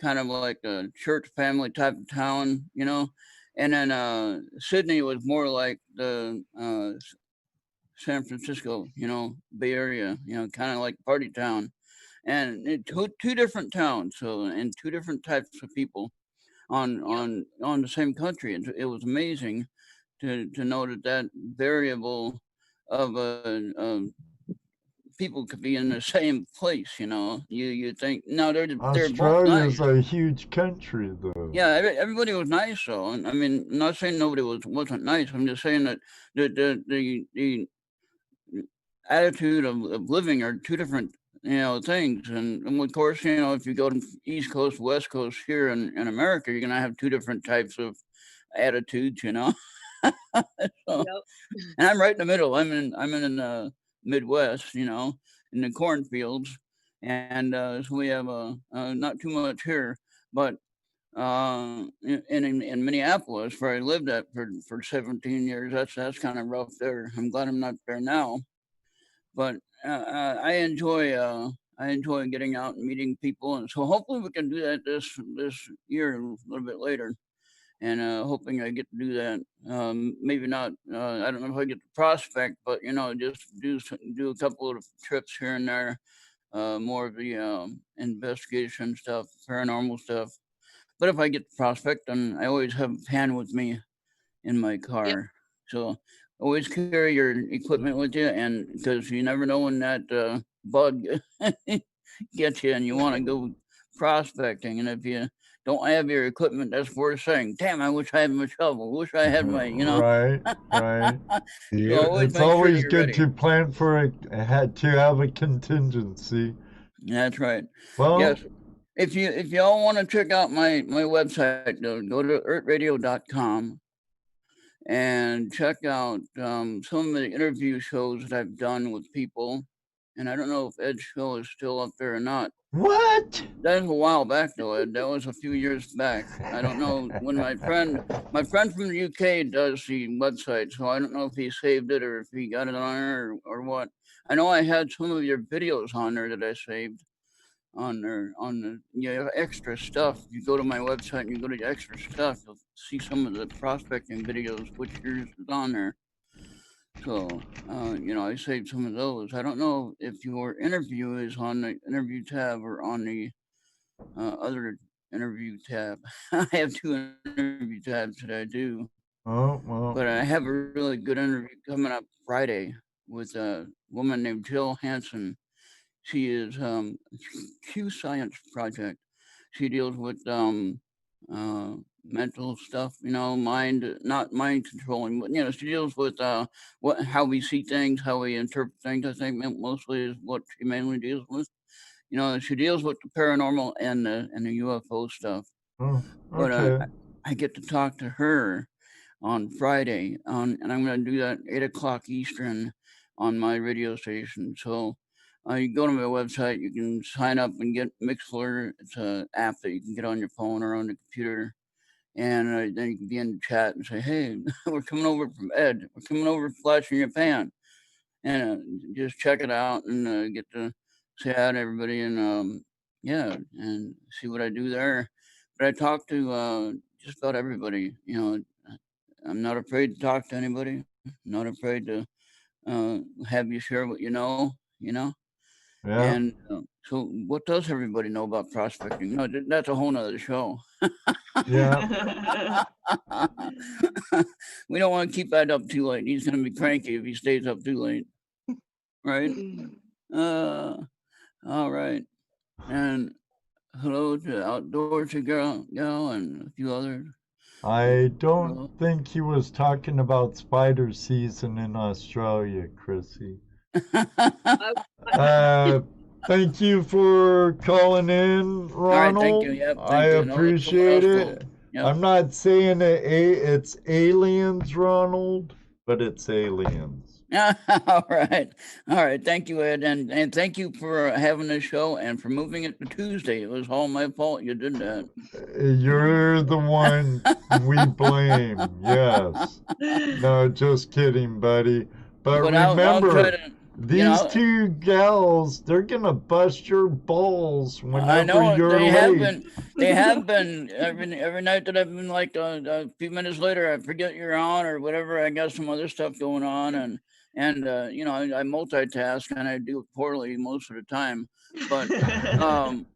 kind of like a church family type of town, And then Sydney was more like the San Francisco, Bay Area, kind of like party town. And two different towns, and two different types of people on the same country. It was amazing to know that variable of people could be in the same place, You think no, they're both Australia's nice. a huge country, though. Yeah, everybody was nice, though. And I mean, I'm not saying nobody wasn't nice. I'm just saying that the attitude of living are two different, things. And of course, if you go to East Coast, West Coast here in America, you're gonna have two different types of attitudes, So, and I'm right in the middle. I'm in the Midwest, in the cornfields, and so we have not too much here, but in Minneapolis, where I lived at for 17 years, that's kind of rough there. I'm glad I'm not there now, but I enjoy getting out and meeting people, and so hopefully we can do that this year a little bit later. And hoping I get to do that. Maybe not. I don't know if I get to prospect, but just do a couple of trips here and there. More of the investigation stuff, paranormal stuff. But if I get to prospect, then I always have a pan with me in my car. So always carry your equipment with you, and because you never know when that bug gets you, and you want to go prospecting, and if you don't have your equipment, that's worth saying. Damn, I wish I had my shovel. Wish I had my, Right, right. So always It's make sure always you're good ready. to plan for to have a contingency. That's right. Well, Yes. If y'all want to check out my website, go to earthradio.com and check out some of the interview shows that I've done with people. And I don't know if Ed's show is still up there or not. What? That was a while back though, Ed. That was a few years back. I don't know when my friend from the UK does the website, so I don't know if he saved it or if he got it on there or what. I know I had some of your videos on there that I saved on the extra stuff. You go to my website and you go to the extra stuff, you'll see some of the prospecting videos, which yours is on there. So, I saved some of those. I don't know if your interview is on the interview tab or on the other interview tab. I have 2 interview tabs that I do. Oh, well. But I have a really good interview coming up Friday with a woman named Jill Hansen. She is Q Science Project. She deals with mental stuff, not mind controlling, but she deals with how we see things, how we interpret things. I think mostly is what she mainly deals with. She deals with the paranormal and the UFO stuff. Oh, But okay. I get to talk to her on Friday, and I'm going to do that 8:00 Eastern on my radio station. So you go to my website, you can sign up and get Mixler. It's an app that you can get on your phone or on the computer. And then you can be in the chat and say, hey, we're coming over from Ed. We're coming over Flash in your pan. And just check it out and get to say hi to everybody and and see what I do there. But I talk to just about everybody. I'm not afraid to talk to anybody. Not afraid to have you share what you know. Yeah. And so, what does everybody know about prospecting? No, that's a whole nother show. Yeah. We don't want to keep that up too late. He's going to be cranky if he stays up too late. Right? All right. And hello to Outdoorsy Girl and a few others. I don't think he was talking about spider season in Australia, Chrissy. Thank you for calling in, Ronald. All right, thank you. Yep, thank I you. And I'll let someone appreciate else it. go. Yep. I'm not saying it's aliens, Ronald, but it's aliens. All right. Thank you, Ed, and thank you for having this show and for moving it to Tuesday. It was all my fault you did that. You're the one we blame. Yes. No, just kidding, buddy. But I'll remember, try to, these 2 gals, they're gonna bust your balls whenever I know you're they late. have been. They have been every night that I've been like a few minutes later, I forget you're on or whatever. I got some other stuff going on, and I multitask and I do it poorly most of the time. But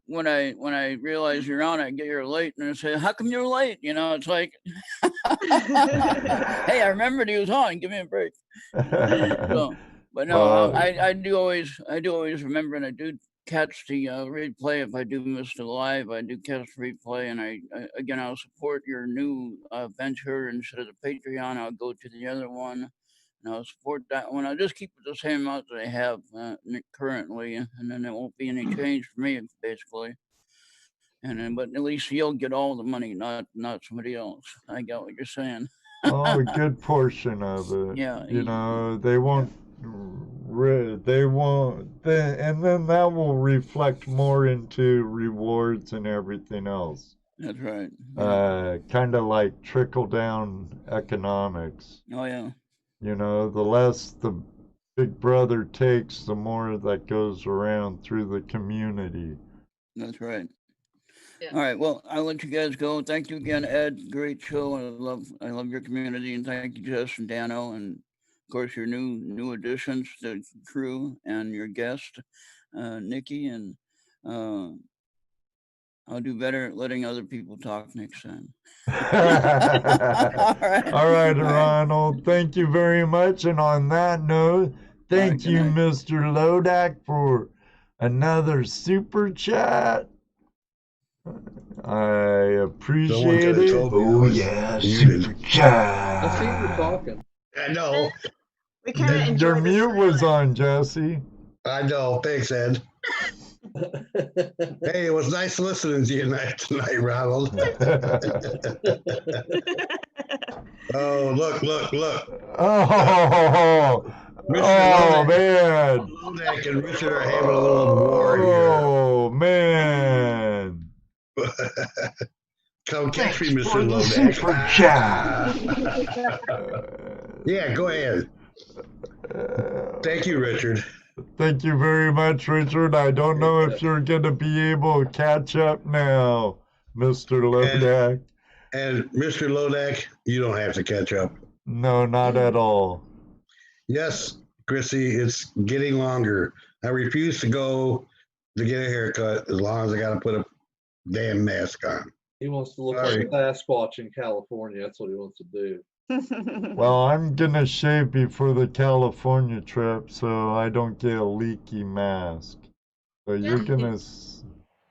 when I realize you're on, I get here late and I say, "How come you're late?" It's like, "Hey, I remembered he was on. Give me a break." So, but no, I do always remember, and I do catch the replay if I do miss the live. I do catch the replay, and I'll support your new venture instead of the Patreon. I'll go to the other one, and I'll support that one. I'll just keep it the same amount that I have currently, and then there won't be any change for me basically. And then, but at least you'll get all the money, not somebody else. I got what you're saying. Oh, a good portion of it. Yeah. They won't. They won't. And then that will reflect more into rewards and everything else. That's right. Kind of like trickle down economics. Oh yeah. The less the big brother takes, the more that goes around through the community. That's right. Yeah. All right. Well, I'll let you guys go. Thank you again, Ed. Great show. I love your community, and thank you, Jess and Dano, and of course your new additions to the crew and your guest, Nikki, and I'll do better at letting other people talk next time. All right, Ronald. Thank you very much. And on that note, thank you, Mr. Lodak, for another super chat. I appreciate it. Oh yeah, super chat. I see you talking. I know. We kind of enjoy Your mute was on, Jesse. I know. Thanks, Ed. Hey, it was nice listening to you tonight, Ronald. Oh, look. Oh, man. Lodak and Richard are having a little war here. Oh, man. Come catch me, Mr. For the Lodak. super chat. Yeah, go ahead. Thank you, Richard. Thank you very much, Richard. I don't know if you're going to be able to catch up now, Mr. Lodak. And Mr. Lodak, you don't have to catch up. No, not at all. Yes, Chrissy, it's getting longer. I refuse to go to get a haircut as long as I got to put a damn mask on. He wants to look like Sasquatch in California. That's what he wants to do. Well, I'm going to shave before the California trip so I don't get a leaky mask. But you're going to...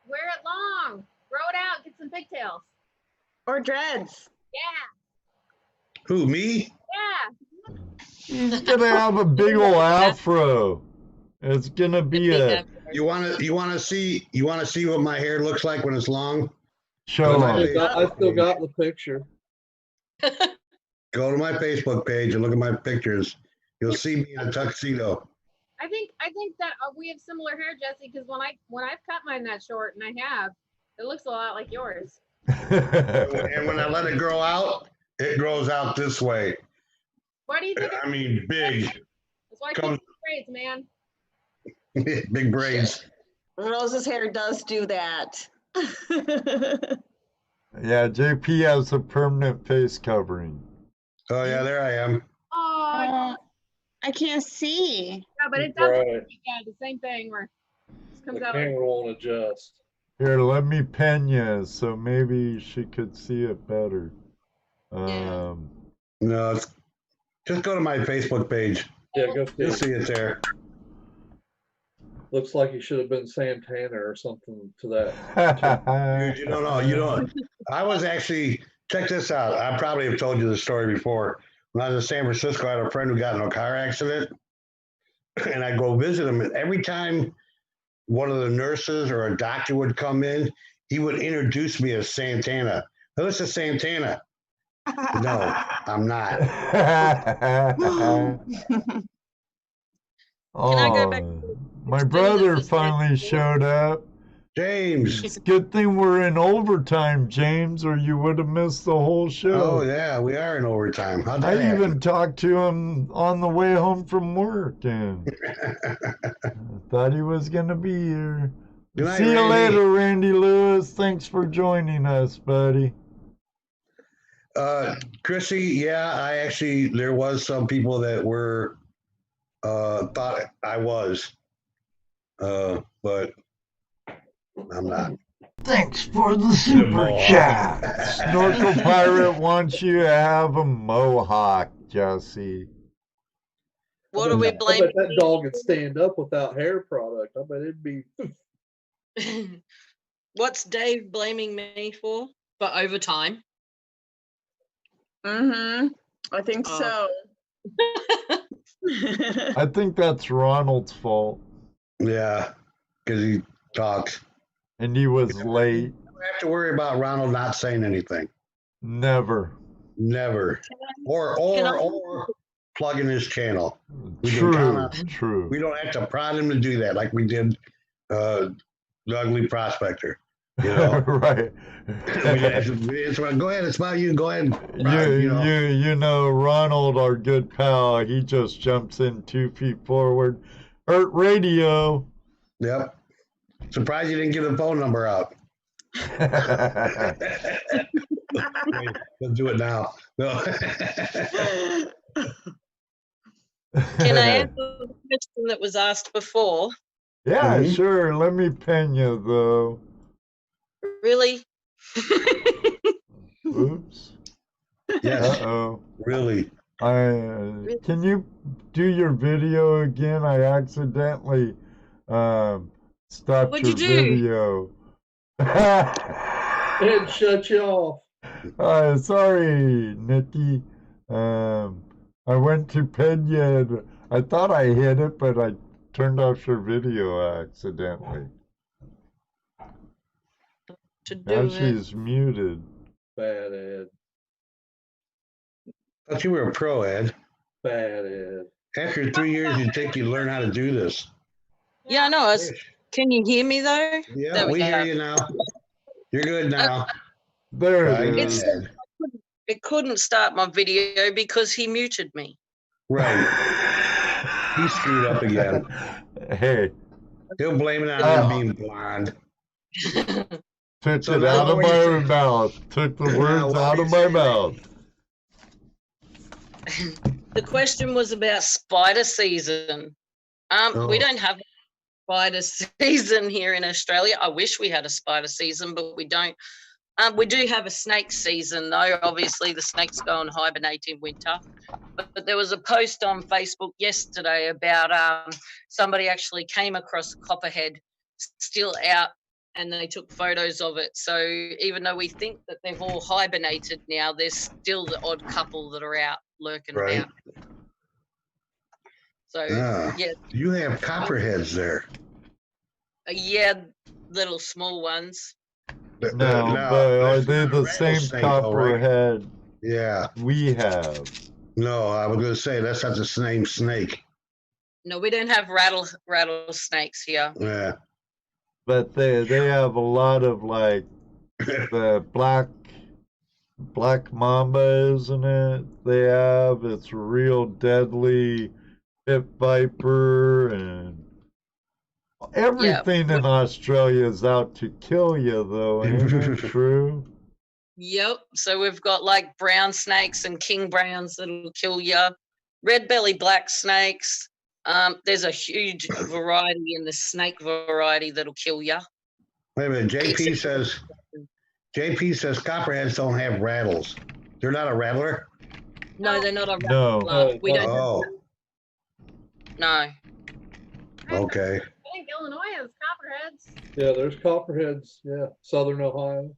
Wear it long. Grow it out. Get some pigtails. Or dreads. Yeah. Who, me? Yeah. He's going to have a big old afro. It's going to be a... You want to see what my hair looks like when it's long? Show I still got the picture. Go to my Facebook page and look at my pictures. You'll see me in a tuxedo. I think that we have similar hair, Jesse, because when I've cut mine that short, and I have, it looks a lot like yours. And when I let it grow out, it grows out this way. Why do you think? I mean, big. That's why I keep braids, man. Big braids. Rose's hair does do that. Yeah, JP has a permanent face covering. Oh, yeah, there I am. Oh, I can't see. Yeah, but it's Right. yeah, the same thing where it just comes The out. camera won't adjust. Here, let me pen you so maybe she could see it better. No, just go to my Facebook page. Yeah, go see You'll it. see it there. Looks like he should have been Santana or something to that. You don't know. You don't. I was actually, check this out. I probably have told you the story before. When I was in San Francisco, I had a friend who got in a car accident, and I go visit him. And every time one of the nurses or a doctor would come in, he would introduce me as Santana. Now, this is Santana. No, I'm not. Can I go back? My brother finally showed up. James. Good thing we're in overtime, James, or you would have missed the whole show. Oh, yeah, we are in overtime. How'd that I happen? even talked to him on the way home from work, and I thought he was going to be here. Good night, See you Randy. later, Randy Lewis. Thanks for joining us, buddy. Chrissy, yeah, there was some people that were, thought I was, but I'm not. Thanks for the super chat. Snorkel Pirate wants you to have a mohawk, Jesse. What are we I bet blaming? that dog would stand up without hair product. I bet it'd be. What's Dave blaming me for? For overtime? Mm-hmm. I think so. I think that's Ronald's fault. Yeah, because he talks. And he was late. You don't have to worry about Ronald not saying anything. Never. Never. Or plugging his channel. We can True, count on- true. We don't have to prod him to do that like we did the Ugly Prospector. You know? Right. Go ahead, it's about you. Go ahead. You know, Ronald, our good pal, he just jumps in 2 feet forward. Ert Radio. Yep. Surprised you didn't give the phone number out. Let's do it now. No. Can I answer the question that was asked before? Yeah, sure. Let me pen you, though. Really? Oops. Yes. Uh-oh. Really. Can you do your video again? I accidentally stopped What'd your you do? video. It shut you off. Sorry, Nikki. I went to pin you. And I thought I hit it, but I turned off your video accidentally. To Now do it. she's muted. Bad Ed. Thought you were a pro, Ed. Bad Ed. After 3 years, you'd think you learn how to do this. Yeah, I know. Can you hear me though? Yeah, There we hear go. you now. You're good now. There Try it again. is. It couldn't start my video because he muted me. Right. He screwed up again. Hey, He'll blame it on him being blind. took So it now out of what do you my say? mouth. Took the Now words what out do of you my say? mouth. The question was about spider season. We Oh. don't have a spider season here in Australia. I wish we had a spider season, but we don't. We do have a snake season, though. Obviously, the snakes go and hibernate in winter. But there was a post on Facebook yesterday about somebody actually came across a copperhead still out, and they took photos of it. So even though we think that they've all hibernated now, there's still the odd couple that are out lurking Right. about. So Ah, yeah, you have copperheads there. yeah, little small ones. But, No, now, but are that's they not a the same rattlesnake, though, right? copperhead Yeah. we have? No, I was going to say that's not the same snake. No, we don't have rattlesnakes here. Yeah. But they have a lot of like the black mamba, isn't it? They have it's real deadly pit viper and everything in Australia is out to kill you though, ain't it true? Yep. So we've got like brown snakes and king browns that'll kill you. Red belly black snakes. There's a huge variety in the snake variety that'll kill you. Wait a minute. JP says copperheads don't have rattles. They're not a rattler? No, they're not a No. rattler. We don't. Oh, No. okay. I think Illinois has copperheads. Yeah, there's copperheads. Yeah, Southern Ohio.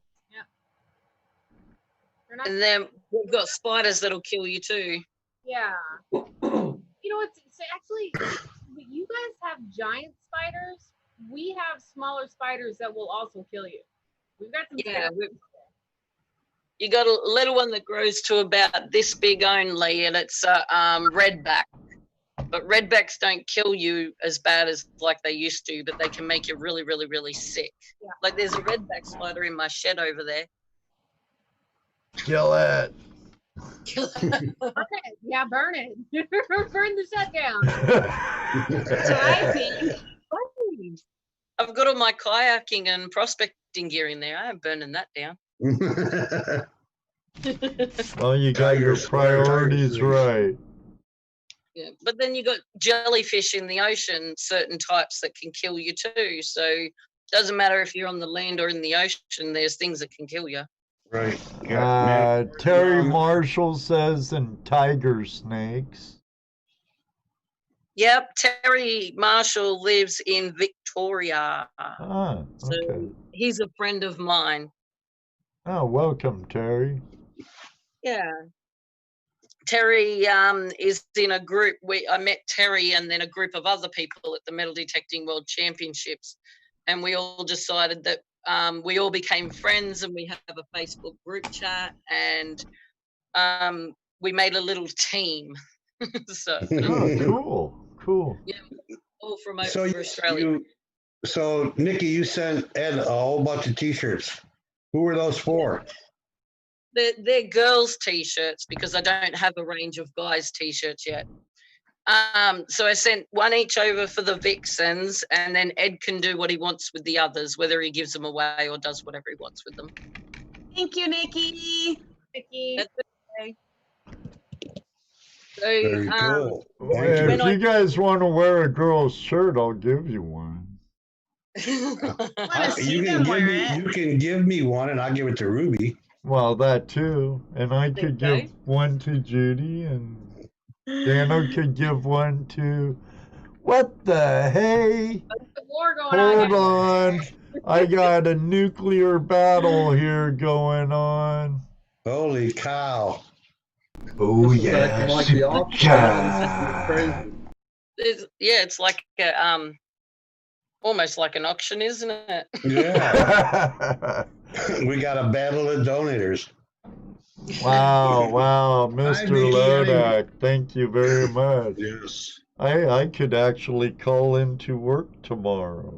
They're not. And then we've got spiders that'll kill you too. Yeah. You know what's so actually? You guys have giant spiders. We have smaller spiders that will also kill you. We've got some. Yeah. You got a little one that grows to about this big only, and it's a redback. But redbacks don't kill you as bad as like they used to, but they can make you really, really, really sick. Yeah. Like there's a redback spider in my shed over there. Kill it. Burn it. Yeah, burn it. Burn the shut down. So I think I've got all my kayaking and prospecting gear in there. I am burning that down. Well, you got your Tigers, priorities tigers. right. Yeah, but then you got jellyfish in the ocean, certain types that can kill you too. So it doesn't matter if you're on the land or in the ocean, there's things that can kill you. Right. Terry Marshall says and tiger snakes. Yep, Terry Marshall lives in Victoria. Ah, So okay. he's a friend of mine. Oh, welcome, Terry. Yeah. Terry is in a group. I met Terry and then a group of other people at the Metal Detecting World Championships. And we all decided that we all became friends and we have a Facebook group chat and we made a little team. So, Oh, cool. yeah, all from over So Australia. So Nikki, you sent Ed a whole bunch of T-shirts. Who were those for? They're girls' t-shirts because I don't have a range of guys' t-shirts yet. So I sent one each over for the Vixens, and then Ed can do what he wants with the others, whether he gives them away or does whatever he wants with them. Thank you, Nikki. Nikki. That's okay. So, Very cool. Thank If you. you guys want to wear a girl's shirt, I'll give you one. You can give me one, and I'll give it to Ruby. Well, that too. And I could give one to Judy, and Dano could give one to. What the hey? War going Hold on. I got a nuclear battle here going on. Holy cow. Oh yeah, Like the super auction. chat. Crazy. It's like a almost like an auction, isn't it? Yeah. We got a battle of donators. Wow, Mr. Lodak, thank you very much. Yes. I could actually call into work tomorrow.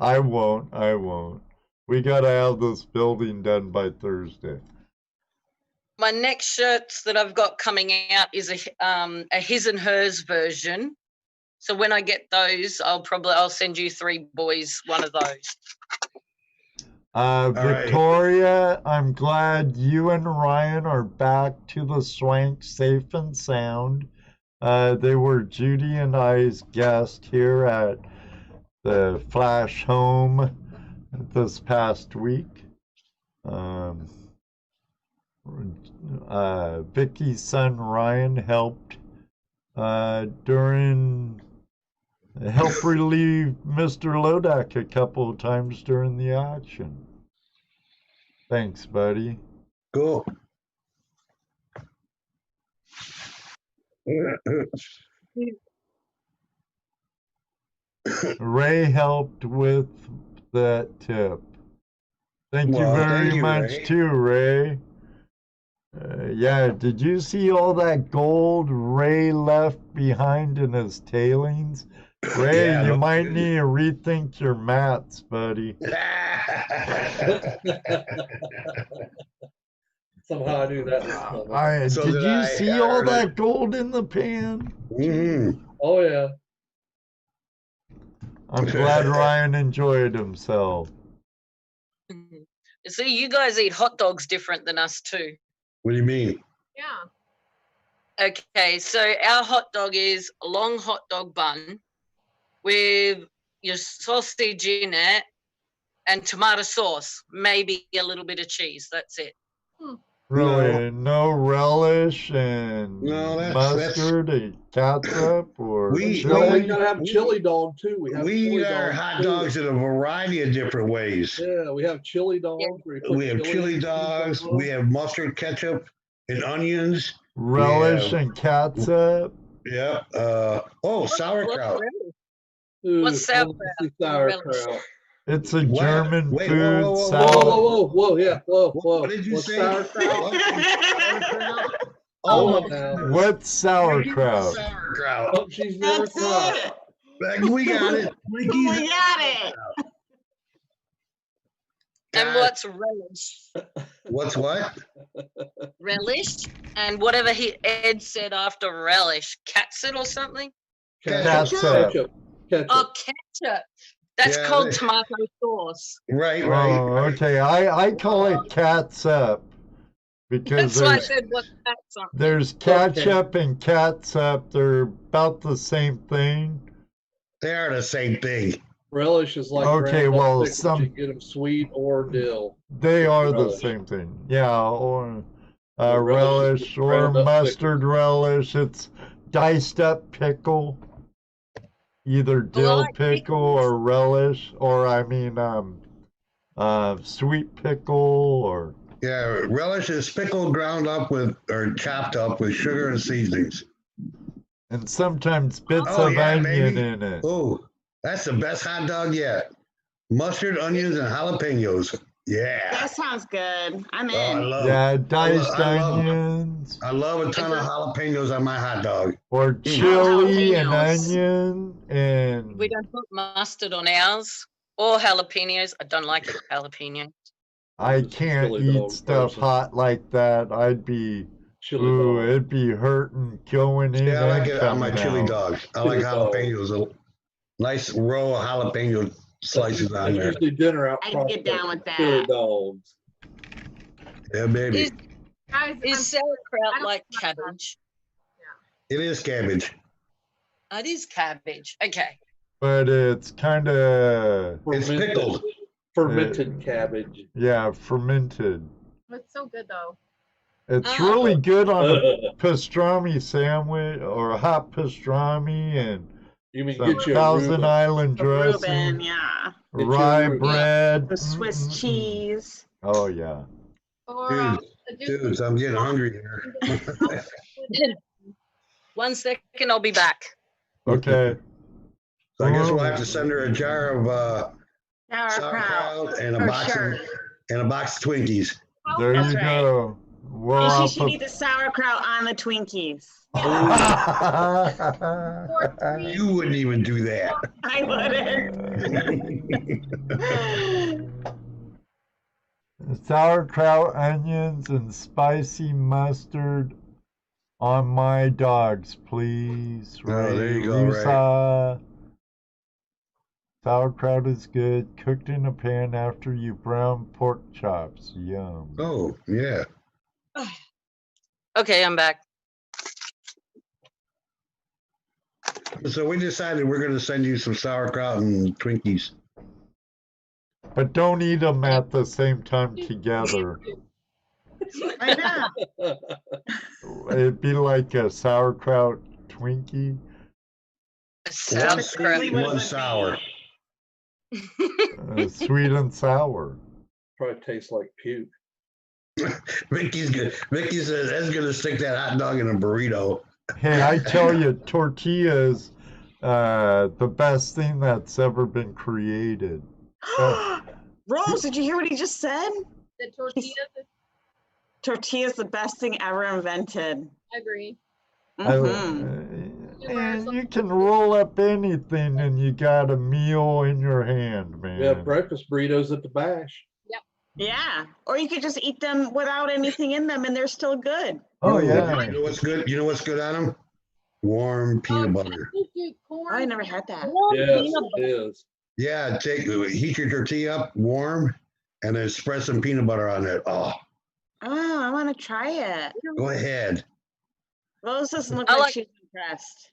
I won't. We gotta have this building done by Thursday. My next shirts that I've got coming out is a his and hers version. So when I get those, I'll send you 3 boys one of those. Victoria, I'm glad you and Ryan are back to the swank safe and sound. They were Judy and I's guest here at the Flash home this past week. Vicky's son Ryan helped help relieve Mr. Lodak a couple of times during the auction. Thanks, buddy. Cool. Ray helped with that tip. Thank you very much, Ray. Too, Ray. Yeah, did you see all that gold Ray left behind in his tailings? Ray, yeah, you might need to rethink your maths, buddy. Somehow I knew that. Did you see all that gold in the pan? Mm-hmm. Oh, yeah. I'm glad Ryan enjoyed himself. See, you guys eat hot dogs different than us too. What do you mean? Yeah. Okay, so our hot dog is a long hot dog bun with your sausage in it and tomato sauce, maybe a little bit of cheese. That's it. Really? No relish and mustard and ketchup or chili? We gotta have chili dog too. We eat our hot dogs in a variety of different ways. Yeah, we have chili dogs. We have chili dogs. We have mustard, ketchup, and onions. Relish and ketchup. Yeah. Sauerkraut. What's sauerkraut? It's a German food. Whoa, yeah, whoa. What did you say? Sauerkraut? What's sauerkraut? Sauerkraut. Oh, she's never tried. We got it. We got it. And what's relish? What's what? Relish and whatever Ed said after relish, catsup or something. Ketchup. Oh, ketchup. That's called tomato sauce. Right. Oh, okay. I call it catsup because that's why I said what's catsup. There's ketchup and catsup. They're about the same thing. They are the same thing. Relish is like you get them sweet or dill. They are the same thing. Yeah, or relish or mustard relish. It's diced up pickle. Either dill pickle or relish, or sweet pickle or. Yeah, relish is pickled, ground up or chopped up with sugar and seasonings. And sometimes bits of onion in it. Oh, that's the best hot dog yet. Mustard, onions, and jalapenos. Yeah. That sounds good. I'm in. Diced onions. I love a ton of jalapenos on my hot dog. Or chili and onion and. We don't put mustard on ours or jalapenos. I don't like jalapeno. I can't eat stuff hot like that. I'd be. It'd be hurting going in. Yeah, I like it on my chili dog. I like jalapenos. A nice row of jalapeno slices on there. Usually dinner out. I can get down with that. Chili dogs. Yeah, baby. Is sauerkraut like cabbage? It is cabbage. It is cabbage. Okay. but it's kind of It's pickled. Fermented cabbage. Yeah, fermented. It's so good though. It's really good on a pastrami sandwich or a hot pastrami and You mean some get you a Thousand Reuben. Island A Reuben, dressing, yeah. rye Reuben. bread. The Swiss cheese. Oh yeah. Or Dudes, I'm getting hungry here. 1 second, I'll be back. Okay. So I guess we'll have to send her a jar of Sauerkraut. and a For box sure. of Twinkies. There That's you right. go. Well, And I'll she should eat the sauerkraut on the Twinkies. You wouldn't even do that. I wouldn't. Sauerkraut, onions, and spicy mustard on my dogs, please. Oh, there you go, Rusa. Sauerkraut is good. Cooked in a pan after you brown pork chops. Yum. Oh, yeah. Okay, I'm back. So we decided we're going to send you some sauerkraut and Twinkies. But don't eat them at the same time together. I know. It'd be like a sauerkraut Twinkie. One sweet, one sour. Sweet and sour. Probably tastes like puke. Vicky's good. Vicky says that's going to stick that hot dog in a burrito. Hey, I tell you, tortillas, the best thing that's ever been created. Rose, did you hear what he just said? The tortillas. Tortilla's the best thing ever invented. I agree. And you can roll up anything and you got a meal in your hand, man. We have breakfast burritos at the Bash. Yep. Yeah. Or you could just eat them without anything in them and they're still good. Oh, yeah. You know what's good? You know what's good on them? Warm peanut butter. Oh, I never had that. Yes, it is. Yeah, heat your tortilla up warm and then spread some peanut butter on it. Oh, I want to try it. go ahead. Rose doesn't look like she's impressed.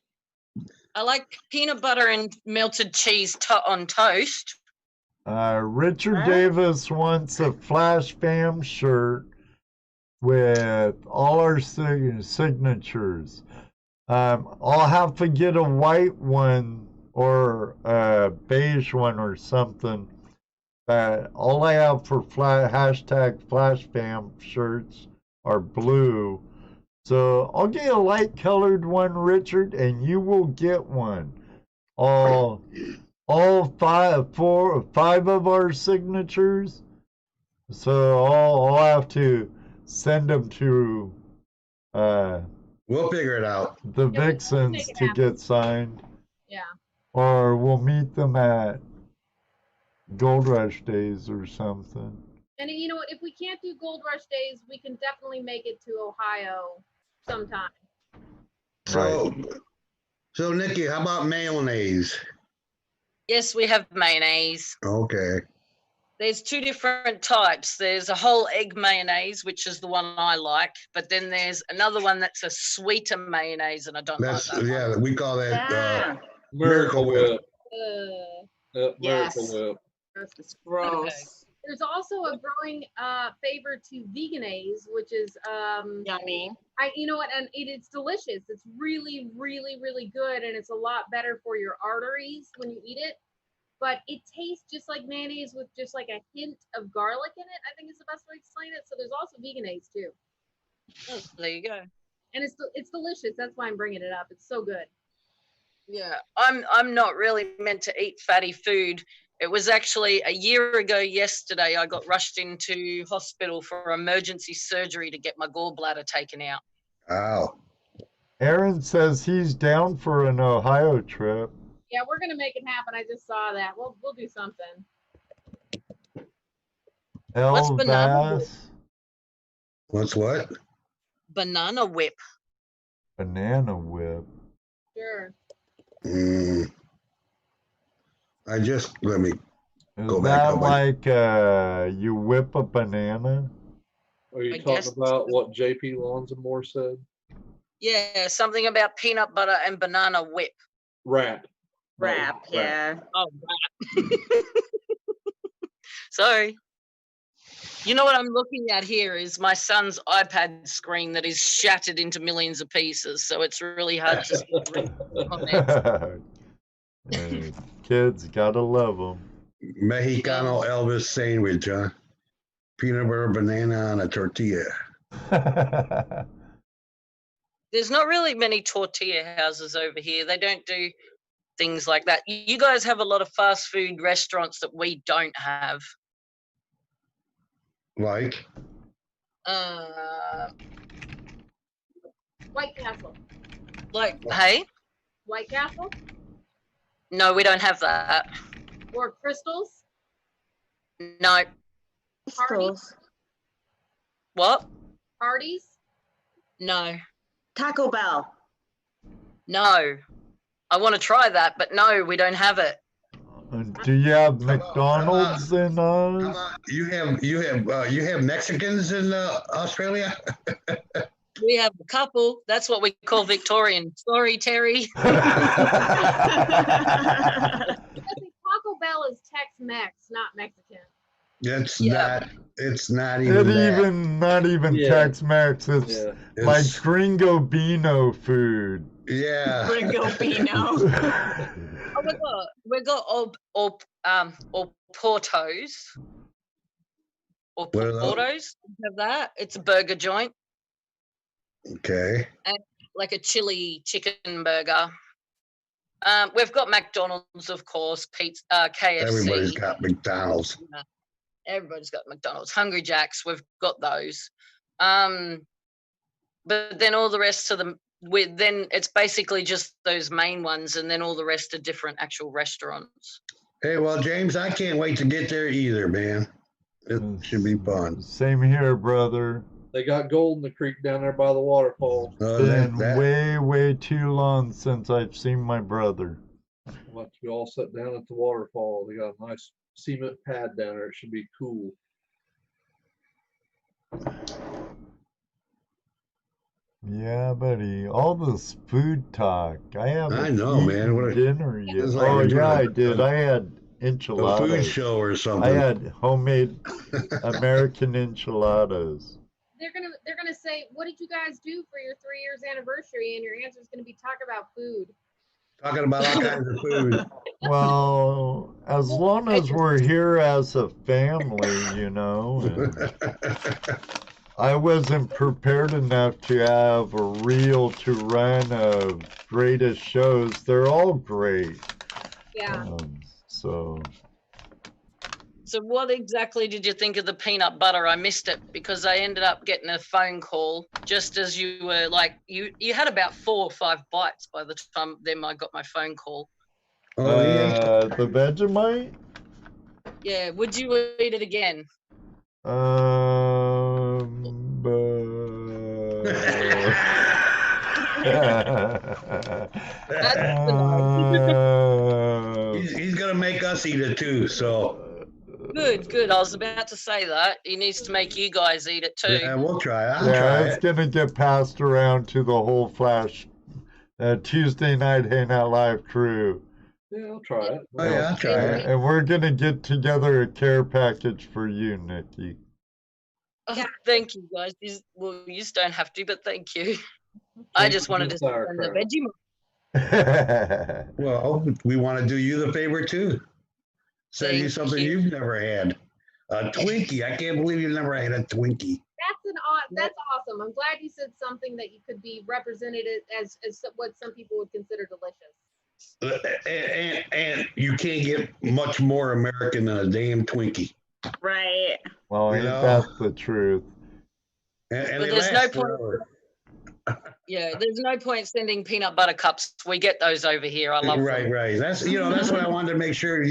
I like peanut butter and melted cheese on toast. Richard Davis wants a Flash Fam shirt with all our signatures. I'll have to get a white one or a beige one or something. All I have for hashtag Flash Fam shirts are blue. So I'll get a light colored one, Richard, and you will get one. All five of our signatures. So I'll have to send them to we'll figure it out. The Vixens to get signed. Yeah. Or we'll meet them at Gold Rush Days or something. And you know what? If we can't do Gold Rush Days, we can definitely make it to Ohio sometime. So Nikki, how about mayonnaise? Yes, we have mayonnaise. Okay. There's two different types. There's a whole egg mayonnaise, which is the one I like, but then there's another one that's a sweeter mayonnaise, and I don't like that. Yeah, we call that Miracle Whip. Yes. Miracle Whip. It's gross. Okay. There's also a growing favor to veganaise, which is yummy. You know what, and it's delicious. It's really, really, really good, and it's a lot better for your arteries when you eat it. But it tastes just like mayonnaise with just like a hint of garlic in it. I think is the best way to explain it. So there's also veganaise too. Oh, there you go. And it's delicious. That's why I'm bringing it up. It's so good. Yeah, I'm not really meant to eat fatty food. It was actually a year ago yesterday I got rushed into hospital for emergency surgery to get my gallbladder taken out. Wow. Aaron says he's down for an Ohio trip. Yeah, we're gonna make it happen. I just saw that. We'll do something. What's banana whip? What's what? Banana whip. Banana whip. Sure. Let me go Is back. that like you whip a banana? Are you talking about what JP Lonzamore said? Yeah, something about peanut butter and banana whip. Wrap. Wrap, yeah. Oh, wrap. Sorry. You know what I'm looking at here is my son's iPad screen that is shattered into millions of pieces, so it's really hard to see the comments. Kids, gotta love them. Mexicano Elvis sandwich, huh? Peanut butter banana on a tortilla. There's not really many tortilla houses over here. They don't do things like that. You guys have a lot of fast food restaurants that we don't have. Like? White Castle. Like, hey? White Castle No, we don't have that. or Crystals. No. Hardee's. What? Hardee's. No. Taco Bell. No. I want to try that, but no, we don't have it. Do you have McDonald's in You have Mexicans in Australia? We have a couple. That's what we call Victorian. Sorry, Terry. Taco Bell is Tex-Mex, not Mexican. It's not even that. Not even Tex-Mex. It's like Gringo Beano food. Yeah. Gringo Beano. Oh, we got Portos. Or Portos. Have that. It's a burger joint. Okay. And like a chili chicken burger. We've got McDonald's, of course, pizza, KFC. Everybody's got McDonald's. Everybody's got McDonald's. Hungry Jacks, we've got those. But then all the rest of them, then it's basically just those main ones, and then all the rest are different actual restaurants. Hey, well, James, I can't wait to get there either, man. It should be fun. Same here, brother. They got gold in the creek down there by the waterfall. Been way too long since I've seen my brother. Once we all sit down at the waterfall, they got a nice cement pad down there. It should be cool. Yeah, buddy. All this food talk. I haven't know, man. What dinner yet. like Oh, we're yeah, I doing did. I had enchiladas. A food show or something. I had homemade American enchiladas. They're gonna say, what did you guys do for your 3 years anniversary? And your answer is gonna be talk about food. Talking about all kinds of food. Well, as long as we're here as a family, you know. And I wasn't prepared enough to have a reel to run of greatest shows. They're all great. Yeah. So what exactly did you think of the peanut butter? I missed it because I ended up getting a phone call just as you were like, you had about 4 or 5 bites by the time then I got my phone call. The Vegemite? Yeah, would you eat it again? He's gonna make us eat it too, so. Good. I was about to say that. He needs to make you guys eat it too. Yeah, we'll try. I'll Yeah, try it's it. gonna get passed around to the whole Flash Tuesday Night Hangout Live crew. Yeah, I'll try it. Oh, yeah, I'll try it. And we're gonna get together a care package for you, Nikki. Oh, thank you, guys. Well, you just don't have to, but thank you. I just wanted to send the Vegemite. Well, we want to do you the favor too. Send you Thank something you. you've never had. A Twinkie. I can't believe you've never had a Twinkie. That's awesome. I'm glad you said something that you could be represented as what some people would consider delicious. And you can't get much more American than a damn Twinkie. Right. Well, You know? that's the truth. And But they there's no last point. forever. Yeah, there's no point sending peanut butter cups. We get those over here. I love Right, them. right. That's what I wanted to make sure.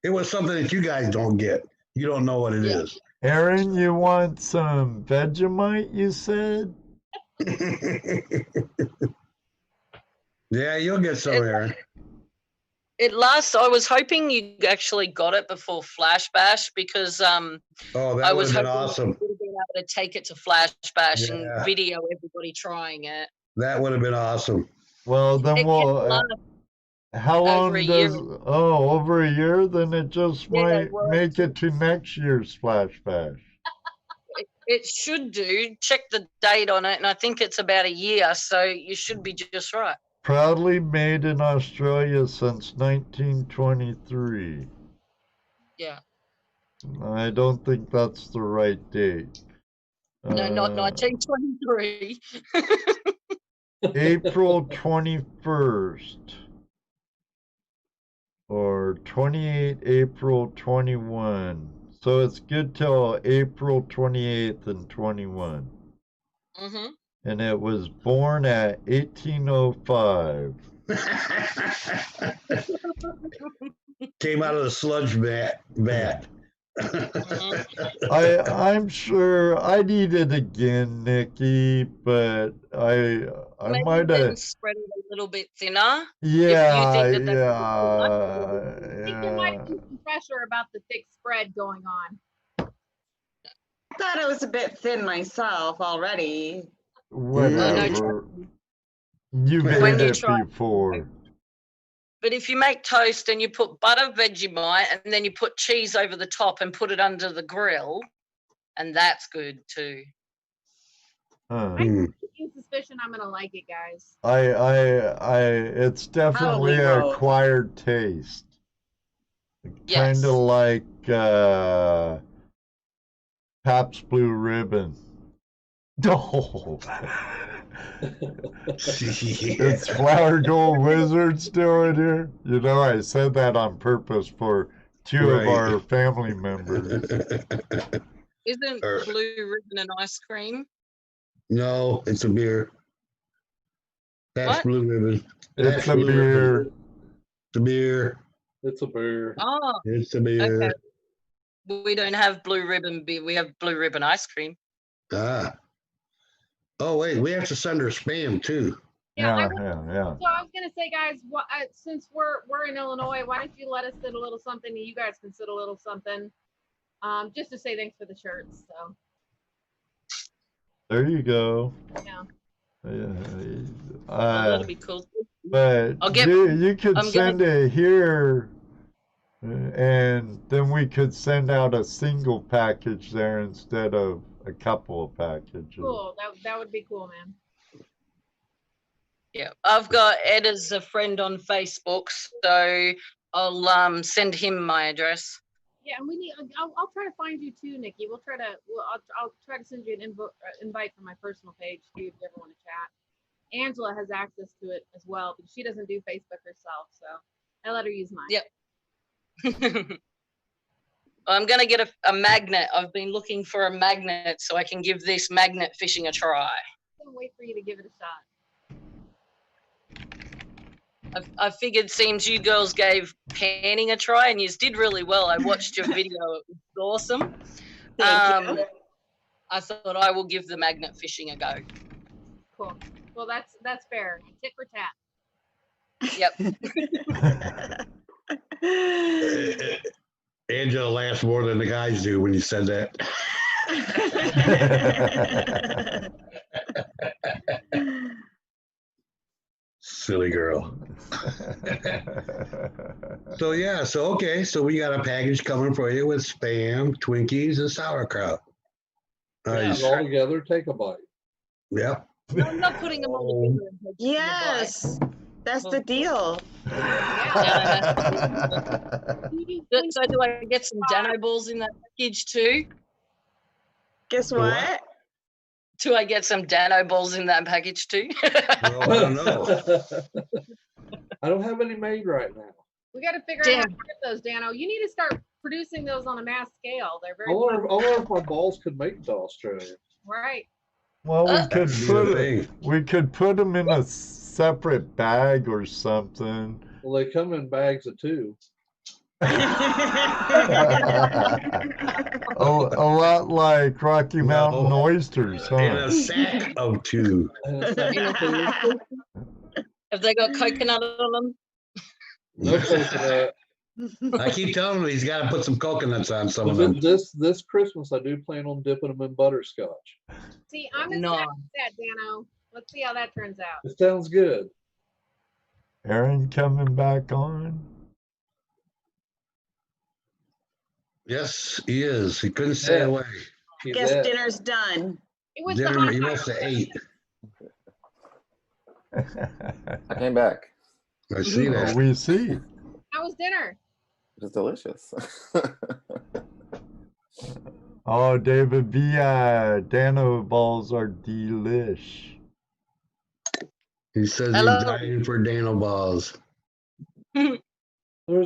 It was something that you guys don't get. You don't know what it is. Aaron, you want some Vegemite, you said? Yeah, you'll get some, Aaron. It lasts. I was hoping you actually got it before Flash Bash because Oh, that I would was have been hoping awesome. you would have been able to take it to Flash Bash Yeah. and video everybody trying it. That would have been awesome. Well, then It we'll gets How Over long a year. does, oh, over a year? Then it just Yeah, might well, make it to next year's Splash Bash. it should do. Check the date on it, and I think it's about a year, so you should be just right. Proudly made in Australia since 1923. Yeah. I don't think that's the right date. No, not 1923. April 21st or 28 April 21. So it's good till April 28th and 21. Mm-hmm. And it was born at 1805. Came out of the sludge vat. I'm sure I need it again, Nikki, but I Maybe might then have. spread it a little bit thinner. Yeah, If you think that that's I think there might be some pressure about the thick spread going on. I thought it was a bit thin myself already. Whatever. You've When ate you it try- before. But if you make toast and you put butter, Vegemite, and then you put cheese over the top and put it under the grill, and that's good too. Huh. I have a suspicion I'm gonna like it, guys. It's definitely Probably an both. acquired taste. Yes. Kind of like Pabst Blue Ribbon. Oh. It's Flower Gold Wizard still in here. You know, I said that on purpose for two of our family members. Isn't Blue Ribbon an ice cream? No, it's a beer. That's What? Blue Ribbon. It's That's a Blue beer. Ribbon. It's a beer. It's a beer. Oh, It's a beer. okay. We don't have Blue Ribbon beer. We have Blue Ribbon ice cream. Ah. Oh wait, we have to send her spam too. Yeah, Yeah. So I was gonna say, guys, since we're in Illinois, why don't you let us send a little something? You guys can send a little something, just to say thanks for the shirts. So There you go. yeah. That'll be cool. But I'll get- you could I'm send it here, and then we could send out a single package there instead of a couple of packages. Cool. That would be cool, man. Yeah, I've got Ed as a friend on Facebook, so I'll send him my address. Yeah, and we need. I'll try to find you too, Nikki. I'll try to send you an invite from my personal page too, if you ever want to chat. Angela has access to it as well, but she doesn't do Facebook herself, so I let her use mine. Yep. I'm gonna get a magnet. I've been looking for a magnet so I can give this magnet fishing a try. I can't wait for you to give it a shot. I figured, seems you girls gave panning a try and you did really well. I watched your video; it was awesome. Thank you. I thought I will give the magnet fishing a go. Cool. Well, that's fair. Tit for tat. Yep. Angela laughs more than the guys do when you said that. Silly girl. So yeah, so we got a package coming for you with spam, Twinkies, and sauerkraut. Nice. All together, take a bite. Yep. I'm not putting them all together. and taking a bite. Yes, that's the deal. So do I get some Dano balls in that package too? Guess what? Do I get some Dano balls in that package too? Well, I don't know. I don't have any made right now. We got to figure out how to get those, Dano. You need to start producing those on a mass scale. They're very I wonder if my balls could make it to Australia. right. Well, thing. we could put them in a separate bag or something. Well, they come in bags of 2. A lot like Rocky Mountain oysters, huh? In a sack of 2. Have they got coconut on them? No coconut. I keep telling him he's got to put some coconuts on some of But them. this Christmas, I do plan on dipping them in butterscotch. See, I'm excited No. about that, Dano. Let's see how that turns out. It sounds good. Aaron coming back on? Yes, he is. He couldn't stay Yeah. away. He's Guess at. dinner's done. It was the Dinner, hot he dog. must have ate. I came back. I see Oh, that. we see. How was dinner? It was delicious. Oh, David V.I. Dano balls are delish. He says Hello. he's dying for Dano balls. Those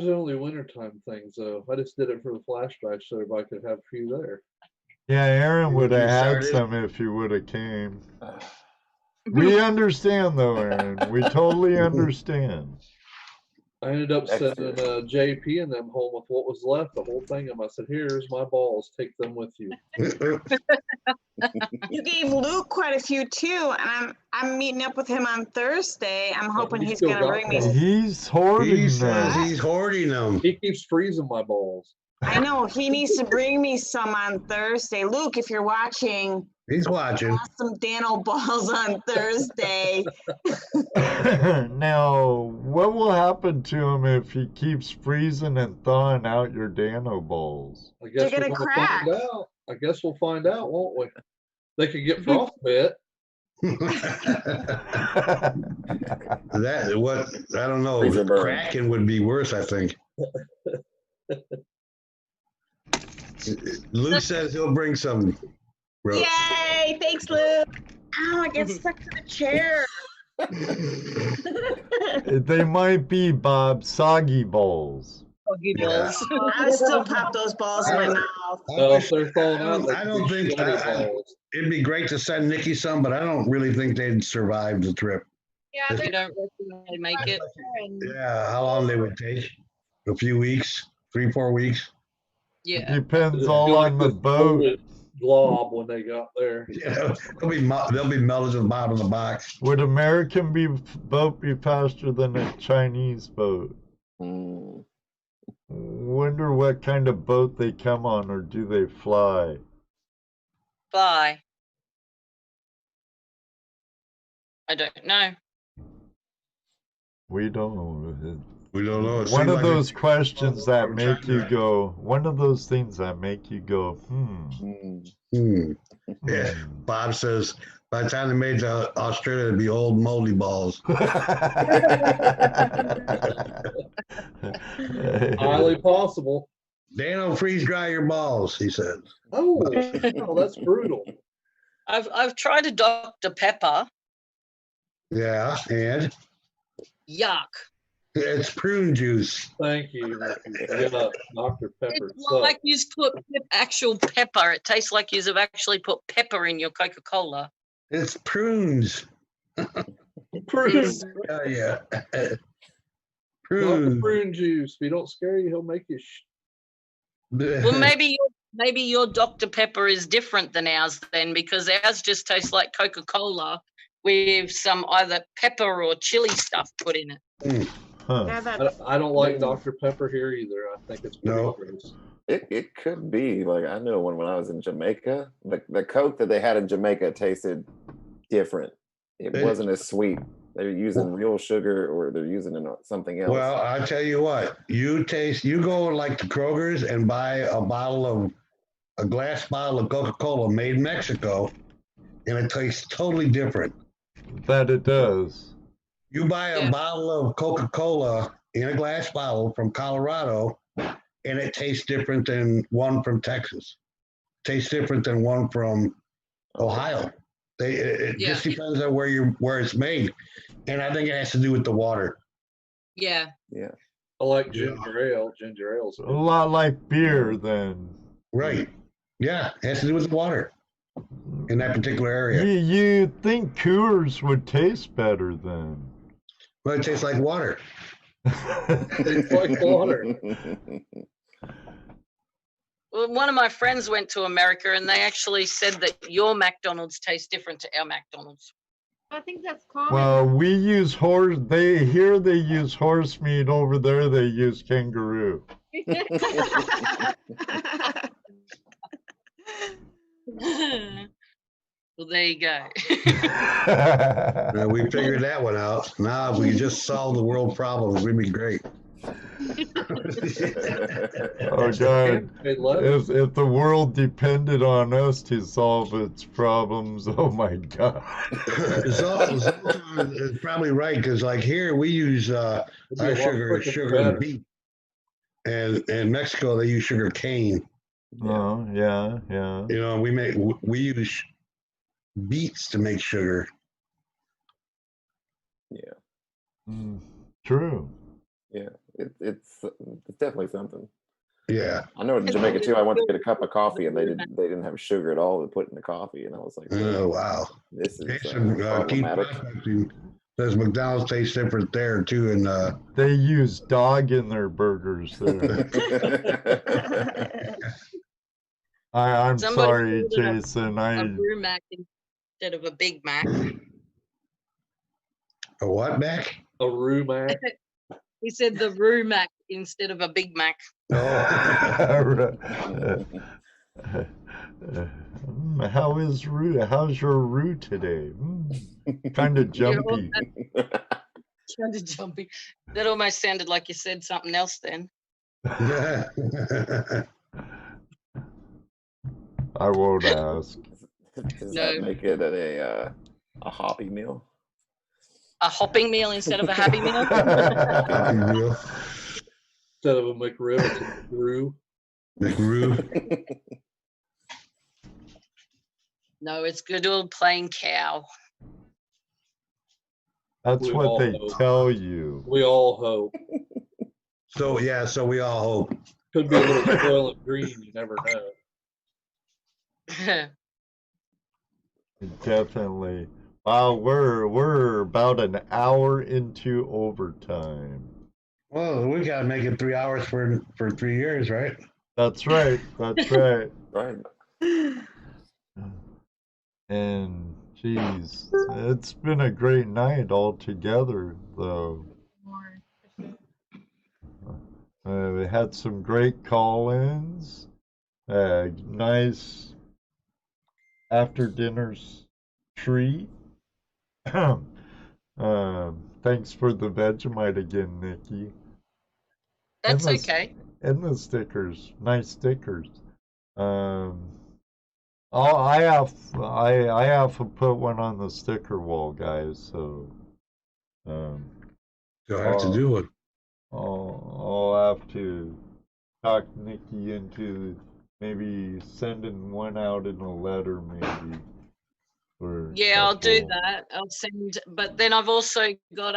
are only wintertime things, though. I just did it for the flashback so everybody could have a few there. Yeah, Aaron You would have had started? some if he would have came. We understand, though, Aaron. We totally understand. I ended up Extra. sending JP and them home with what was left, the whole thing. And I said, "Here's my balls. Take them with you." You gave Luke quite a few too, and I'm meeting up with him on Thursday. I'm hoping he he's still gonna got bring me. them. He's hoarding He says them. he's hoarding them. He keeps freezing my balls. I know he needs to bring me some on Thursday. Luke, if you're watching, He's watching. have some Dano balls on Thursday. Now, what will happen to him if he keeps freezing and thawing out your Dano balls? I guess They're we're gonna gonna crack. find out. I guess we'll find out, won't we? They could get frostbite. That what I don't know. Freezer burn. Cracking would be worse, I think. Luke says he'll bring some. Bro. Yay! Thanks, Luke. Ow, I get stuck to the chair. They might be, Bob, soggy balls. Soggy Yeah. balls. I would still pop those balls in my mouth. No, if they're thawing out, they I could don't be think sweaty I- balls. It'd be great to send Nikki some, but I don't really think they'd survive the trip. Yeah, You they're don't reckon they make it? and Yeah, how long they would take? A few weeks, 3-4 weeks. Yeah. Depends It'd all be like on the this boat. folded glob when they got there. Yeah, they'll be melted to the bottom of the box. Would American boat be faster than a Chinese boat? Mm. Wonder what kind of boat they come on, or do they fly? Bye. I don't know. We don't know. We don't know. It One seems of like those questions that I'm make trying you to- go, one of those things that make you go, Mm. Yeah, Bob says by the time they made to Australia, it'd be old moldy balls. Highly possible. Dano, freeze dry your balls, he said. Oh, oh, that's brutal. I've tried a Dr. Pepper. Yeah, and Yuck. it's prune juice. Thank you. Yeah, Dr. Pepper. It's not like you put actual pepper. It tastes like you have actually put pepper in your Coca-Cola. It's prunes. Prunes. Oh, yeah. Dr. Prunes. Prune juice. If he don't scare you, he'll make you. Well, maybe your Dr. Pepper is different than ours then, because ours just tastes like Coca-Cola with some either pepper or chili stuff put in it. Huh. Yeah, that's I don't like Dr. Pepper here either. I think it's pretty No. gross. It could be. Like, I know when I was in Jamaica, the Coke that they had in Jamaica tasted different. It wasn't as sweet. They're using real sugar, or they're using something else. Well, I tell you what, you go like to Kroger's and buy a glass bottle of Coca-Cola made in Mexico, and it tastes totally different. That it does. You buy a bottle of Coca-Cola in a glass bottle from Colorado, and it tastes different than one from Texas. Tastes different than one from Ohio. It just depends on where it's made, and I think it has to do with the water. Yeah. Yeah. I like ginger ale. Ginger ale's A lot like beer, then. Right. Yeah, it has to do with the water in that particular area. You think Coors would taste better then? Well, it tastes like water. It's like water. Well, one of my friends went to America and they actually said that your McDonald's tastes different to our McDonald's. I think that's common. Well, we use horse. They use horse meat. Over there, they use kangaroo. Well, Well, there you go. We figured that one out. Now, if we could just solve the world problems, we'd be great. Oh God! If the world depended on us to solve its problems, oh my God! Zoltan is probably right, because like here we use our sugar and beet, and in Mexico they use sugar cane. Oh yeah. You know, we use beets to make sugar. Yeah. True. Yeah, it's definitely something. Yeah. I know in Jamaica too. I went to get a cup of coffee and they didn't have sugar at all to put in the coffee, and I was like, oh wow, this is problematic. Says McDonald's tastes different there too, and they use dog in their burgers there. I'm sorry, Jason. A Roo Mac instead of a Big Mac. A what Mac? A Roo Mac. He said the Roo Mac instead of a Big Mac. How's your Roo today? Kind of jumpy. Kind of jumpy. That almost sounded like you said something else then. I won't ask. Does that make it a hoppy meal? A hopping meal instead of a happy meal? Happy meal. Instead of a McRib, it's a McRoo. McRoo. No, it's good old plain cow. That's what they tell you. We all hope. So we all hope. Could be a little spoiled green, you never know. Definitely. Wow, we're about an hour into overtime. Well, we gotta make it 3 hours for 3 years, right? That's right. That's right. Right. And geez, it's been a great night altogether, though. We had some great call-ins. Nice after dinner treat. Thanks for the Vegemite again, Nikki. That's okay. And the stickers, nice stickers. I have to put one on the sticker wall, guys. So, you'll have to do it. I'll have to talk Nikki into maybe sending one out in a letter, maybe. Yeah, I'll do that. I'll send, but then I've also got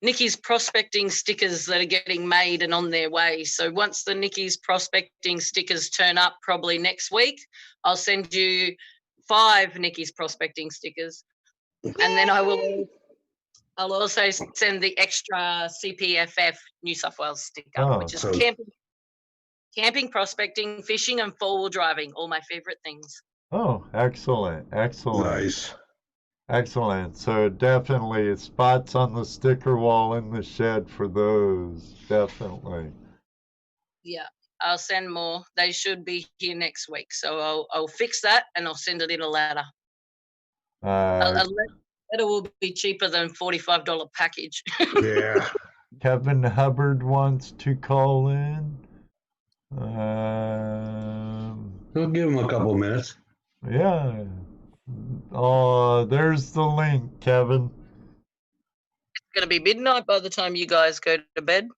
Nikki's prospecting stickers that are getting made and on their way. So once the Nikki's prospecting stickers turn up, probably next week, I'll send you 5 Nikki's prospecting stickers, and then I'll also send the extra CPFF New South Wales sticker, which is camping, prospecting, fishing, and 4-wheel driving. All my favorite things. Oh, excellent. Nice. Excellent. So definitely spots on the sticker wall in the shed for those. Definitely. Yeah, I'll send more. They should be here next week. So I'll fix that and I'll send it in a letter. A letter will be cheaper than $45 package. Yeah. Kevin Hubbard wants to call in. We'll give him a couple minutes. Yeah. Oh, there's the link, Kevin. It's going to be midnight by the time you guys go to bed.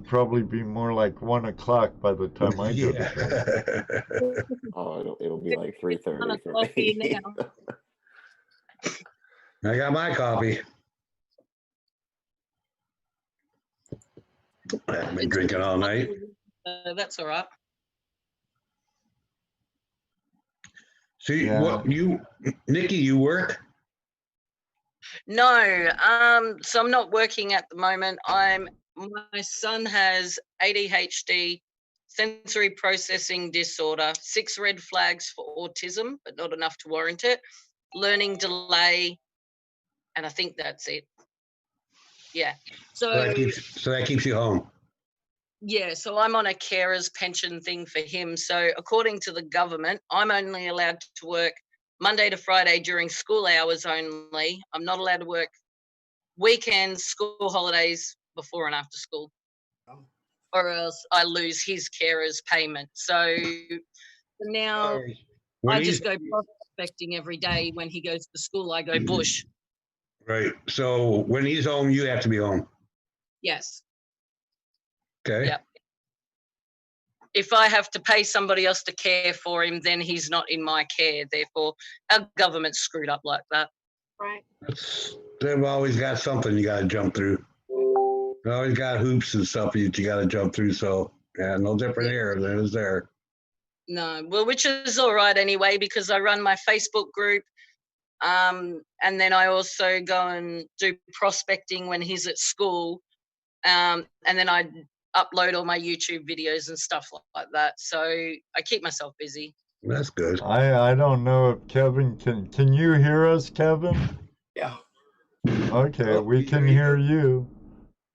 Probably be more like 1 o'clock by the time I go to bed. Oh, it'll be like 3:30 for me. I got my coffee. I've been drinking all night. That's all right. See, Nikki, you work? No, so I'm not working at the moment. My son has ADHD, sensory processing disorder, 6 red flags for autism, but not enough to warrant it, learning delay, and I think that's it. Yeah. So that keeps you home. Yeah, so I'm on a carer's pension thing for him. So according to the government, I'm only allowed to work Monday to Friday during school hours only. I'm not allowed to work weekends, school holidays, before and after school, or else I lose his carer's payment. So now I just go prospecting every day. When he goes to school, I go bush. Right. So when he's home, you have to be home. Yes. Okay. Yep. If I have to pay somebody else to care for him, then he's not in my care. Therefore, our government's screwed up like that. Right. They've always got something you got to jump through. They always got hoops and stuff that you got to jump through. So yeah, no different here than is there. No, well, which is all right anyway, because I run my Facebook group. And then I also go and do prospecting when he's at school. And then I upload all my YouTube videos and stuff like that. So I keep myself busy. That's good. I don't know if Kevin can you hear us, Kevin? Yeah. Okay, Oh, we can hear you.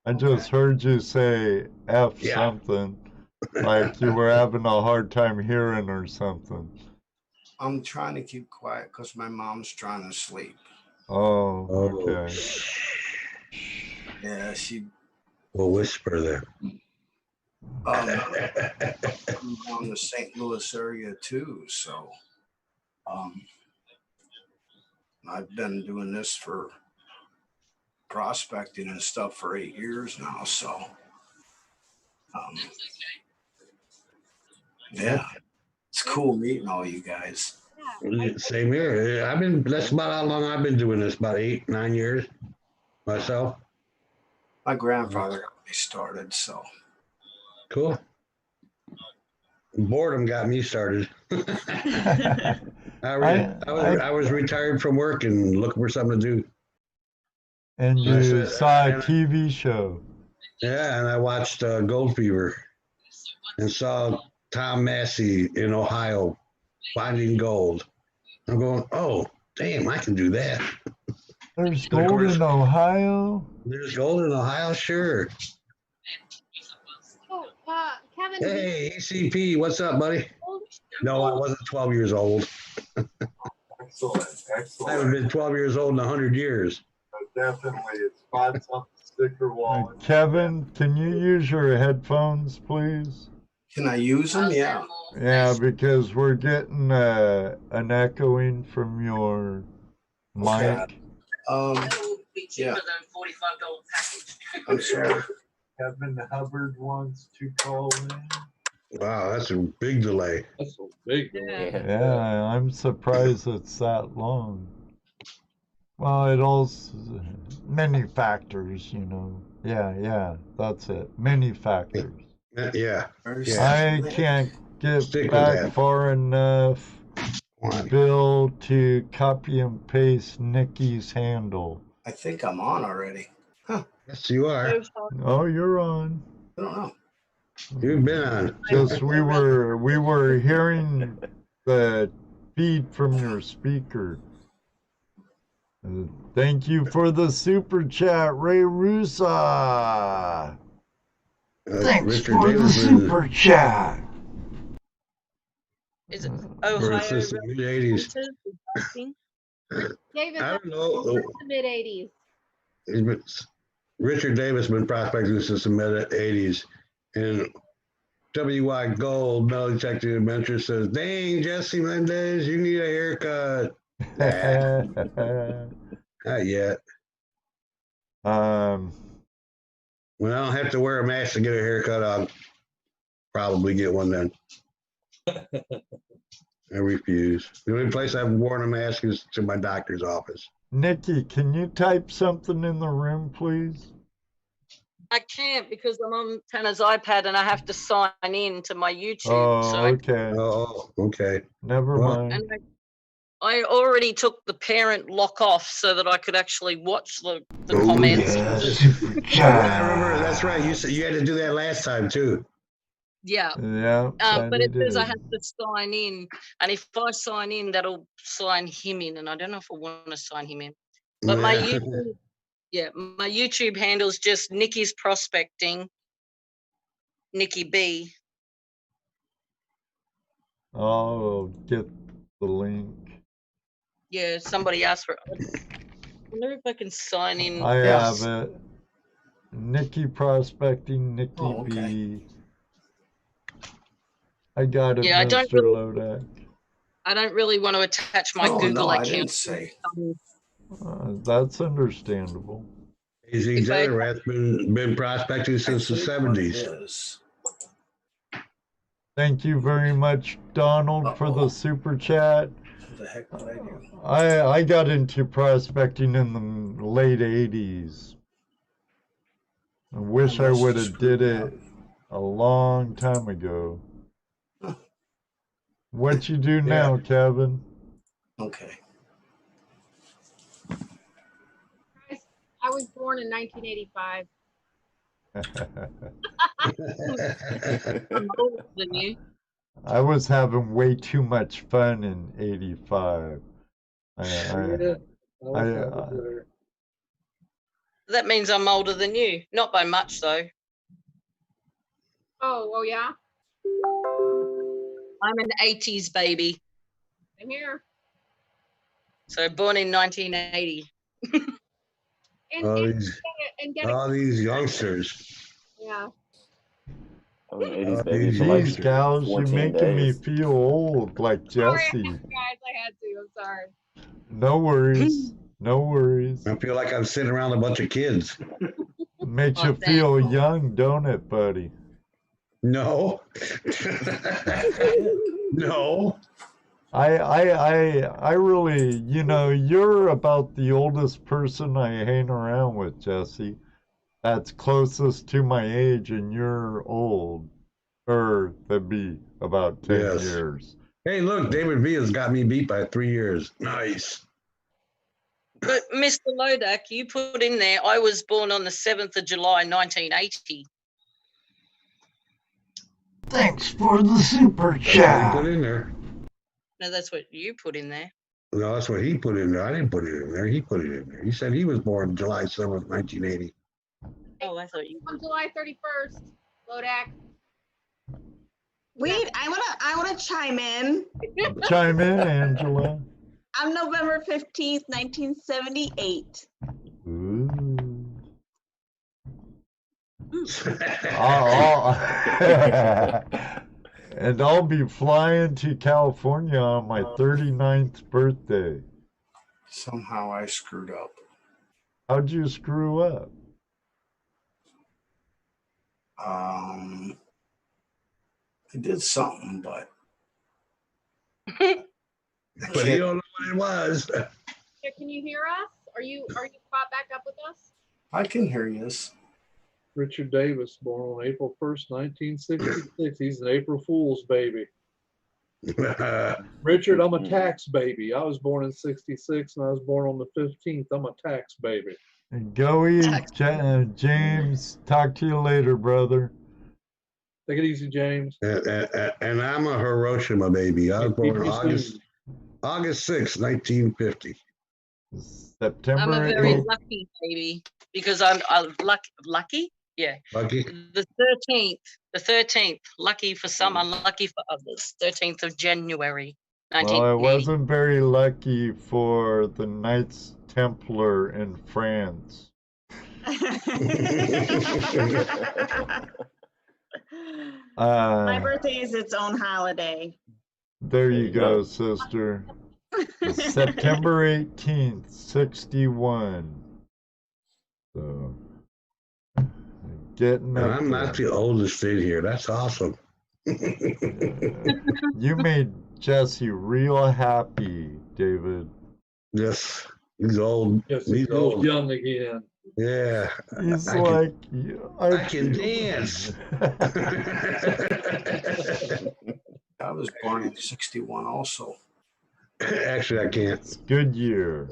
I just heard you say F Yeah. something, like you were having a hard time hearing or something. I'm trying to keep quiet because my mom's trying to sleep. Oh, okay. Yeah, she. We'll whisper there. I'm on the St. Louis area too, so I've been doing this for prospecting and stuff for 8 years now. So yeah, it's cool meeting all you guys. Same here. That's about how long I've been doing this, about 8, 9 years myself. My grandfather got me started, so Cool. Boredom got me started. I was retired from work and looking for something to do. And you saw a TV show. Yeah, and I watched Gold Fever and saw Tom Massey in Ohio finding gold. I'm going, oh, damn, I can do that. There's gold in Ohio? There's gold in Ohio, sure. Oh, Kevin. Hey, ACP, what's up, buddy? No, I wasn't 12 years old. Excellent. I haven't been 12 years old in 100 years. Definitely. It's find something, sticker wallet. Kevin, can you use your headphones, please? Can I use them? Yeah. Yeah, because we're getting an echoing from your mic. Yeah. I'm sorry. Kevin Hubbard wants to call in. Wow, that's a big delay. That's a big delay. Yeah, I'm surprised it's that long. Well, it also many factors, you know. Yeah, that's it. Many factors. Yeah. I can't get Stick with back that. far enough, Bill, to copy and paste Nikki's handle. I think I'm on already. Huh. Yes, you are. Oh, you're on. I don't know. You've been on. Just we were hearing the feed from your speaker. Thank you for the super chat, Ray Rusa. Thanks Richard for the Davis super chat. Is it Ohio? since the mid-80s. Davis, I don't know. the mid 80s. Richard Davis been prospecting since the mid-80s. And WY Gold, Metal Detective Adventure says, dang, Jesse Mendez, you need a haircut. Not yet. When I don't have to wear a mask to get a haircut, I'll probably get one then. I refuse. The only place I've worn a mask is to my doctor's office. Nikki, can you type something in the room, please? I can't because I'm on Tanner's iPad and I have to sign in to my YouTube. Oh, okay. Oh, okay. Never mind. And I already took the parent lock off so that I could actually watch the comments. I remember, that's right. You said you had to do that last time too. Yeah. Yeah. But it says I have to sign in, and if I sign in, that'll sign him in, and I don't know if I want to sign him in. But my YouTube, my YouTube handle is just Nikki's Prospecting, Nikki B. I'll get the link. Yeah, somebody asked for it. I wonder if I can sign in. I Yes. have it. Nikki Prospecting, Nikki Oh, okay. B. I got it, Yeah, Mr. Lodak. I don't really want to attach my Oh, Google no, I account. didn't say. That's understandable. Easy If I- Rat's been prospecting since the Actually, what it 70s. is. Thank you very much, Donald, for the super chat. What the heck did I do? I got into prospecting in the late 80s. I wish I must would have have did screwed it a long time ago. What you do now, Kevin? Okay. I was born in 1985. I'm older than you. I was having way too much fun in '85. That means I'm older than you. Not by much, though. Oh, yeah. I'm an 80s baby. I'm here. So born in 1980. All these youngsters. Yeah. I was an 80s baby for like These gals, you're 14 making me days. feel old, like Sorry, Jesse. guys, I had to. I'm sorry. No worries. No worries. I feel like I'm sitting around a bunch of kids. Makes you feel young, don't it, buddy? No. No. I really, you're about the oldest person I hang around with, Jesse. That's closest to my age, and you're old. Or that'd be about 10 years. Hey, look, David V has got me beat by 3 years. Nice. But Mr. Lodak, you put in there, I was born on the 7th of July, 1980. Thanks for the super chat. Put in there. No, that's what you put in there. No, that's what he put in there. I didn't put it in there. He put it in there. He said he was born July 7th, 1980. Oh, I thought you. On July 31st, Lodak. Wait, I wanna chime in. Chime in, Angela. I'm November 15th, 1978. Ooh. And I'll be flying to California on my 39th birthday. Somehow I screwed up. How'd you screw up? I did something, but But you don't know what it was. Yeah, can you hear us? Are you caught back up with us? I can hear you. Richard Davis, born on April 1st, 1966. He's an April Fool's baby. Richard, I'm a tax baby. I was born in 66 and I was born on the 15th. I'm a tax baby. Go eat, James. Talk to you later, brother. Take it easy, James. And I'm a Hiroshima baby. I was born August 6, 1950. September. I'm a very lucky baby because I'm lucky. Yeah. Lucky. The 13th. Lucky for some, unlucky for others. 13th of January, 1980. Well, I wasn't very lucky for the Knights Templar in France. My birthday is its own holiday. There you go, sister. September 18th, 61. So, getting up I'm not the oldest in here. That's awesome. You made Jesse real happy, David. Yes, he's old. Yes, he's old. Young again. Yeah. He's I I can dance. I was born in 61 also. Actually, I can't. It's good year.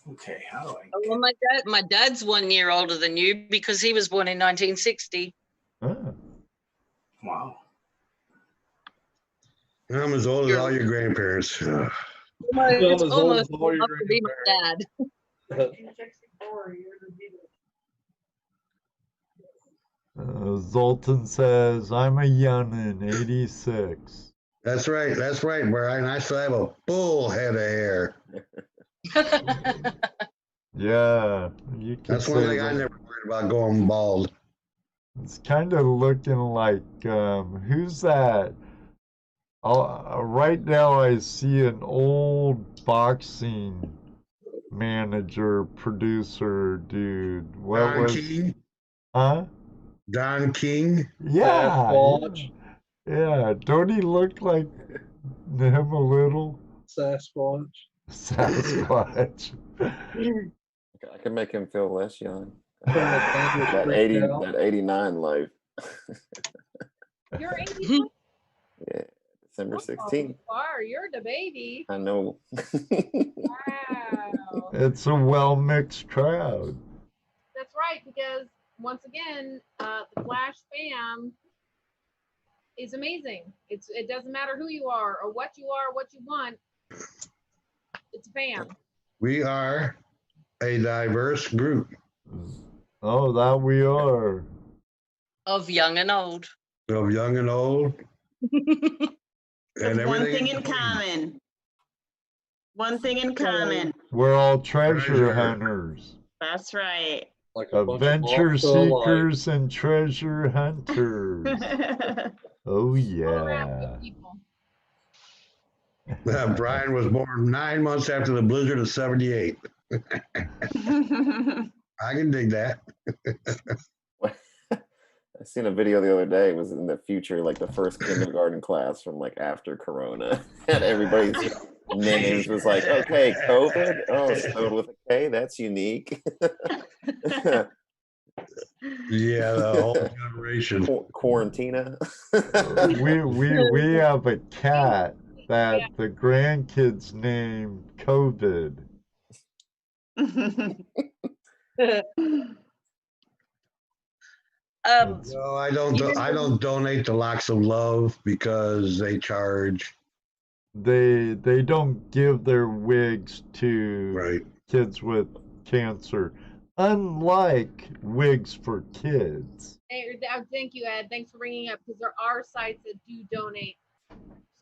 Okay, how do I? Well, my dad's 1 year older than you because he was born in 1960. Wow. I'm as old as all your grandparents. It's almost enough to be my dad. Zoltan says, I'm a youngin', 86. That's right. That's right, Brian. I still have a full head of hair. Yeah, you could That's one say thing I that. never worried about going bald. It's kind of looking like who's that? Right now I see an old boxing manager, producer dude. What Don was? King. Huh? Don King. Yeah, Sasquatch. yeah. Don't he look like him a little? Sasquatch. Sasquatch. I can make him feel less young. That that 89 life. You're 80. Yeah, December Oh, 16th. you are. You're the baby. I know. Wow. It's a well-mixed crowd. That's right, because once again, the Flash fam is amazing. It doesn't matter who you are or what you want. It's a fam. We are a diverse group. Oh, that we are. Of young and old. Of young and old. With one thing in common. One thing in common. We're all treasure hunters. That's right. Like a bunch of Adventure monks alike. seekers and treasure hunters. Oh yeah. Brian was born 9 months after the blizzard of '78. I can dig that. I seen a video the other day. It was in the future, like the first kindergarten class from like after Corona, and everybody's names was like, okay, COVID. Oh, spelled with a K. That's unique. Yeah, the whole generation. Quarantina. we have a cat that the grandkids name COVID. No, I don't donate to Locks of Love because they charge. They don't give their wigs to kids with cancer, unlike wigs for kids. Thank you, Ed. Thanks for bringing it up, because there are sites that do donate.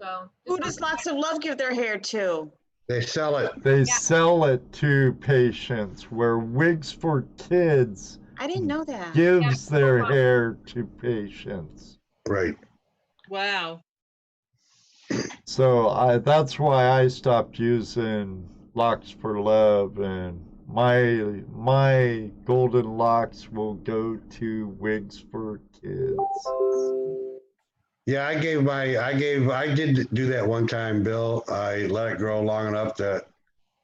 So who does Locks of Love give their hair to? They sell it. They sell it to patients, where wigs for kids I didn't know that. gives their hair to patients. Right. Wow. So that's why I stopped using Locks for Love, and my golden locks will go to wigs for kids. Yeah, I did do that one time, Bill. I let it grow long enough that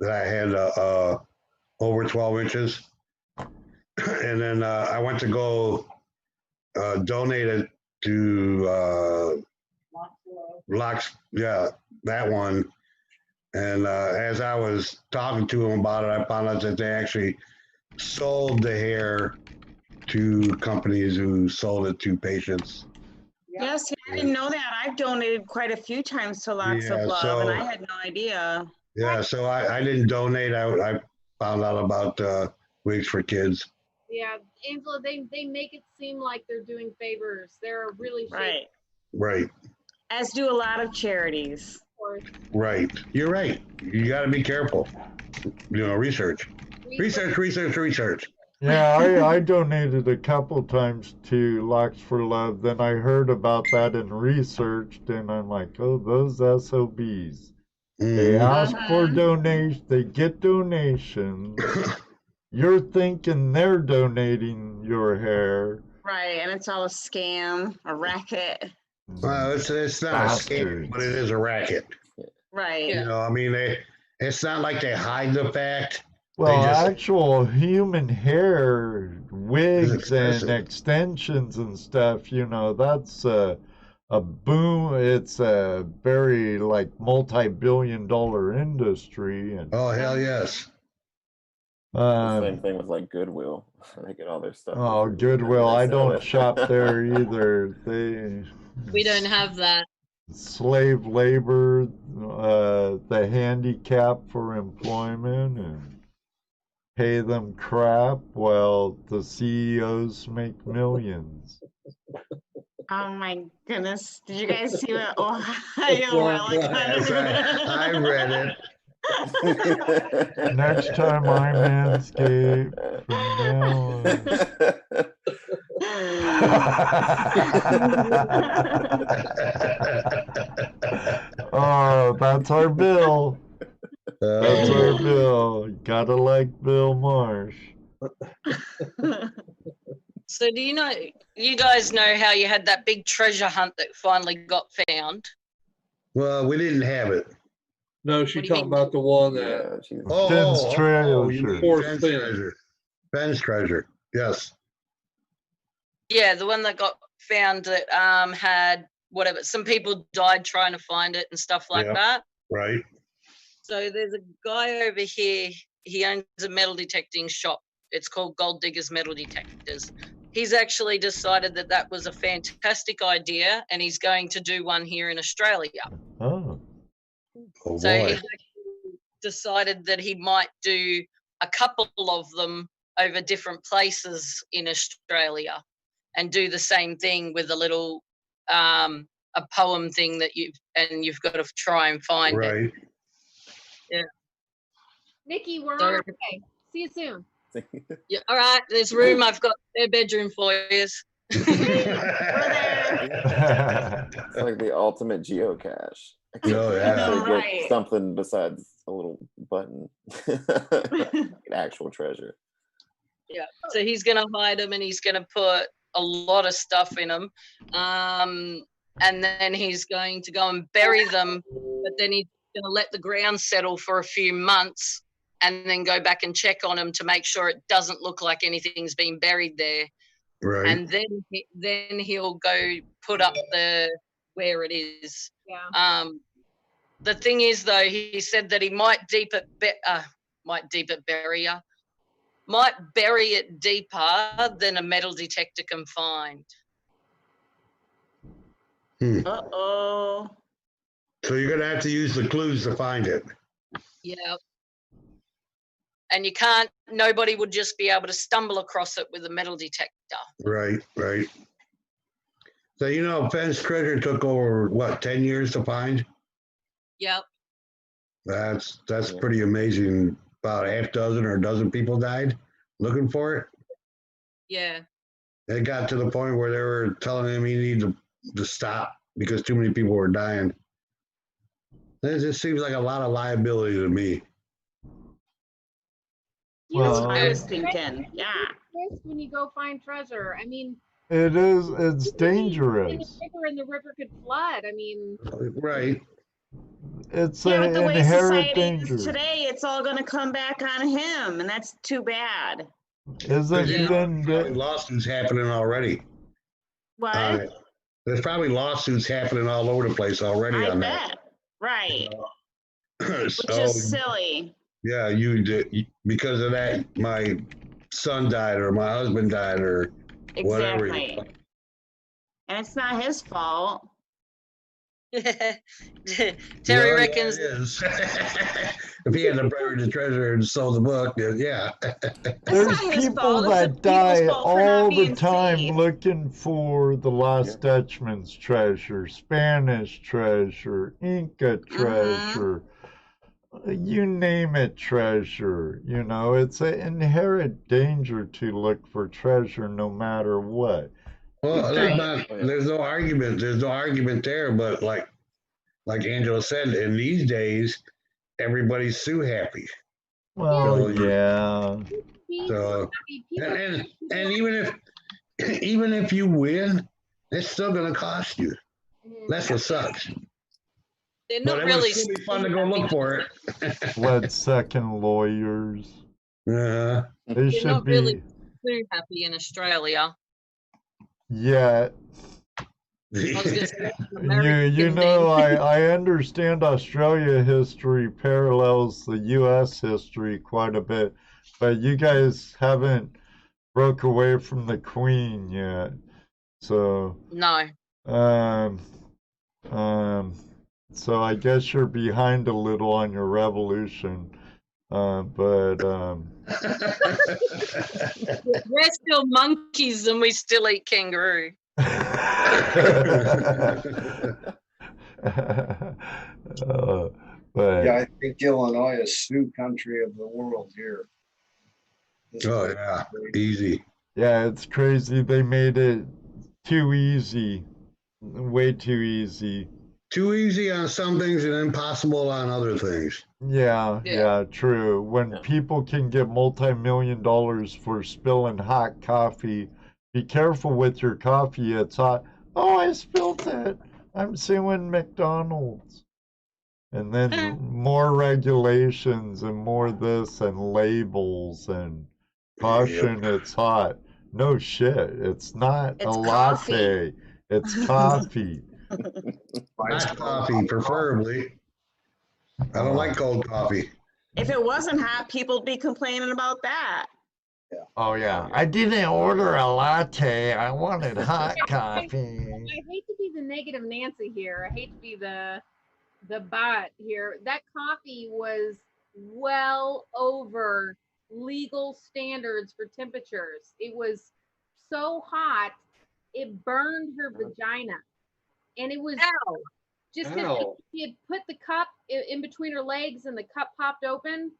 I had over 12 inches. And then I went to go donate it to Locks, yeah, that one. And as I was talking to him about it, I found out that they actually sold the hair to companies who sold it to patients. Yes, I didn't know that. I've donated quite a few times to Locks of Love, and I had no idea. Yeah, so I didn't donate. I found out about wigs for kids. Yeah, Angela, they make it seem like they're doing favors. They're really Right. Right. As do a lot of charities. Right. You're right. You got to be careful. Research. Yeah, I donated a couple times to Locks for Love. Then I heard about that and researched, and I'm like, oh, those SOBs. They ask for donations, they get donations. You're thinking they're donating your hair. Right, and it's all a scam, a racket. Well, it's not a scam, but it is a racket. Right. I mean, it's not like they hide the fact. Well, actual human hair, wigs and extensions and stuff, that's a boom. It's a very multi-billion-dollar industry. And oh, hell yes. Same thing with Goodwill. They get all their stuff. Oh, Goodwill. I don't shop there either. We don't have that. Slave labor, the handicap for employment, and pay them crap while the CEOs make millions. Oh my goodness. Did you guys see what Ohio Womp relic? womp. That's right. I read it. Next time I manscape from now on. Oh, that's our bill. That's our bill. Gotta like Bill Marsh. So do you guys know how you had that big treasure hunt that finally got found? Well, we didn't have it. No, she What do you talking mean? about the one Yeah, that she's Finn's treasure. You mean Force Ben's Finn. treasure. Ben's treasure. Yes. Yeah, the one that got found that had whatever. Some people died trying to find it and stuff like Yeah. that. Right. So there's a guy over here. He owns a metal detecting shop. It's called Gold Diggers Metal Detectors. He's actually decided that that was a fantastic idea, and he's going to do one here in Australia. Oh. Oh So boy. he's actually decided that he might do a couple of them over different places in Australia, and do the same thing with a little a poem thing that you've got to try and find it. Right. Yeah. Nikki, we're So- on our way. See you soon. Yeah. All right. There's room. I've got their bedroom for you. Oh. It's like the ultimate geocache. Oh, yeah. So you Right. get something besides a little button. An actual treasure. Yeah. So he's going to hide them, and he's going to put a lot of stuff in them. And then he's going to go and bury them, but then he's going to let the ground settle for a few months and then go back and check on them to make sure it doesn't look like anything's been buried there. Right. And then he'll go put up where it is. Yeah. The thing is, though, he said that he might bury it deeper than a metal detector can find. Uh-oh. So you're gonna have to use the clues to find it. Yeah. And nobody would just be able to stumble across it with a metal detector. Right. Right. So Ben's treasure took over 10 years to find? Yep. That's pretty amazing. About half dozen or a dozen people died looking for it. Yeah. It got to the point where they were telling him he needed to stop because too many people were dying. It just seems like a lot of liability to me. That's what I Well, was thinking. Yeah. When you go find treasure, I mean, it's in dangerous. the river, and the river could flood. I mean, Right. It's Yeah, an but the way inherent society danger. is today, it's all going to come back on him, and that's too bad. Isn't Yeah. then Probably lawsuits happening already. What? on it. There's probably lawsuits happening all over the place already I on bet. Right. that. Which So, is silly. yeah, because of that, my son died or my husband died or whatever. Exactly. And it's not his fault. Terry Well, yeah, reckons. it is. If he had to bury the treasure and sold the book, then yeah. There's not his people fault. It's the that die people's fault for not all the being time safe. looking for the Lost Dutchman's treasure, Spanish treasure, Inca treasure, you name it treasure. It's an inherent danger to look for treasure no matter what. Well, there's no argument. There's no argument there. But like Angela said, in these days, everybody's sue happy. Well, yeah. So, and even if you win, it's still going to cost you. That's what sucks. They're But not it really. would still be fun to go look for it. Lead second lawyers. Uh, They They're should not be. really too happy in Australia. Yeah. I was gonna say, American You know, thing. I understand Australia history parallels the U.S. history quite a bit, but you guys haven't broke away from the Queen yet. So, No. so I guess you're behind a little on your revolution. But We're still monkeys and we still eat kangaroo. But Yeah, I think Illinois is SNU country of the world here. Oh yeah, easy. yeah, it's crazy. They made it too easy, way too easy. Too easy on some things and impossible on other things. Yeah, true. When people can get multi-million dollars for spilling hot coffee, be careful with your coffee. It's hot. Oh, I spilled it. I'm suing McDonald's. And then more regulations and more this and labels and caution it's hot. No shit. It's not It's a coffee. latte. It's coffee. Hot coffee, preferably. I don't like cold coffee. If it wasn't hot, people'd be complaining about that. Oh yeah. I didn't order a latte. I wanted hot coffee. I hate to be the negative Nancy here. I hate to be the bot here. That coffee was well over legal standards for temperatures. It was so hot, it burned her vagina. And it was just because she had put the cup in between her legs and the cup popped open.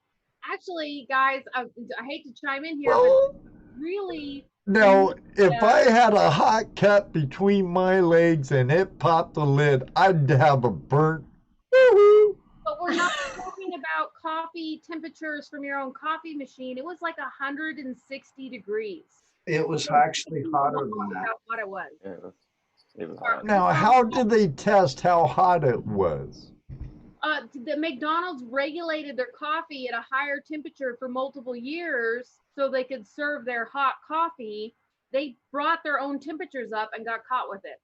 Actually, guys, I hate to chime in here, but really. Now, if I had a hot cup between my legs and it popped the lid, I'd have a burnt. But we're not talking about coffee temperatures from your own coffee machine. It was like 160 degrees. It was actually hotter than that. How hot it was. It was hot. Now, how did they test how hot it was? The McDonald's regulated their coffee at a higher temperature for multiple years so they could serve their hot coffee. They brought their own temperatures up and got caught with it.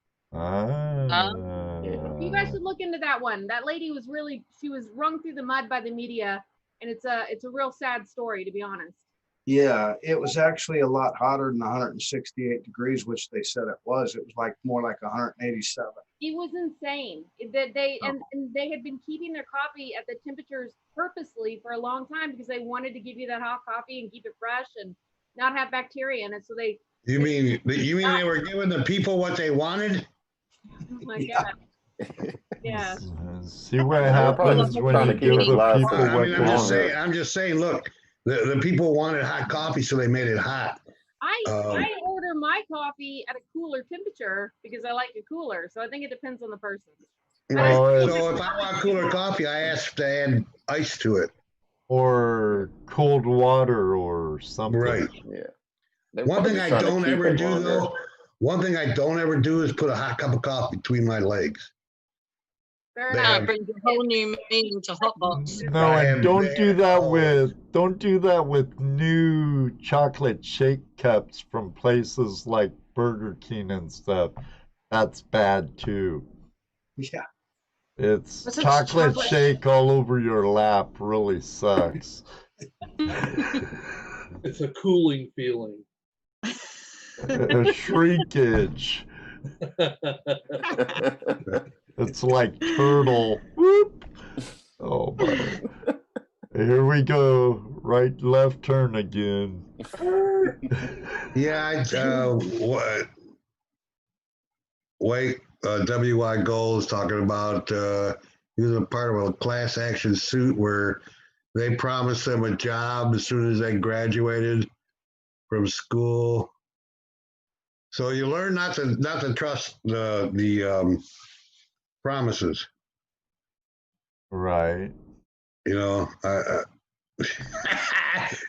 You guys should look into that one. That lady was she was wrung through the mud by the media, and it's a real sad story, to be honest. Yeah, it was actually a lot hotter than 168 degrees, which they said it was. It was like more like 187. It was insane. And they had been keeping their coffee at the temperatures purposely for a long time because they wanted to give you that hot coffee and keep it fresh and not have bacteria in it. So You mean they were giving the people what they wanted? Oh my God. Yeah. See what happens when you give the people what they want. I'm just saying, look, the people wanted hot coffee, so they made it hot. I order my coffee at a cooler temperature because I like it cooler. So I think it depends on the person. So if I want cooler coffee, I ask to add ice to it. Or cold water or something. Right. Yeah. One thing I don't ever do is put a hot cup of coffee between my legs. Fair enough. Brings a whole new meaning to hotbox. No, and don't do that with new chocolate shake cups from places like Burger King and stuff. That's bad too. Yeah. It's chocolate shake all over your lap really sucks. It's a cooling feeling. A shrinkage. It's like turtle. Whoop. Oh my. Here we go. Right, left turn again. Yeah, WI Gold is talking about he was a part of a class action suit where they promised them a job as soon as they graduated from school. So you learn not to trust the promises. Right. You know,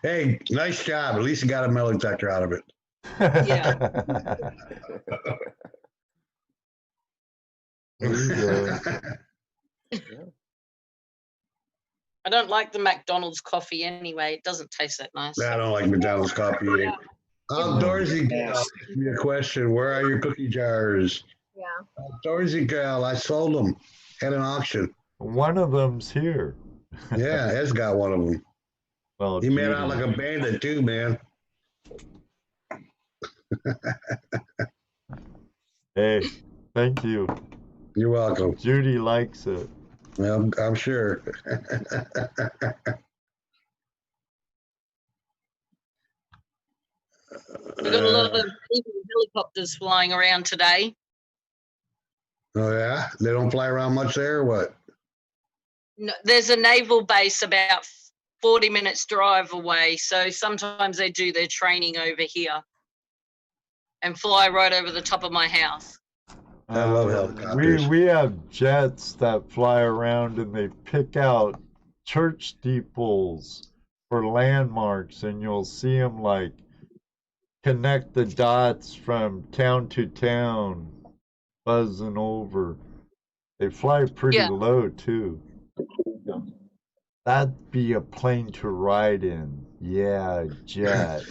hey, nice job. At least you got a metal detector out of it. Yeah. There you go. I don't like the McDonald's coffee anyway. It doesn't taste that nice. I don't like McDonald's coffee either. Outdoorsy gal, ask me a question. Where are your cookie jars? Yeah. Outdoorsy gal, I sold them at an auction. One of them's here. Yeah, Ed's got one of them. Well, he made out like a bandit too, man. Hey, thank you. You're welcome. Judy likes it. Well, I'm sure. We've got a lot of helicopters flying around today. Oh yeah, they don't fly around much there, or what? No, there's a naval base about 40 minutes drive away, so sometimes they do their training over here and fly right over the top of my house. I love helicopters. We have jets that fly around and they pick out church steeples for landmarks, and you'll see them like connect the dots from town to town, buzzing over. They fly pretty low too. That'd be a plane to ride in. Yeah, jet.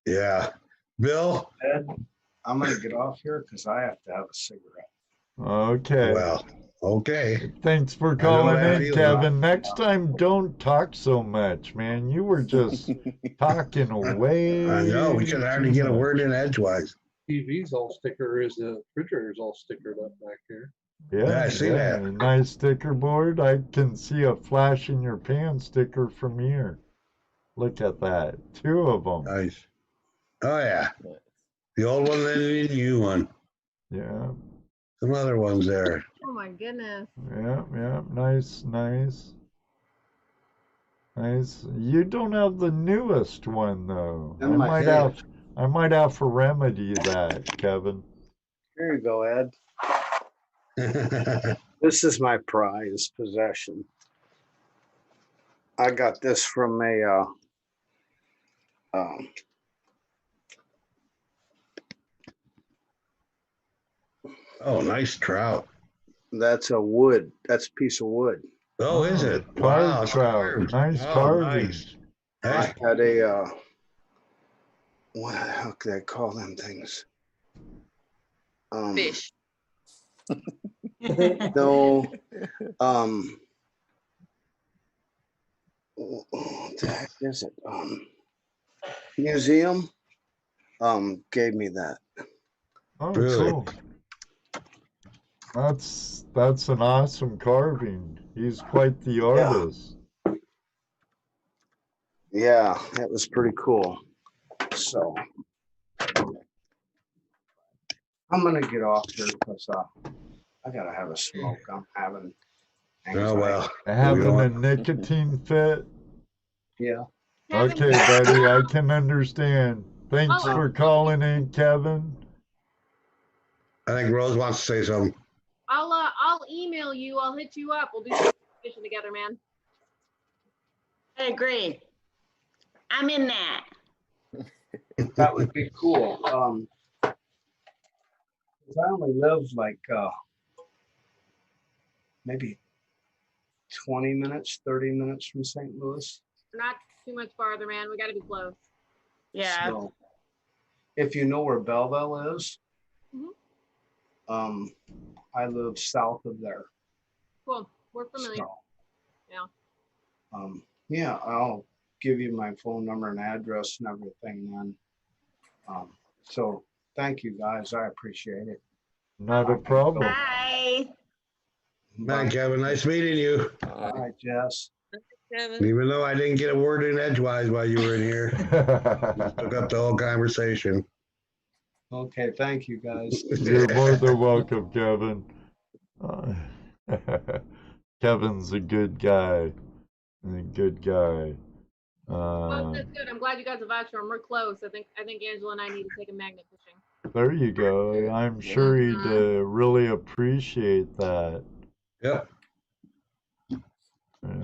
Yeah. Bill? Ed, I'm going to get off here because I have to have a cigarette. Okay. Well, okay. Thanks for calling in, Kevin. Next time, don't talk so much, man. You were just talking away. I know. We could hardly get a word in edgewise. TV's all sticker is the refrigerator's all stickered up back here. Yeah, I see that. Nice sticker board. I can see a flash in your pan sticker from here. Look at that. 2 of them. Nice. Oh, yeah. The old one and the new one. Yeah. Some other ones there. Oh my goodness. Yeah. Nice. You don't have the newest one though. I might have to remedy that, Kevin. Here you go, Ed. This is my prized possession. I got this from a oh, nice trout. That's a wood. That's a piece of wood. Oh, is it? Wow, Wow, trout. Nice carving. Nice. I had a what the hell could I call them things? Fish. No. What the heck is it? Museum gave me that. Oh, Really? cool. That's an awesome carving. He's quite the artist. Yeah, it was pretty cool. So I'm gonna get off here because I gotta have a smoke. I'm having anxiety. Oh, well. Having a nicotine fit? Yeah. Okay, buddy, I can understand. Thanks Oh. for calling in, Kevin. I think Rose wants to say something. I'll email you. I'll hit you up. We'll do some fishing together, man. I agree. I'm in that. That would be cool. 'Cause I only live like maybe 20 minutes, 30 minutes from St. Louis. We're not too much farther, man. We got to be close. Yeah. So, if you know where Belleville is, Mhm. I live south of there. Cool. We're familiar. So, Yeah. yeah, I'll give you my phone number and address and everything then. So thank you guys. I appreciate it. Not a problem. Bye. Bye, Kevin. Nice meeting you. All right, Jess. Kevin. Even though I didn't get a word in edgewise while you were in here, took up the whole conversation. Okay, thank you guys. You're more than welcome, Kevin. Kevin's a good guy. Well, that's good. I'm glad you guys have vouched for him. We're close. I think Angela and I need to take a magnet fishing. There you go. I'm sure he'd really appreciate that. Yep.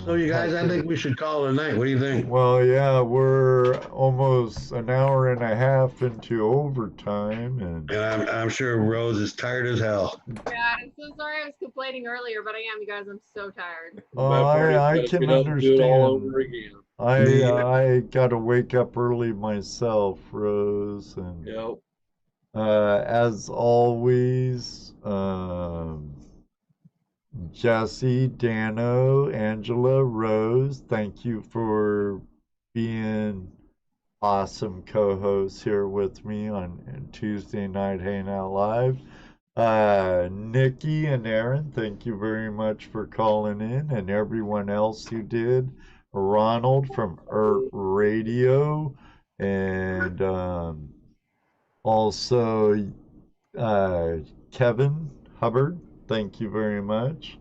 So you guys, I think we should call it a night. What do you think? Well, yeah, we're almost an hour and a half into overtime, and I'm sure Rose is tired as hell. Yeah, I'm so sorry I was complaining earlier, but I am, you guys. I'm so tired. I can Do it all over understand. again. I gotta wake up early myself, Rose, and Yep. as always, Jesse, Dano, Angela, Rose, thank you for being awesome co-hosts here with me on Tuesday Night Hangout Live. Nikki and Aaron, thank you very much for calling in, and everyone else who did. Ronald from Radio, And also Kevin Hubbard, thank you very much.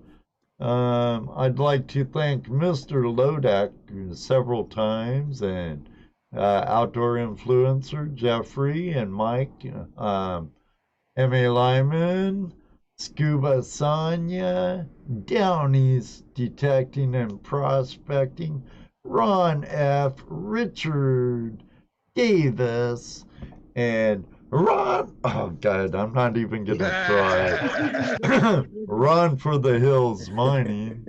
I'd like to thank Mr. Lodak several times, and Outdoor Influencer Jeffrey and Mike, M.A. Lyman, Scuba Sonia, Down East Detecting and Prospecting, Ron F., Richard Davis, and Ron, oh God, I'm not even gonna try. Ron for the Hills Mining,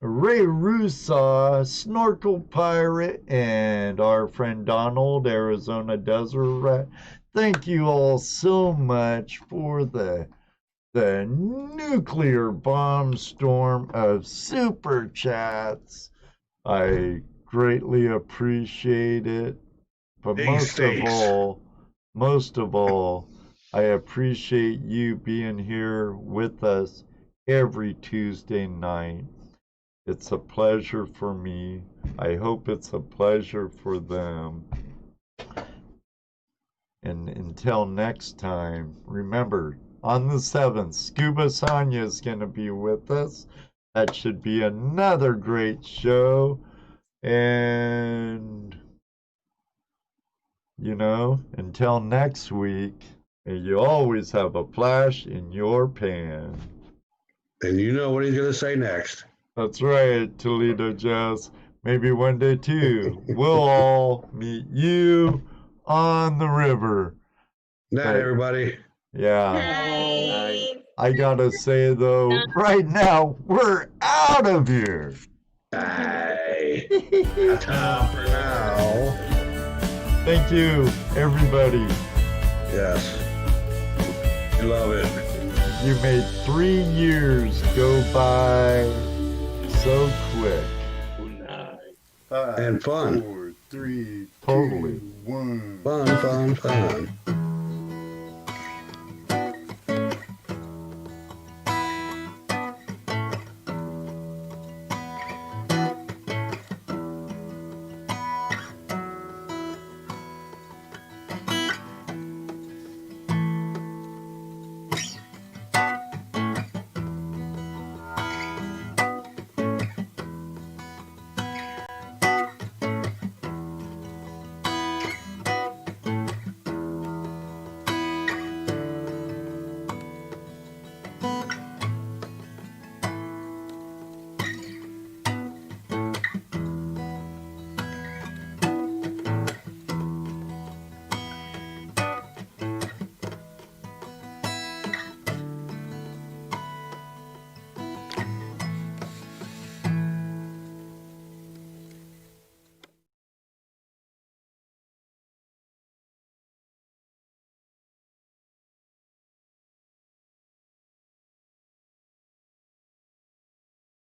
Ray Rusaw, Snorkel Pirate, and our friend Donald, Arizona Desert Rat. Thank you all so much for the nuclear bomb storm of super chats. I greatly appreciate it. But most of all, I appreciate you being here with us every Tuesday night. It's a pleasure for me. I hope it's a pleasure for them. And until next time, remember, on the 7th, Scuba Sonia is going to be with us. That should be another great show. And, you know, until next week, may you always have a flash in your pan. And you know what he's going to say next. That's right, Toledo Jazz. Maybe one day, too, we'll all meet you on the river. Night, everybody. Yeah. I gotta say, though, right now, we're out of here. Bye. For now. Thank you, everybody. Yes. We love it. You made 3 years go by so quick. And fun. 4, 3, totally. 1. Fun.